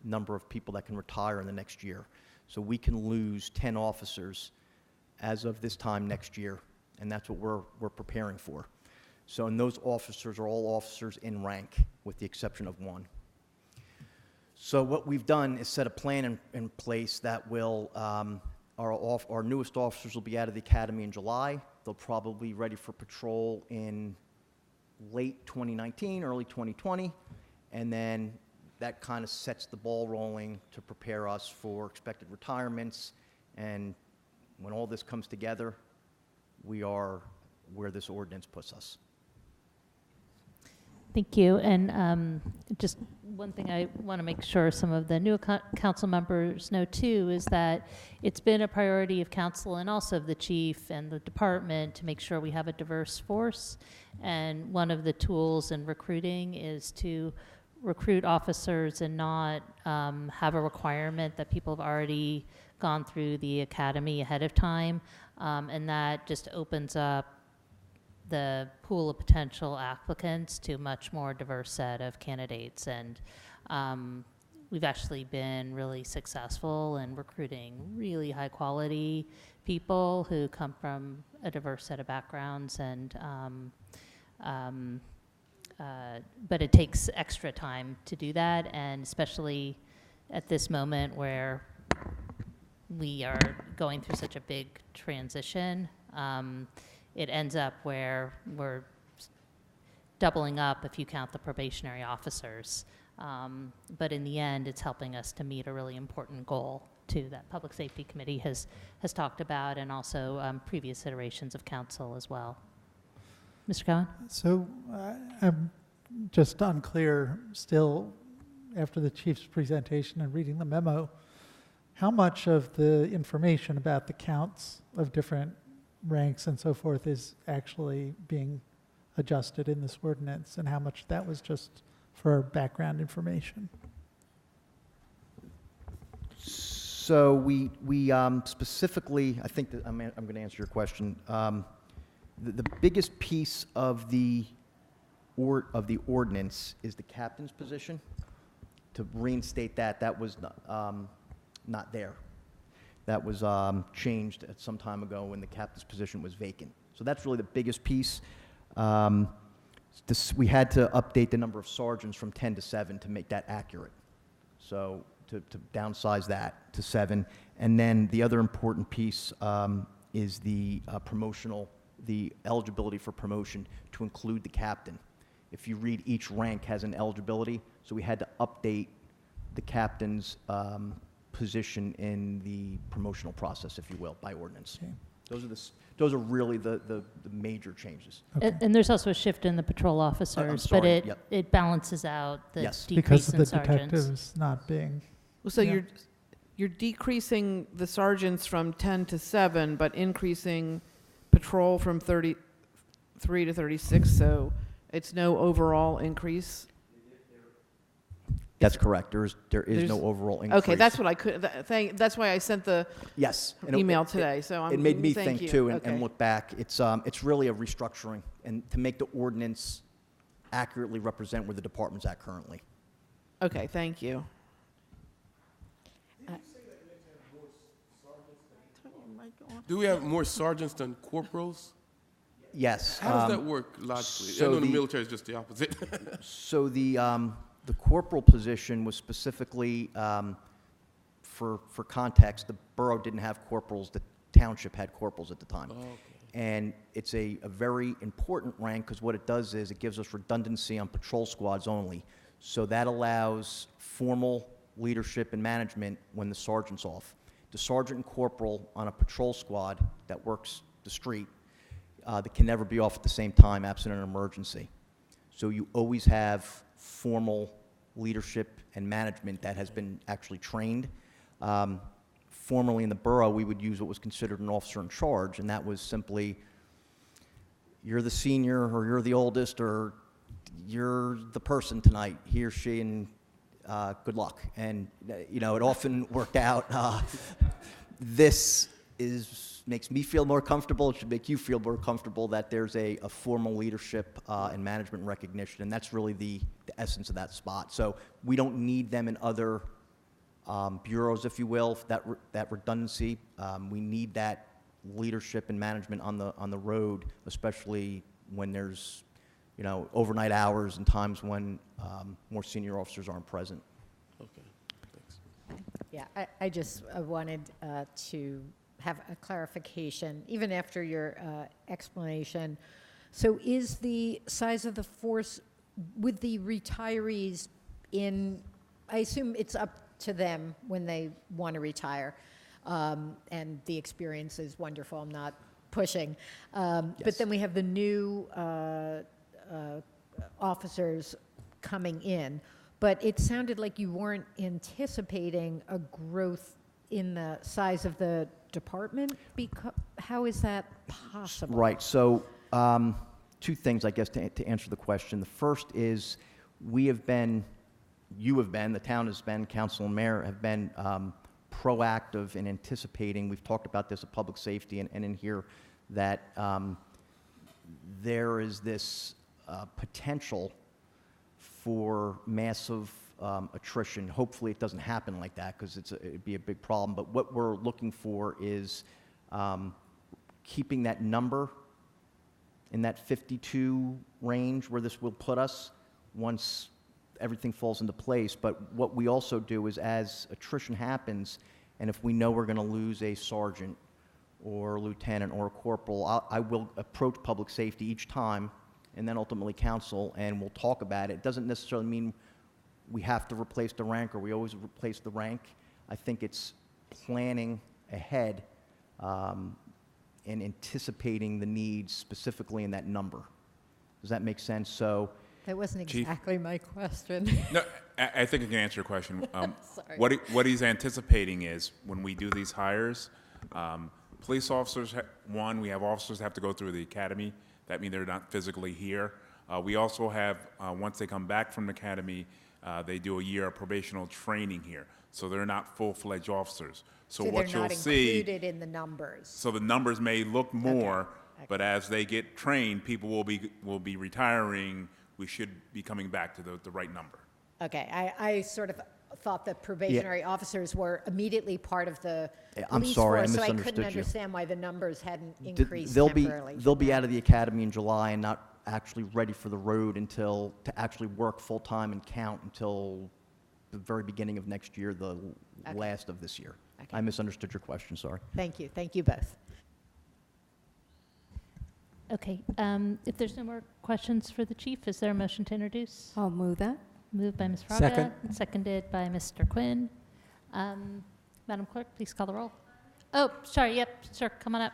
number of people that can retire in the next year. So we can lose 10 officers as of this time next year, and that's what we're preparing for. So, and those officers are all officers in rank, with the exception of 1. So what we've done is set a plan in place that will, our newest officers will be out of the academy in July. They'll probably be ready for patrol in late 2019, early 2020, and then that kind of sets the ball rolling to prepare us for expected retirements. And when all this comes together, we are where this ordinance puts us. Thank you. And just one thing I want to make sure some of the new council members know too is that it's been a priority of council and also of the chief and the department to make sure we have a diverse force. And one of the tools in recruiting is to recruit officers and not have a requirement that people have already gone through the academy ahead of time. And that just opens up the pool of potential applicants to a much more diverse set of candidates. And we've actually been really successful in recruiting really high quality people who come from a diverse set of backgrounds. And but it takes extra time to do that, and especially at this moment where we are going through such a big transition, it ends up where we're doubling up if you count the probationary officers. But in the end, it's helping us to meet a really important goal too that Public Safety Committee has talked about, and also previous iterations of council as well. Mr. Cohen? So I'm just unclear still, after the chief's presentation and reading the memo, how much of the information about the counts of different ranks and so forth is actually being adjusted in this ordinance, and how much that was just for background information? So we specifically, I think that I'm going to answer your question. The biggest piece of the ordinance is the captain's position. To reinstate that was not there. That was changed at some time ago when the captain's position was vacant. So that's really the biggest piece. We had to update the number of sergeants from 10 to 7 to make that accurate. So to downsize that to 7. And then the other important piece is the the eligibility for promotion to include the captain. If you read, each rank has an eligibility, so we had to update the captain's position in the promotional process, if you will, by ordinance. Okay. Those are really the major changes. And there's also a shift in the patrol officers, but sorry, it balances out the Yes. decrease Because of in the sergeants. detectives not being. So Yeah. you're decreasing the sergeants from 10 to 7, but increasing patrol from 33 to 36, so it's no overall increase? That's correct. There is no overall increase. Okay, that's what I could, that's why I sent the Yes. And email today, so I'm, it made me thank think you. too, and Okay. look back. It's really a restructuring, and to make the ordinance accurately represent where the department's at currently. Okay, thank you. Do we have more sergeants than corporals? Yes. How does that work logically? so I know the the- military is just the opposite. So the corporal position was specifically, for context, the borough didn't have corporals, the township had corporals at the time. Okay. And it's a very important rank, because what it does is it gives us redundancy on patrol squads only. So that allows formal leadership and management when the sergeant's off. The sergeant and corporal on a patrol squad that works the street, they can never be off at the same time absent an emergency. So you always have formal leadership and management that has been actually trained. Formerly in the borough, we would use what was considered an officer in charge, and that was simply, you're the senior, or you're the oldest, or you're the person tonight, he or she, and good luck. And, it often worked out. This makes me feel more comfortable. It should make you feel more comfortable that there's a formal leadership and management recognition, and that's really the essence of that spot. So we don't need them in other bureaus, if you will, that redundancy. We need that leadership and management on the road, especially when there's overnight hours and times when more senior officers aren't present. Okay, thanks. Yeah, I just wanted to have a clarification, even after your explanation. So is the size of the force with the retirees I assume it's up to them when they want to retire, and the experience is wonderful, I'm not pushing. But then we have the new officers coming in, but it sounded like you weren't anticipating a growth in the size of the department. How is that possible? Right. So two things, I guess, to answer the question. The first is you have been, the town has been, council and mayor have been proactive in anticipating. We've talked about this at public safety and in here that there is this potential for massive attrition. Hopefully it doesn't happen like that, because it'd be a big problem. But what we're looking for is keeping that number in that 52 range where this will put us once everything falls into place. But what we also do is, as attrition happens, and if we know we're going to lose a sergeant or a lieutenant or a corporal, I will approach public safety each time, and then ultimately council, and we'll talk about it. It doesn't necessarily mean we have to replace the rank, or we always replace the rank. I think it's planning ahead and anticipating the needs specifically in that number. Does that make sense? So That wasn't Chief? exactly my question. No, I think I can answer your question. Sorry. What he's anticipating is when we do these hires, police officers, we have officers that have to go through the academy. That means they're not physically here. We also have, once they come back from the academy, they do a year of probational training here. So they're not full-fledged officers. So what they're you'll not see, included in the numbers. so the numbers may look more, But as they get trained, people will be retiring. We should be coming back to the right number. Okay, I sort of thought that probationary officers were immediately part of the I'm police sorry, I force, so I couldn't misunderstood you. understand why the numbers hadn't increased They'll temporarily. be out of the academy in July and not actually ready for the road to actually work full-time and count until the very beginning of next year, the last of this year. Okay. I misunderstood your question, sorry. Thank you. Thank you both. Okay, if there's no more questions for the chief, is there a motion to introduce? I'll move that. Moved by Ms. Fraga. Second. And seconded by Mr. Quinn. Madam Clerk, please call the roll. Oh, sorry, yep, sir, come on up.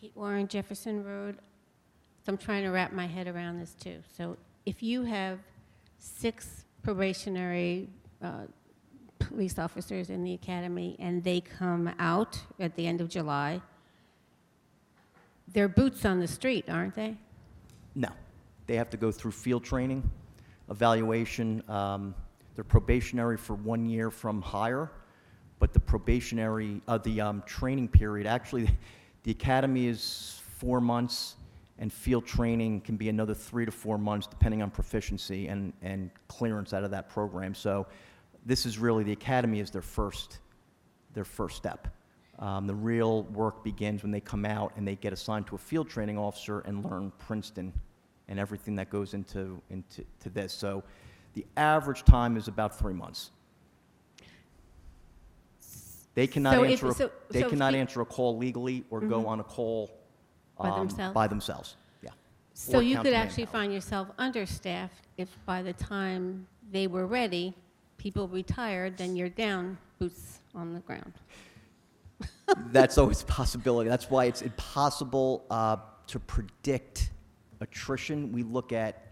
Kate Warren, Jefferson Road. So I'm trying to wrap my head around this too. So if you have 6 probationary police officers in the academy and they come out at the end of July, they're boots on the street, aren't they? No. They have to go through field training, evaluation. They're probationary for 1 year from hire, but the training period, actually, the academy is 4 months, and field training can be another 3 to 4 months, depending on proficiency and clearance out of that program. So this is really, the academy is their first step. The real work begins when they come out and they get assigned to a field training officer and learn Princeton and everything that goes into this. So the average time is about 3 months. They cannot answer a call legally or go on a call by themselves. Yeah. So Or you count could the actually manpower. find yourself understaffed if by the time they were ready, people retired, then you're down, boots on the ground. That's always a possibility. That's why it's impossible to predict attrition. We look at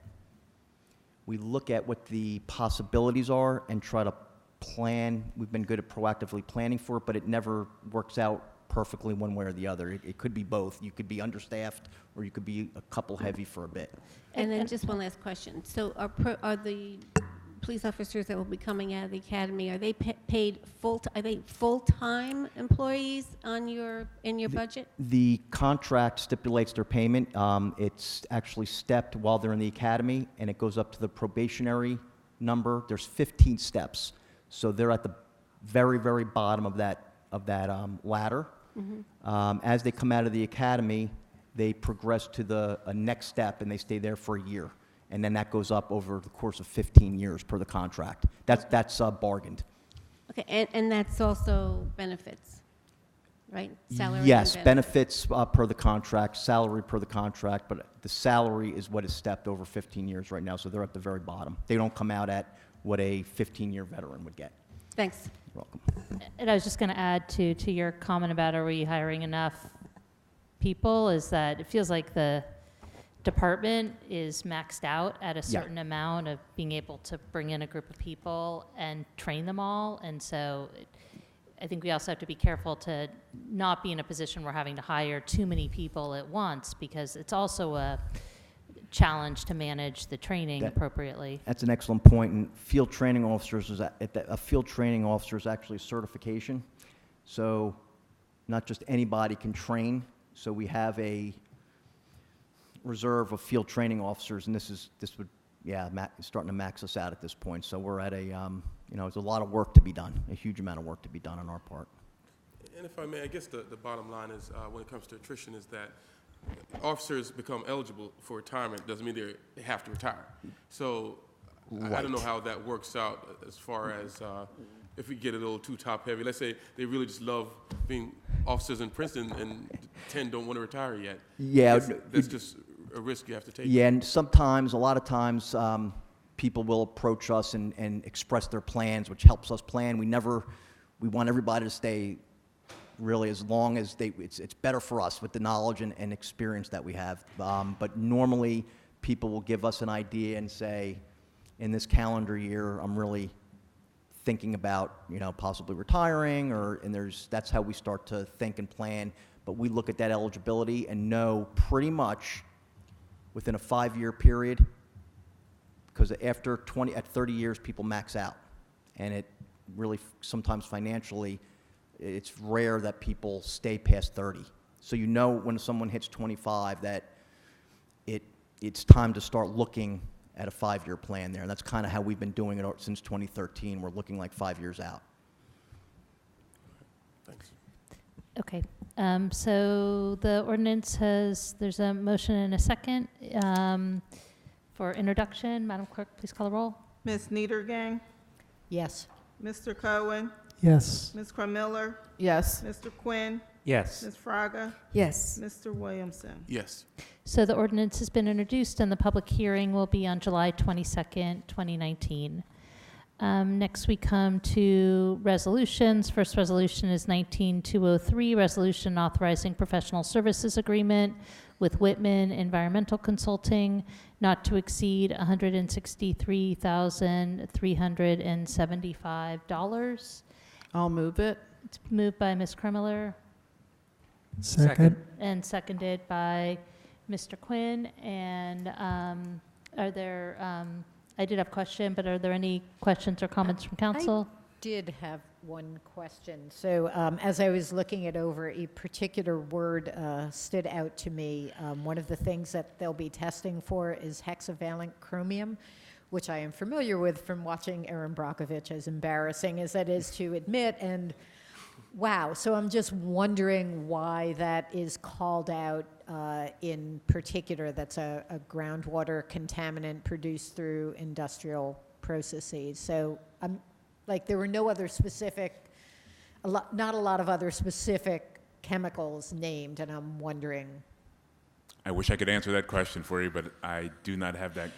what the possibilities are and try to plan. We've been good at proactively planning for it, but it never works out perfectly one way or the other. It could be both. You could be understaffed, or you could be a couple heavy for a bit. And then just one last question. So are the police officers that will be coming out of the academy, are they paid are they full-time employees in your budget? The contract stipulates their payment. It's actually stepped while they're in the academy, and it goes up to the probationary number. There's 15 steps, so they're at the very, very bottom of that ladder. Mm-hmm. As they come out of the academy, they progress to the next step, and they stay there for a year. And then that goes up over the course of 15 years per the contract. That's bargained. Okay, and that's also benefits, right? Salary Yes, and benefits per the contract, salary per the contract, but the salary is what is stepped over 15 years right now, so they're at the very bottom. They don't come out at what a 15-year veteran would get. Thanks. You're welcome. And I was just going to add to your comment about are we hiring enough people, is that it feels like the department is maxed out at a certain amount of being able to bring in a group of people and train them all. And so I think we also have to be careful to not be in a position where having to hire too many people at once, because it's also a challenge to manage the training appropriately. That's an excellent point. And field training officers a field training officer is actually a certification. So not just anybody can train. So we have a reserve of field training officers, and this would starting to max us out at this point. So we're at there's a lot of work to be done, a huge amount of work to be done on our part. And if I may, I guess the bottom line is, when it comes to attrition, is that officers become eligible for retirement doesn't mean they have to retire. So I don't know how that works out as far as if we get a little too top heavy. Let's say they really just love being officers in Princeton and 10 don't want to retire yet. Yeah. That's just a risk you have to take. Yeah, and a lot of times, people will approach us and express their plans, which helps us plan. We want everybody to stay really as long as it's better for us with the knowledge and experience that we have. But normally, people will give us an idea and say, in this calendar year, I'm really thinking about, possibly retiring, that's how we start to think and plan. But we look at that eligibility and know pretty much within a 5-year period, because at 30 years, people max out. And really sometimes financially, it's rare that people stay past 30. So you know when someone hits 25 that it's time to start looking at a 5-year plan there. And that's kind of how we've been doing it since 2013. We're looking like 5 years out. Thanks. Okay, so the ordinance there's a motion and a second for introduction. Madam Clerk, please call the roll. Ms. Niedergang, Yes. Mr. Cohen, Yes. Ms. Miller, Yes. Mr. Quinn, Yes. Ms. Fraga, Yes. Mr. Williamson. Yes. So the ordinance has been introduced and the public hearing will be on July 22nd, 2019. Next we come to resolutions. First resolution is 19203, resolution authorizing professional services agreement with Whitman Environmental Consulting not to exceed $163,375. I'll move it. It's moved by Ms. Kremiller Second. and seconded by Mr. Quinn. And are there, I did have a question, but are there any questions or comments from council? I did have one question. So as I was looking it over, a particular word stood out to me. One of the things that they'll be testing for is hexavalent chromium, which I am familiar with from watching Erin Brockovich, as embarrassing as that is to admit. And wow, so I'm just wondering why that is called out in particular. That's a groundwater contaminant produced through industrial processes. So I'm like, there were no other specific, not a lot of other specific chemicals named, and I'm wondering. I wish I could answer that question for you, but I do not have that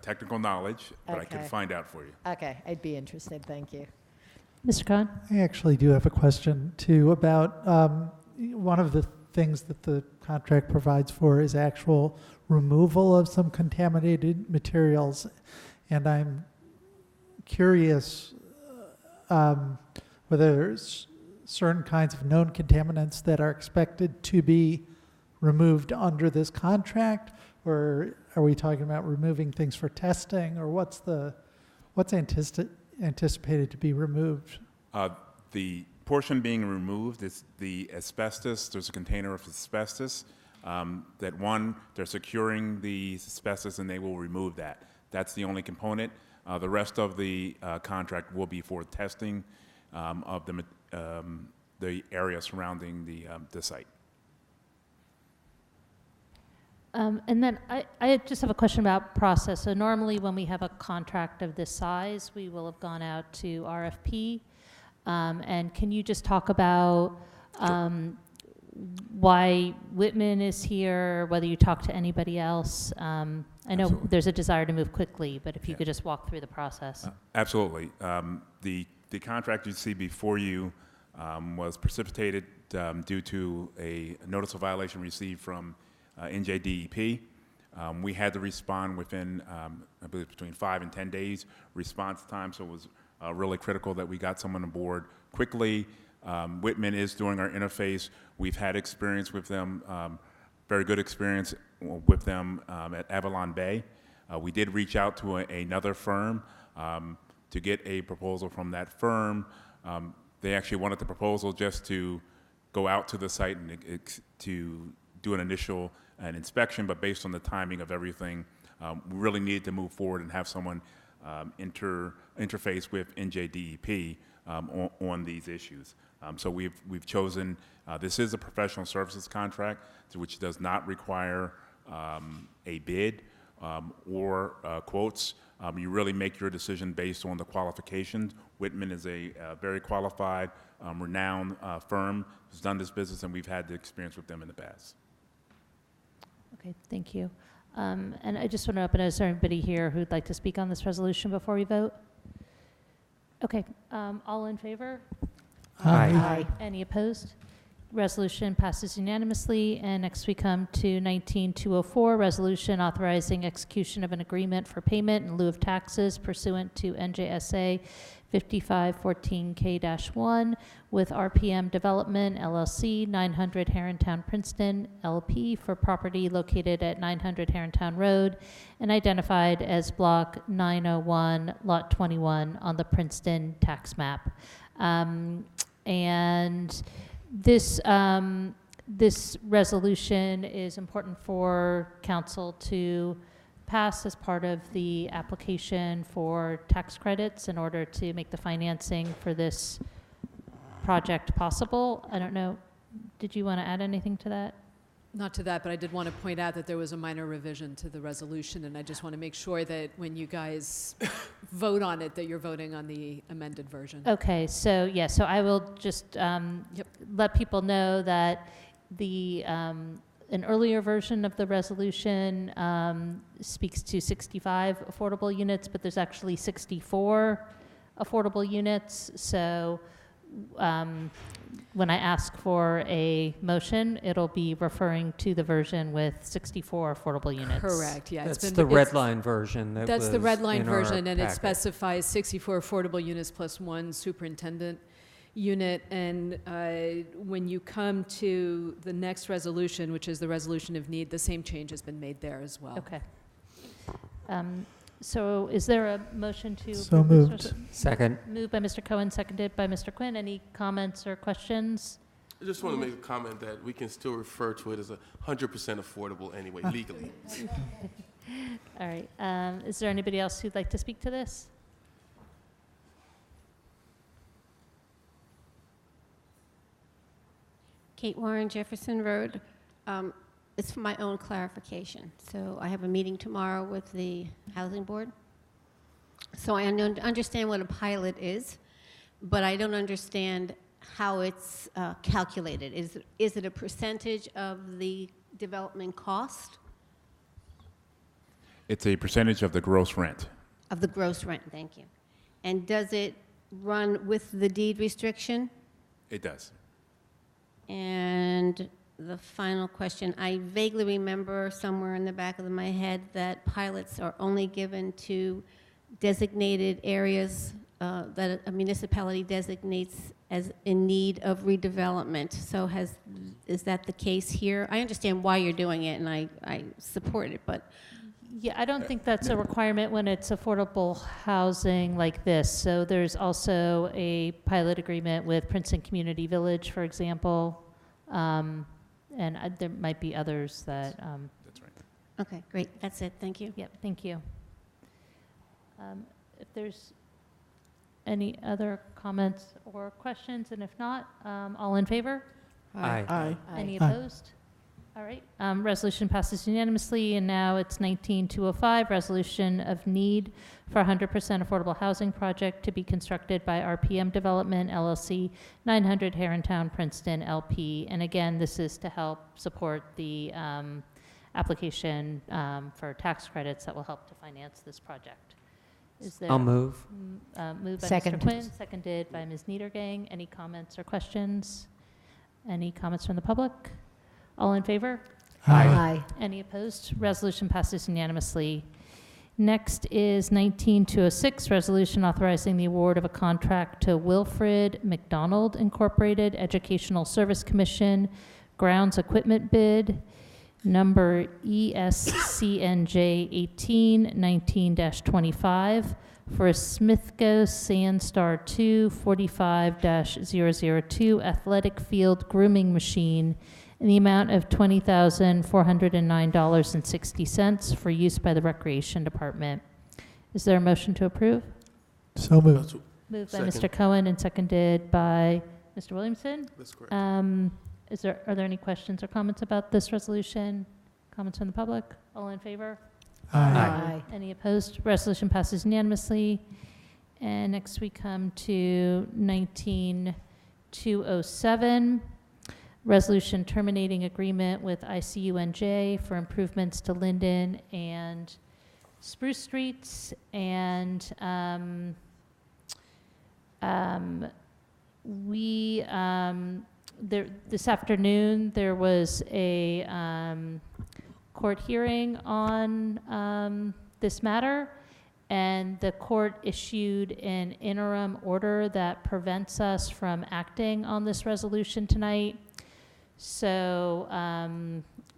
technical knowledge, but I can Okay. find out for you. Okay, I'd be interested. Thank you. Mr. Cohen? I actually do have a question too about one of the things that the contract provides for is actual removal of some contaminated materials. And I'm curious whether there's certain kinds of known contaminants that are expected to be removed under this contract, or are we talking about removing things for testing, or what's anticipated to be removed? The portion being removed is the asbestos. There's a container of asbestos they're securing the asbestos and they will remove that. That's the only component. The rest of the contract will be for testing of the area surrounding the site. And then I just have a question about process. So normally when we have a contract of this size, we will have gone out to RFP. And can you just talk about why Whitman is here, whether you talk to anybody else? I know Absolutely. there's a desire to move quickly, but if you could just walk through the process. Absolutely. The contract you see before you was precipitated due to a notice of violation received from NJDEP. We had to respond within, I believe, between 5 and 10 days response time, so it was really critical that we got someone on board quickly. Whitman is doing our interface. We've had experience with them, very good experience with them at Avalon Bay. We did reach out to another firm to get a proposal from that firm. They actually wanted the proposal just to go out to the site and to do an initial inspection, but based on the timing of everything, we really needed to move forward and have someone interface with NJDEP on these issues. So we've chosen, this is a professional services contract, which does not require a bid or quotes. You really make your decision based on the qualifications. Whitman is a very qualified, renowned firm who's done this business, and we've had the experience with them in the past. Okay, thank you. And I just want to open, is there anybody here who'd like to speak on this resolution before we vote? Okay, all in favor? Aye. Aye. Any opposed? Resolution passes unanimously. And next we come to 19204, resolution authorizing execution of an agreement for payment in lieu of taxes pursuant to NJSA 5514K-1 with RPM Development LLC, 900 Herrontown, Princeton, LP, for property located at 900 Herrontown Road and identified as Block 901, Lot 21 on the Princeton tax map. And this resolution is important for council to pass as part of the application for tax credits in order to make the financing for this project possible. I don't know, did you want to add anything to that? Not to that, but I did want to point out that there was a minor revision to the resolution, and I just want to make sure that when you guys vote on it, that you're voting on the amended version. Okay, so yeah, so I will just let people know that the an earlier version of the resolution speaks to 65 affordable units, but there's actually 64 affordable units. So when I ask for a motion, it'll be referring to the version with 64 affordable units. Correct, yeah. That's the red line version. That's the red line in our version, and it packet. specifies 64 affordable units plus one superintendent unit. And when you come to the next resolution, which is the resolution of need, the same change has been made there as well. Okay. So is there a motion to So approve this moved. resolution? Second. Moved by Mr. Cohen, seconded by Mr. Quinn. Any comments or questions? I just want to make a comment that we can still refer to it as 100% affordable anyway, legally. All right. Is there anybody else who'd like to speak to this? Kate Warren, Jefferson Road. It's for my own clarification. So I have a meeting tomorrow with the Housing Board. So I understand what a pilot is, but I don't understand how it's calculated. Is it a percentage of the development cost? It's a percentage of the gross rent. Of the gross rent, thank you. And does it run with the deed restriction? It does. And the final question, I vaguely remember somewhere in the back of my head that pilots are only given to designated areas that a municipality designates as in need of redevelopment. So is that the case here? I understand why you're doing it, and I support it, but... Yeah, I don't think that's a requirement when it's affordable housing like this. So there's also a pilot agreement with Princeton Community Village, for example. And there might be others that... That's right. Okay, great. That's it. Thank you. Yep, thank you. If there's any other comments or questions, and if not, all in favor? Aye. Aye. Any Aye. opposed? All right, resolution passes unanimously, and now it's 19205, resolution of need for 100% affordable housing project to be constructed by RPM Development LLC, 900 Herrontown, Princeton, LP. And again, this is to help support the application for tax credits that will help to finance this project. Is there? I'll move. Moved by Second. Mr. Quinn, seconded by Ms. Niedergang. Any comments or questions? Any comments from the public? All in favor? Aye. Any opposed? Resolution passes unanimously. Next is 19206, resolution authorizing the award of a contract to Wilfred McDonald Incorporated Educational Service Commission grounds equipment bid number ESCNJ 1819-25 for a Smithco Sandstar 2 45-002 athletic field grooming machine in the amount of $20,409.60 for use by the Recreation Department. Is there a motion to approve? So moved. Moved by Second. Mr. Cohen and seconded by Mr. Williamson. That's correct. Are there any questions or comments about this resolution? Comments from the public? All in favor? Aye. Any opposed? Resolution passes unanimously. And next we come to 19207, resolution terminating agreement with ICUNJ for improvements to Linden and Spruce Streets. And we This afternoon, there was a court hearing on this matter, and the court issued an interim order that prevents us from acting on this resolution tonight. So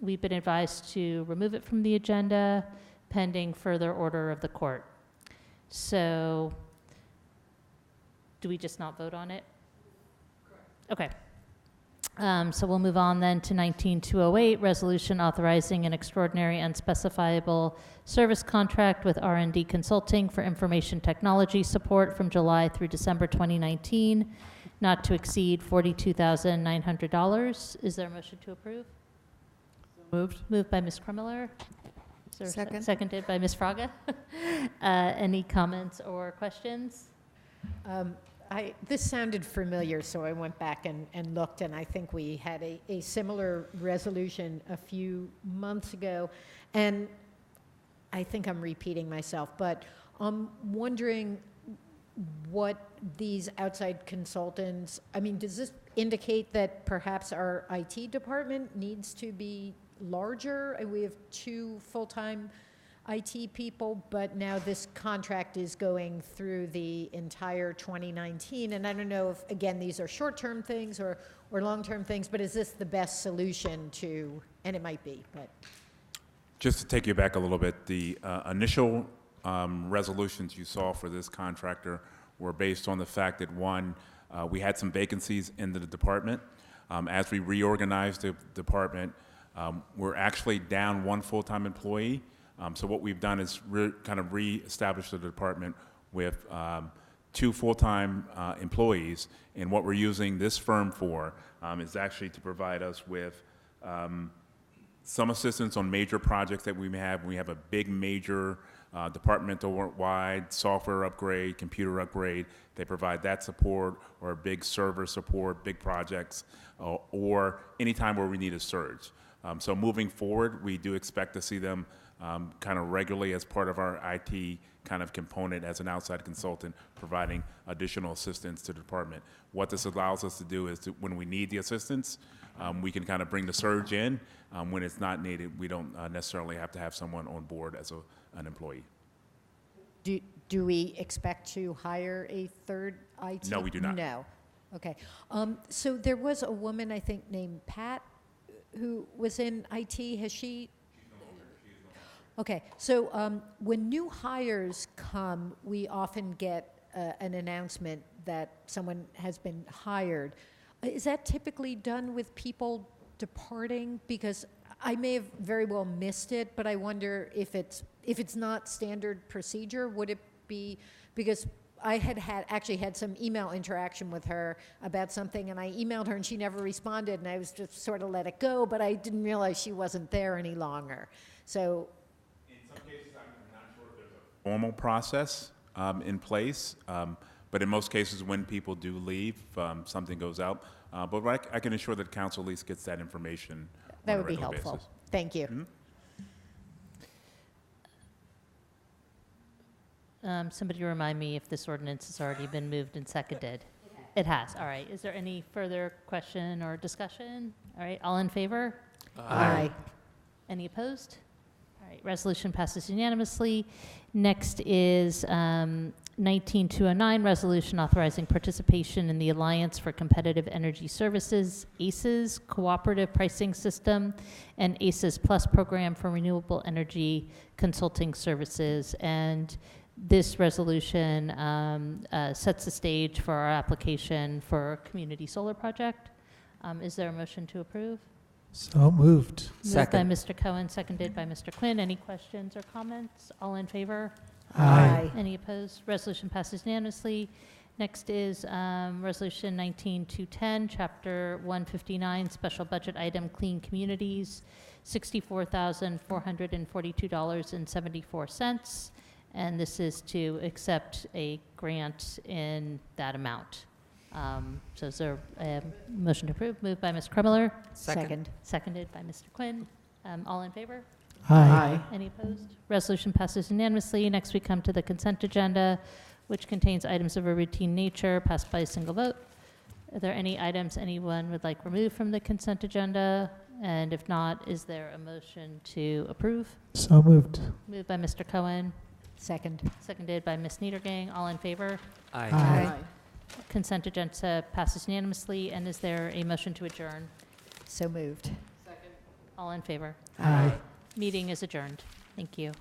we've been advised to remove it from the agenda pending further order of the court. So do we just not vote on it? Okay. So we'll move on then to 19208, resolution authorizing an extraordinary unspecifiable service contract with R&D Consulting for information technology support from July through December 2019, not to exceed $42,900. Is there a motion to approve? Moved. Moved by Ms. Krummeller. Is there a Second. Seconded by Ms. Fraga. Any comments or questions? This sounded familiar, so I went back and looked, and I think we had a similar resolution a few months ago. And I think I'm repeating myself, but I'm wondering what these outside consultants, I mean, does this indicate that perhaps our IT department needs to be larger? And we have 2 full-time IT people, but now this contract is going through the entire 2019. And I don't know if, again, these are short-term things or long-term things, but is this the best solution to, and it might be, but. Just to take you back a little bit, the initial resolutions you saw for this contractor were based on the fact that, one, we had some vacancies in the department. As we reorganized the department, we're actually down 1 full-time employee. So what we've done is kind of re-establish the department with 2 full-time employees. And what we're using this firm for is actually to provide us with some assistance on major projects that we may have. We have a big major departmental-wide software upgrade, computer upgrade. They provide that support, or big server support, big projects, or anytime where we need a surge. So moving forward, we do expect to see them kind of regularly as part of our IT kind of component as an outside consultant, providing additional assistance to the department. What this allows us to do is when we need the assistance, we can kind of bring the surge in. When it's not needed, we don't necessarily have to have someone on board as an employee. Do we expect to hire a third IT? No, we do not. No. Okay. So there was a woman, I think, named Pat, who was in IT. Has she? Okay, so when new hires come, we often get an announcement that someone has been hired. Is that typically done with people departing? Because I may have very well missed it, but I wonder if it's not standard procedure, would it be? Because I actually had some email interaction with her about something, and I emailed her and she never responded, and I was just sort of let it go, but I didn't realize she wasn't there any longer. So. In some cases, I'm not sure if there's a formal process in place, but in most cases, when people do leave, something goes out. But I can ensure that council at least gets that information. That on a would be regular helpful. basis. Thank you. Mhm. Somebody remind me if this ordinance has already been moved and seconded. It has. All right. Is there any further question or discussion? All right. All in favor? Aye. Any opposed? All right. Resolution passes unanimously. Next is 19209, resolution authorizing participation in the Alliance for Competitive Energy Services, ACES, cooperative pricing system, and ACES Plus program for renewable energy consulting services. And this resolution sets the stage for our application for a community solar project. Is there a motion to approve? So moved. Moved by Mr. Cohen, seconded by Mr. Quinn. Any questions or comments? All in favor? Aye. Any opposed? Resolution passes unanimously. Next is Resolution 19210, Chapter 159, Special Budget Item Clean Communities, $64,442.74. And this is to accept a grant in that amount. So is there a motion to approve? Moved by Ms. Krummeller. Second. Seconded by Mr. Quinn. All in favor? Aye. Any opposed? Resolution passes unanimously. Next, we come to the consent agenda, which contains items of a routine nature passed by a single vote. Are there any items anyone would like removed from the consent agenda? And if not, is there a motion to approve? So moved. Moved by Mr. Cohen, Second. seconded by Ms. Niedergang. All in favor? Aye. Aye. Consent agenda passes unanimously. And is there a motion to adjourn? So moved. All in favor? Aye. Meeting is adjourned. Thank you.